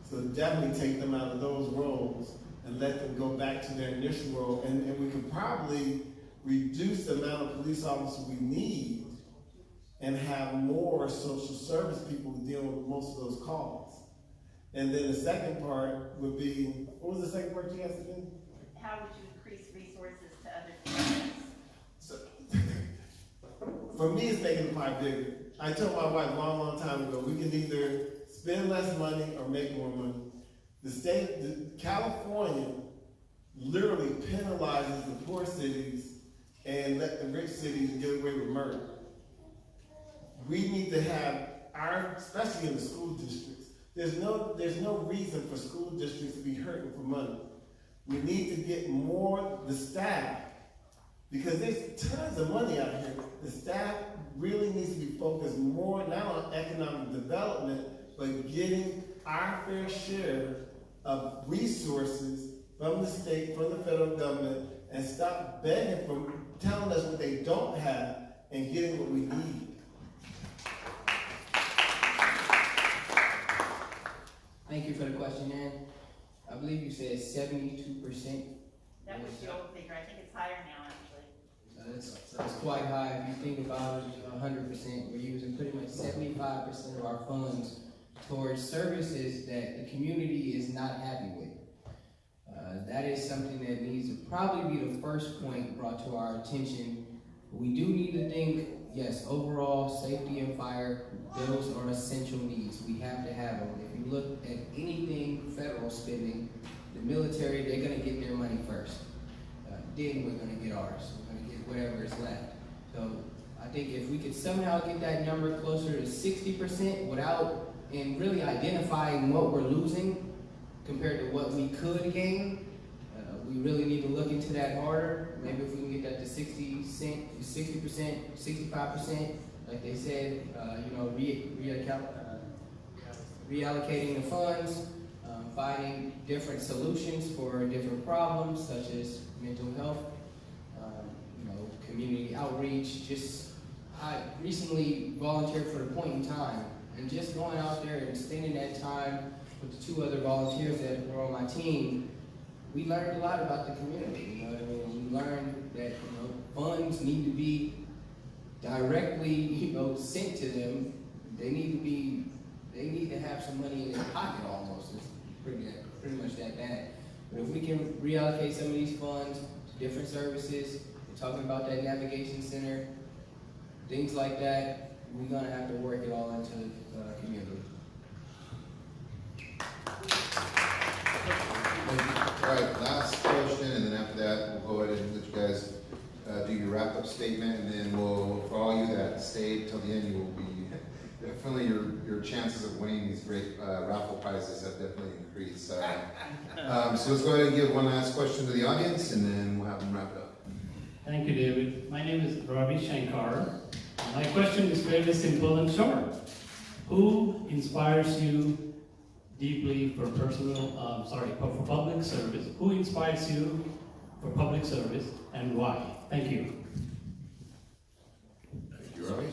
So definitely take them out of those roles and let them go back to their initial role. And we could probably reduce the amount of police officers we need and have more social service people to deal with most of those calls. And then the second part would be, what was the second part you asked again? How would you increase resources to other departments? So, for me, it's making the pie bigger. I told my wife a long, long time ago, we can either spend less money or make more money. California literally penalizes the poor cities and let the rich cities get away with murder. We need to have especially in the school districts, there's no reason for school districts to be hurting for money. We need to get more the staff, because there's tons of money out here. The staff really needs to be focused more not on economic development, but getting our fair share of resources from the state, from the federal government, and stop begging from telling us what they don't have and getting what we need. Thank you for the question, Ann. I believe you said 72%. That was the old figure. I think it's higher now, actually. That's quite high. If you think about it, 100%. We're using pretty much 75% of our funds towards services that the community is not happy with. That is something that needs to probably be the first point brought to our attention. We do need to think, yes, overall safety and fire, those are essential needs. We have to have them. If you look at anything federal spending, the military, they're going to get their money first. Then we're going to get ours. We're going to get whatever is left. So I think if we could somehow get that number closer to 60% without and really identifying what we're losing compared to what we could gain, we really need to look into that harder. Maybe if we can get that to 60%, 65%, like they said, reallocating the funds, finding different solutions for different problems such as mental health, community outreach. I recently volunteered for the Point in Time, and just going out there and spending that time with the 2 other volunteers that were on my team, we learned a lot about the community. You know what I mean? We learned that funds need to be directly sent to them. They need to have some money in their pocket almost. It's pretty much that bad. But if we can reallocate some of these funds to different services, we're talking about that navigation center, things like that, we're gonna have to work it all into the community. All right, last question, and then after that, we'll go ahead and let you guys do your wrap-up statement, and then for all you that stayed till the end, you will be, definitely your chances of winning these great raffle prizes have definitely increased. So let's go ahead and give one last question to the audience, and then we'll have them wrap it up. Thank you, David. My name is Ravi Shankar. My question is fairly simple and short. Who inspires you deeply for for public service? Who inspires you for public service and why? Thank you. Thank you, Ravi.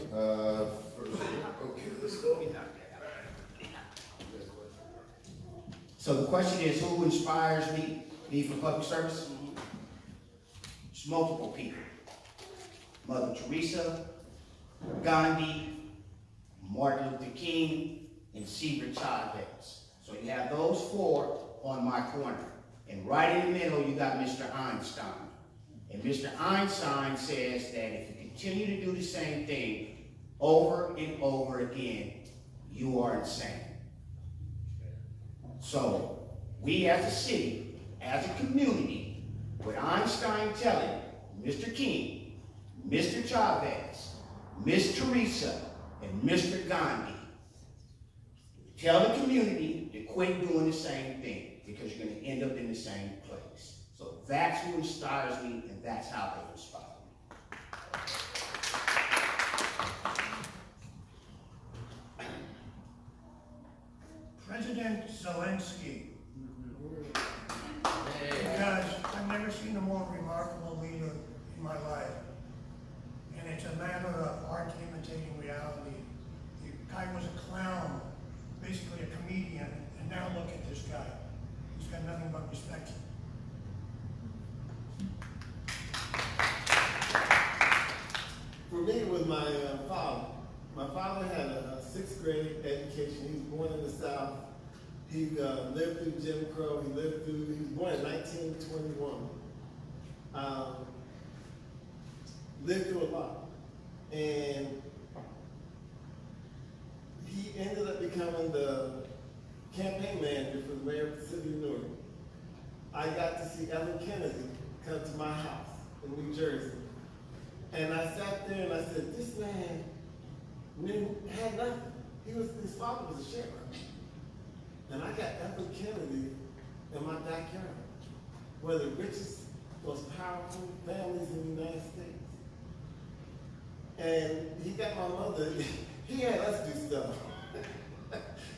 Okay, let's go. So the question is, who inspires me for public service? It's multiple people. Mother Teresa, Gandhi, Martin Luther King, and Cedric Chavez. So you have those 4 on my corner. And right in the middle, you got Mr. Einstein. And Mr. Einstein says that if you continue to do the same thing over and over again, you are insane. So we as a city, as a community, with Einstein telling Mr. King, Mr. Chavez, Miss Teresa, and Mr. Gandhi. Tell the community to quit doing the same thing because you're going to end up in the same place. So that's what inspires me, and that's how they inspire me. President Zelensky. Because I've never seen a more remarkable leader in my life. And it's a matter of art imitating reality. The guy was a clown, basically a comedian, and now look at this guy. He's got nothing but respect. For me, it was my father. My father had a 6th grade education. He was born in the South. He lived through Jim Crow. He was born in 1921. Lived through a lot. And he ended up becoming the campaign manager for the mayor of the city of Newark. I got to see Ellen Kennedy come to my house in New Jersey. And I sat there and I said, this man had nothing. His father was a sheriff. And I got Ellen Kennedy in my backyard. One of the richest, most powerful families in the United States. And he got my mother, he had us do stuff.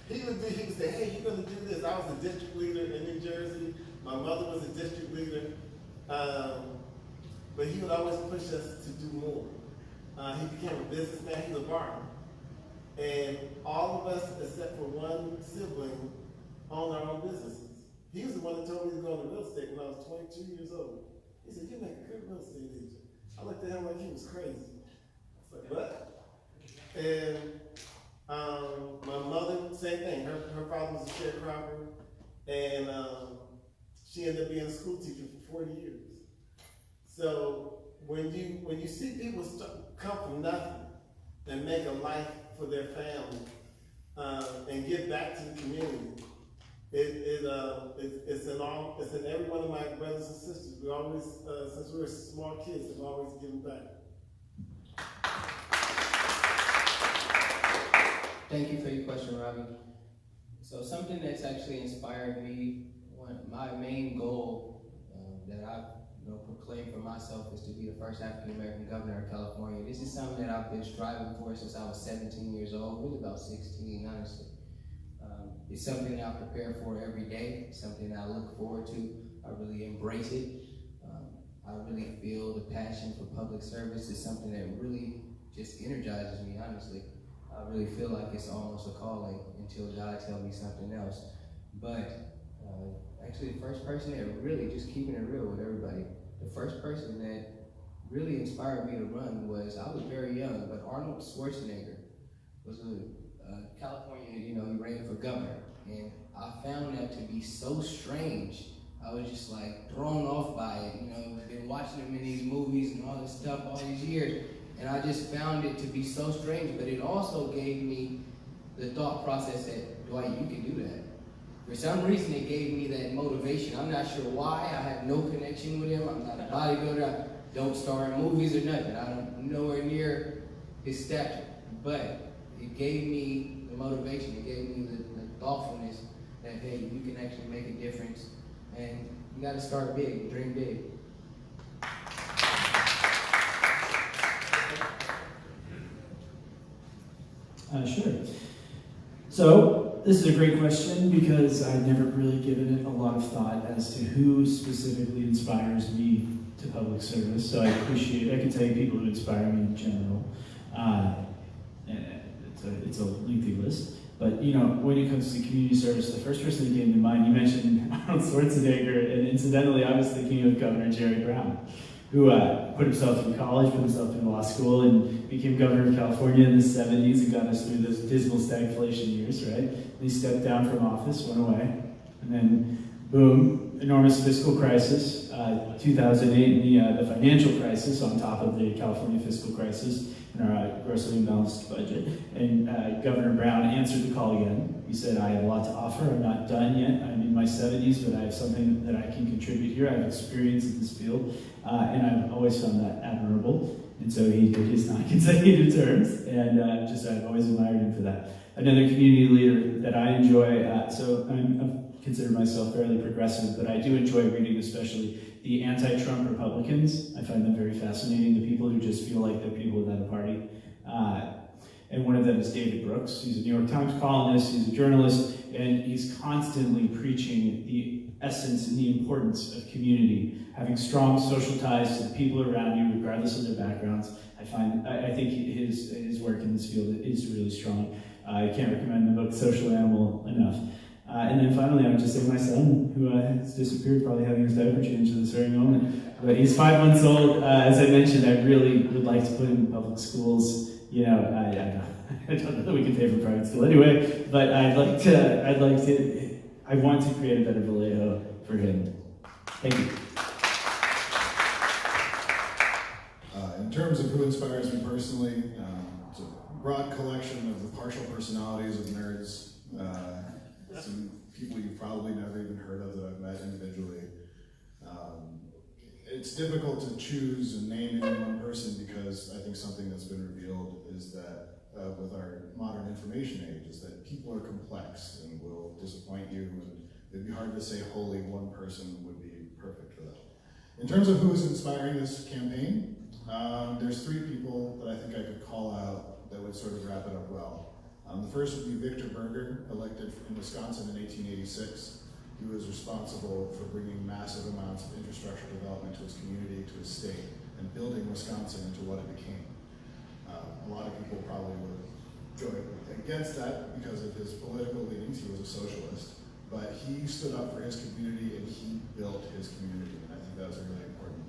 He would say, hey, you're gonna do this. I was a district leader in New Jersey. My mother was a district leader. But he would always push us to do more. He became a businessman, he was a barber. And all of us, except for one sibling, owned our own businesses. He was the one that told me to go into real estate when I was 22 years old. He said, you make a good real estate agent. I looked at him like he was crazy. I was like, what? And my mother, same thing. Her father was a sharecropper, and she ended up being a school teacher for 40 years. So when you see people come from nothing and make a life for their family and give back to the community, it's in every one of my brothers and sisters. We always, since we were small kids, have always given back. Thank you for your question, Robbie. So something that's actually inspired me, my main goal that I've proclaimed for myself is to be the first African-American governor of California. This is something that I've been striving for since I was 17 years old, really about 16, honestly. It's something that I prepare for every day, something that I look forward to. I really embrace it. I really feel the passion for public service is something that really just energizes me, honestly. I really feel like it's almost a calling until God tells me something else. But actually the first person that really, just keeping it real with everybody, the first person that really inspired me to run was, I was very young, but Arnold Schwarzenegger was a California, he ran for governor. And I found that to be so strange. I was just like thrown off by it. I've been watching him in these movies and all this stuff all these years. And I just found it to be so strange, but it also gave me the thought process that, Dwight, you can do that. For some reason, it gave me that motivation. I'm not sure why. I have no connection with him. I'm not a bodybuilder. I don't star in movies or nothing. I'm nowhere near his stature. But it gave me the motivation. It gave me the thoughtfulness that, hey, you can actually make a difference. And you got to start big, dream big. Sure. So, this is a great question because I've never really given it a lot of thought as to who specifically inspires me to public service. So I can tell you people who inspire me in general. It's a lengthy list. But, when it comes to community service, the first person that came to mind, you mentioned Arnold Schwarzenegger, and incidentally, I was thinking of Governor Jerry Brown, who put himself through college, put himself through law school, and became governor of California in the 70s and got us through those dismal stagflation years, right? And he stepped down from office, went away, and then, boom, enormous fiscal crisis, 2008, the financial crisis on top of the California fiscal crisis, and our grossly imbalanced budget. And Governor Brown answered the call again. He he said, I have a lot to offer. I'm not done yet. I'm in my 70s, but I have something that I can contribute here. I have experience in this field, and I've always found that admirable. And so he did his non-consecutive terms, and I've always admired him for that. Another community leader that I enjoy, so I consider myself fairly progressive, but I do enjoy reading especially the anti-Trump Republicans. I find them very fascinating, the people who just feel like they're people without a party. And one of them is David Brooks. He's a New York Times columnist, he's a journalist, and he's constantly preaching the essence and the importance of community, having strong social ties to the people around you, regardless of their backgrounds. I think his work in this field is really strong. I can't recommend the book Social Animal enough. And then finally, I would just say my son, who has disappeared, probably having his diaper changed at this very moment. But he's 5 months old. As I mentioned, I really would like to put him in public schools. You know, I don't know that we can pay for private school anyway, but I want to create a better Vallejo for him. Thank you. In terms of who inspires me personally, it's a broad collection of the partial personalities of nerds. Some people you've probably never even heard of that I've met individually. It's difficult to choose and name any one person because I think something that's been revealed is that with our modern information age is that people are complex and will disappoint you, and it'd be hard to say wholly one person would be perfect for that. In terms of who's inspiring this campaign, there's 3 people that I think I could call out that would sort of wrap it up well. The first would be Victor Berger, elected in Wisconsin in 1886. He was responsible for bringing massive amounts of infrastructure development to his community, to his state, and building Wisconsin into what it became. A lot of people probably would have joined against that because of his political leanings. He was a socialist, but he stood up for his community and he built his community, and I think that's really important.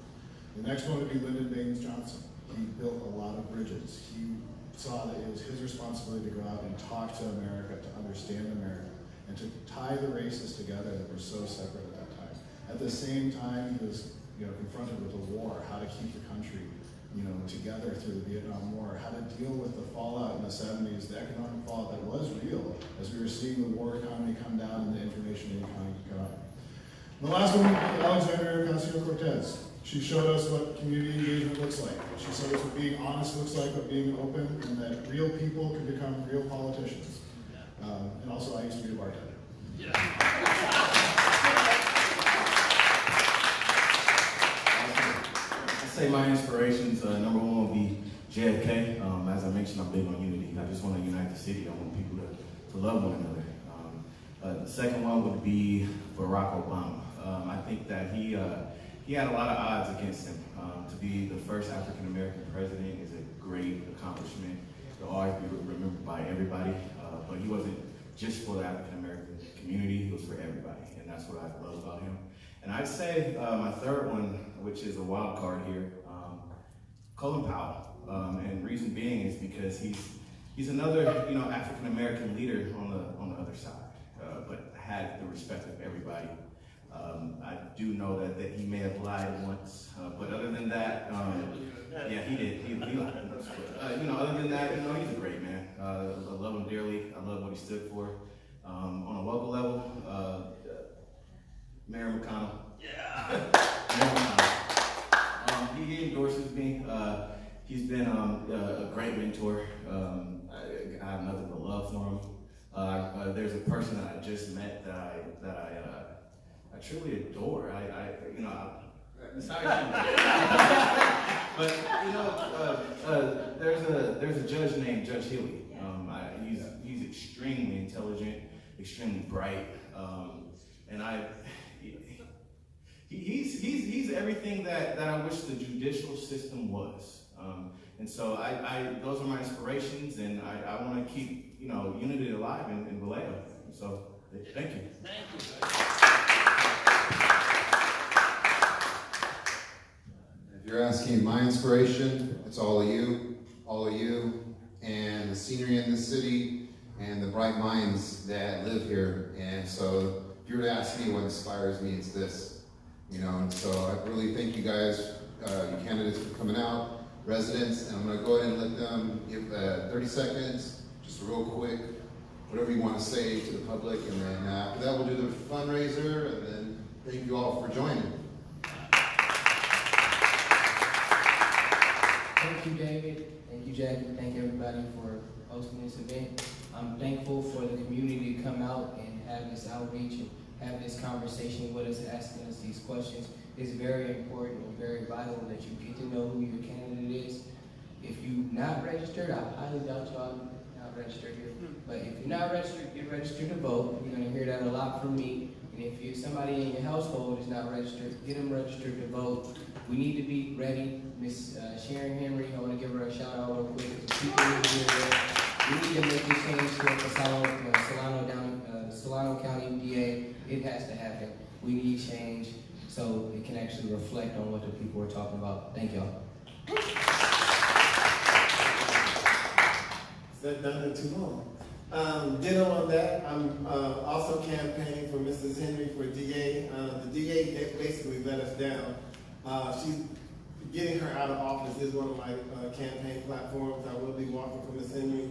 The next one would be Lyndon Baines Johnson. He built a lot of bridges. He saw that it was his responsibility to go out and talk to America, to understand America, and to tie the races together that were so separate at that time. At the same time, he was confronted with a war, how to keep the country together through the Vietnam War, how to deal with the fallout in the 70s, the economic fallout that was real, as we were seeing the war economy come down and the information economy come up. The last one, Alexandria Ocasio-Cortez. She showed us what community engagement looks like. She showed us what being honest looks like, what being open, and that real people can become real politicians. And also, I used to be a bartender. I'd say my inspirations, number one would be JFK. As I mentioned, I'm big on unity. I just want to unite the city. I want people to love one another. The second one would be Barack Obama. I think that he had a lot of odds against him. To be the first African-American president is a great accomplishment. He'll always be remembered by everybody, but he wasn't just for the African-American community, he was for everybody, and that's what I love about him. And I'd say my third one, which is a wild card here, Colin Powell. And reason being is because he's another African-American leader on the other side, but had the respect of everybody. I do know that he may have lied once, but other than that, yeah, he did. He lied once. But, other than that, he's a great man. I love him dearly. I love what he stood for. On a local level, Mayor McConnell. Yeah. Mayor McConnell. He endorses me. He's been a great mentor. I have nothing but love for him. There's a person that I just met that I truly adore. But there's a judge named Judge Healy. He's extremely intelligent, extremely bright, and he's everything that I wish the judicial system was. And so those are my inspirations, and I want to keep unity alive in Vallejo. So thank you. Thank you. If you're asking my inspiration, it's all of you, and the scenery in this city, and the bright minds that live here. And so if you were to ask me what inspires me, it's this. And so I really thank you guys, you candidates, for coming out, residents, and I'm going to go ahead and let them give 30 seconds, just real quick, whatever you want to say to the public, and then after that we'll do the fundraiser, and then thank you all for joining. Thank you, David. Thank you, Jackie. Thank everybody for hosting this event. I'm thankful for the community to come out and have this outreach and have this conversation with us, asking us these questions. It's very important and very vital that you get to know who your candidate is. If you're not registered, I highly doubt y'all not registered here. But if you're not registered, get registered to vote. You're gonna hear that a lot from me. And if you're somebody in your household is not registered, get them registered to vote. We need to be ready. Miss Sharon Henry, I want to give her a shout out real quick. The people who are here, we need to make this change to Solano County DA. It has to happen. We need change so it can actually reflect on what the people are talking about. Thank y'all. That done it too long. Ditto on that. I'm also campaigning for Mrs. Henry for DA. The DA basically let us down. She's getting her out of office is one of my campaign platforms. I will be walking for Ms. Henry.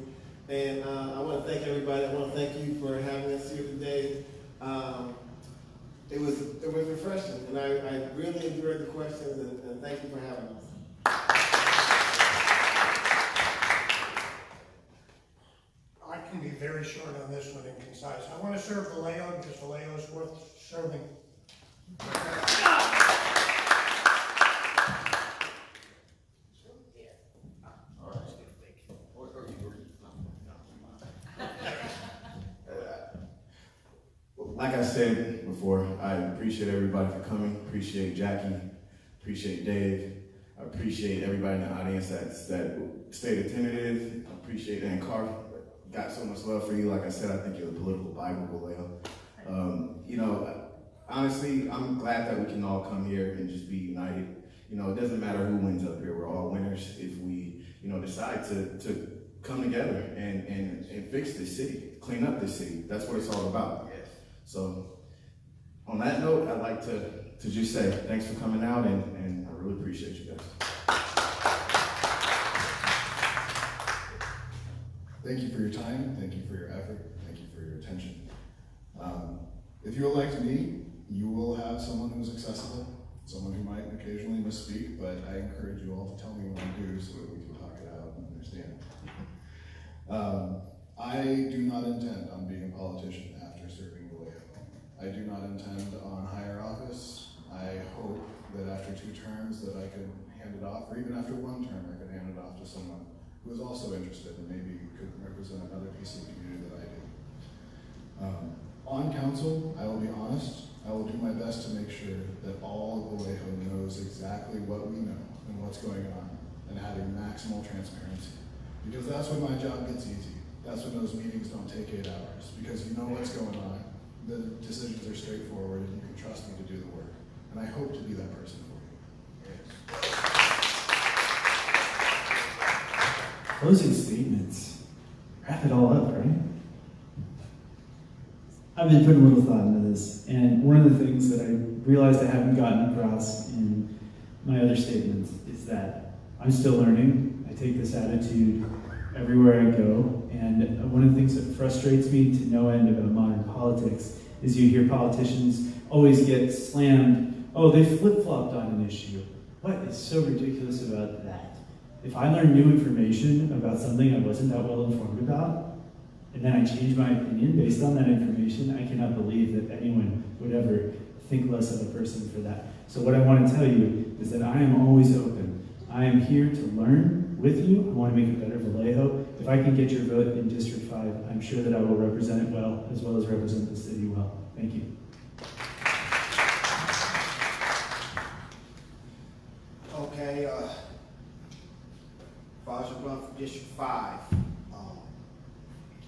And I want to thank everybody. I want to thank you for having us here today. It was refreshing, and I really enjoyed the questions, and thank you for having us. I can be very short on this one and concise. I want to serve Vallejo because Vallejo is worth serving. Like I said before, I appreciate everybody for coming. Appreciate Jackie. Appreciate Dave. I appreciate everybody in the audience that stayed attentive. I appreciate Ann Carr. Got so much love for you. Like I said, I think you're the political Bible, Vallejo. You know, honestly, I'm glad that we can all come here and just be united. You know, it doesn't matter who wins up here. We're all winners if we, you know, decide to come together and fix this city, clean up this city. That's what it's all about. So, on that note, I'd like to just say thanks for coming out, and I really appreciate you guys. Thank you for your time, thank you for your effort, thank you for your attention. If you would like to meet, you will have someone who's accessible, someone who might occasionally misspeak, but I encourage you all to tell me when you do so that we can talk it out and understand. I do not intend on being a politician after serving Vallejo. I do not intend on higher office. I hope that after 2 terms that I could hand it off, or even after 1 term, I could hand it off to someone who is also interested and maybe could represent another piece of the community that I do. On council, I will be honest, I will do my best to make sure that all of Vallejo knows exactly what we know and what's going on, and having maximal transparency. Because that's when my job gets easy. That's when those meetings don't take 8 hours, because you know what's going on. The decisions are straightforward, and you can trust me to do the work. And I hope to be that person for you. Closing statements. Wrap it all up, right? I've been putting a little thought into this, and one of the things that I realized I haven't gotten across in my other statements is that I'm still learning. I take this attitude everywhere I go, and one of the things that frustrates me to no end about modern politics is you hear politicians always get slammed. Oh, they flip-flopped on an issue. What is so ridiculous about that? If I learn new information about something I wasn't that well informed about, and then I change my opinion based on that information, I cannot believe that anyone would ever think less of a person for that. So what I want to tell you is that I am always open. I am here to learn with you. I want to make a better Vallejo. If I can get your vote in District 5, I'm sure that I will represent it well, as represent the city well. Thank you. Okay, if I was to run for District 5,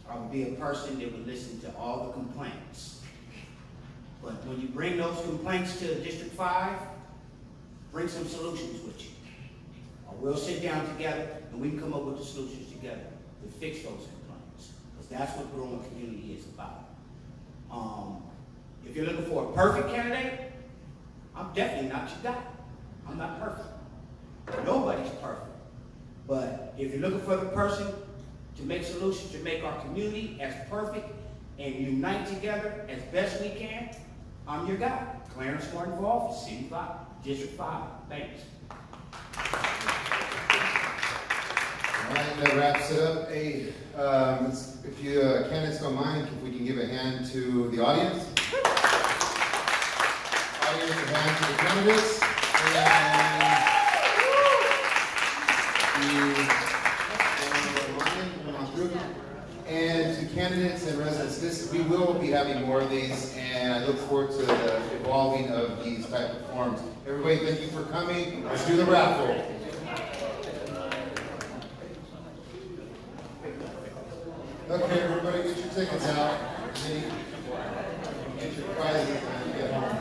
I would be a person that would listen to all the complaints. But when you bring those complaints to District 5, bring some solutions with you. We'll sit down together and we can come up with the solutions together to fix those complaints. Because that's what growing community is about. If you're looking for a perfect candidate, I'm definitely not your guy. I'm not perfect. Nobody's perfect. But if you're looking for the person to make solutions, to make our community as perfect and unite together as best we can, I'm your guy, Clarence for office, City 5, District 5. Thanks. All right, that wraps it up. Hey, if you candidates don't mind, if we can give a hand to the audience. Audience, a hand to the candidates. And to candidates and residents, we will be having more of these, and I look forward to the evolving of these type of forums. Everybody, thank you for coming. Let's do the raffle. Okay, everybody, get your tickets out. Get your prizes when you get home.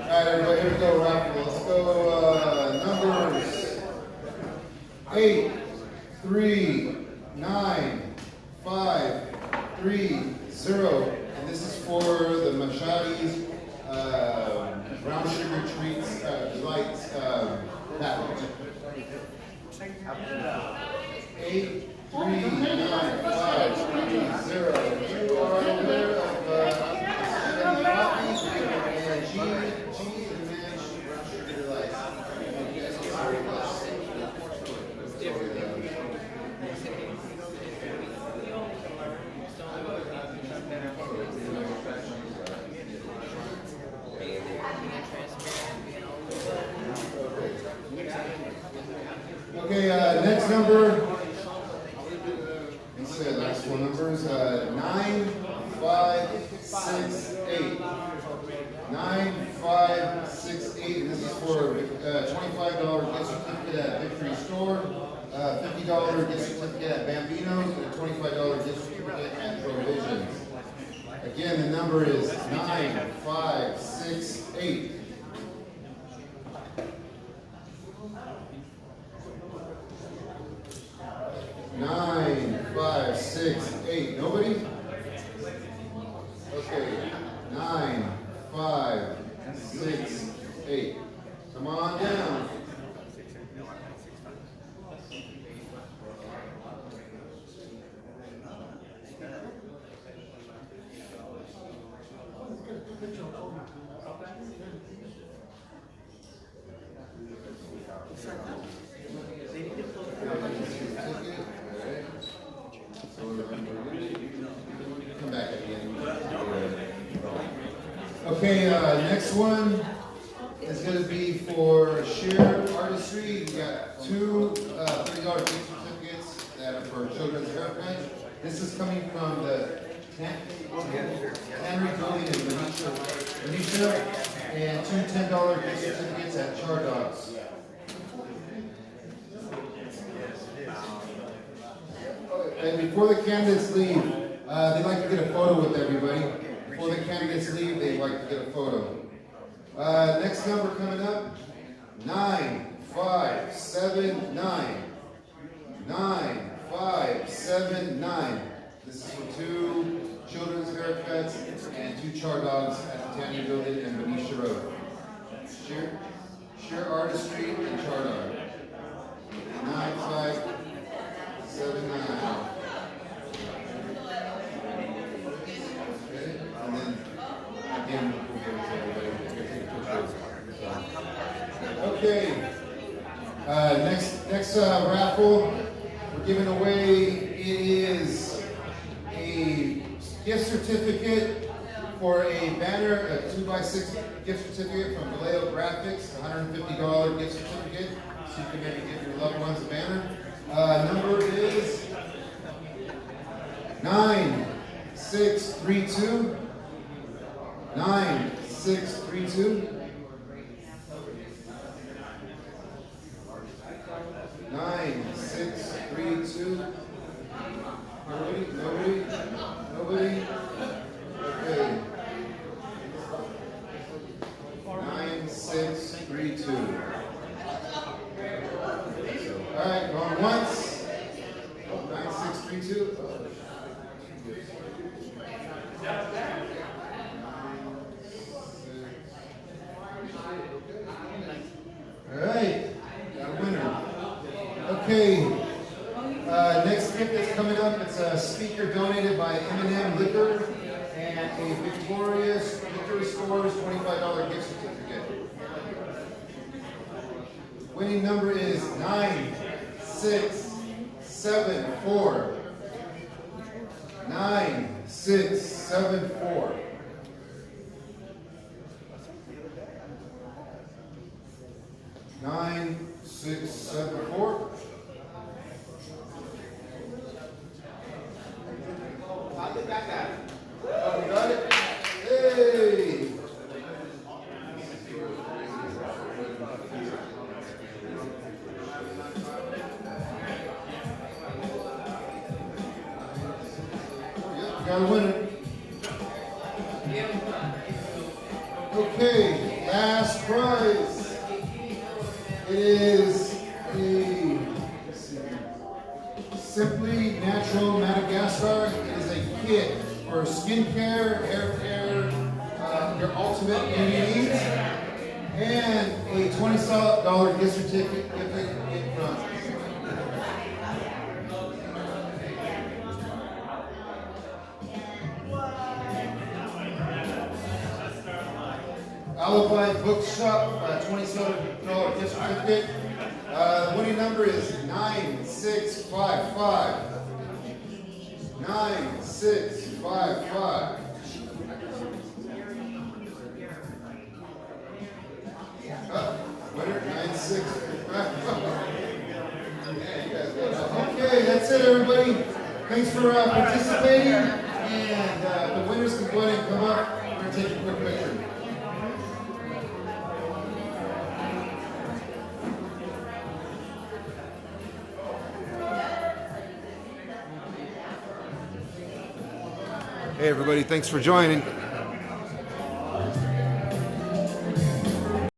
All right, everybody, here we go, raffle. Let's go, numbers 8, 3, 9, 5, 3, 0. And this is for the Machady's brown sugar treats, delights package. 8, 3, 9, 5, 3, 0. You are aware of coffee and cheese and managed brown sugar delights. Okay, next number. Let's say the last four numbers. 9, 5, 6, 8. 9, 5, 6, 8. And this is for $25 gift certificate at Victory Store, $50 gift certificate at Bambino's, and a $25 gift certificate at Provisions. Again, the number is 9, 5, 6, 8. Nine, 5, 6, 8. Nobody? Okay. 9, 5, 6, 8. Come on down. Come back at the end. Okay, next one is going to be for shared artistry. We got two $30 gift certificates that are for children's haircut. This is coming from the Tannery Building in Benicia, and two $10 gift certificates at Char Dogs. And before the candidates leave, they'd like to get a photo with everybody. Before the candidates leave, they'd like to get a photo. Next number coming up, 9, 5, 7, 9. 9, 5, 7, 9. This is for two children's haircuts and two Char Dogs at the Tannery Building and Benicia Road. Share Artistry and Char Dog. 9, 5, 7, 9. Okay, and then again, we'll give it to everybody. Okay. Next raffle we're giving away is a gift certificate for a banner, a 2x6 gift certificate from Vallejo Graphics, $150 gift certificate, so you can maybe give your loved ones a banner. Number is 9632. 9632. 9632. Nobody? Okay. 9632. All right, going once. 9632. All right. Okay, next gift that's coming up, it's a speaker donated by M&M Liquor and a Victory Stores $25 gift certificate. Winning number is 9674. 9674. Nine, 6, 7, 4. I think I got it. Oh, you got it? Hey! Yep, got a winner. Okay, last prize. It is a Simply Natural Madagascar. It is a kit for skincare, hair care, your ultimate beauty needs, and a $20 gift certificate in front. Alibi Bookshop, $27 gift certificate. Winning number is 9655. 9655. Winner 9655. Okay, that's it, everybody. Thanks for participating. And the winners can go ahead and come up. We're going to take a quick picture. Hey everybody, thanks for joining.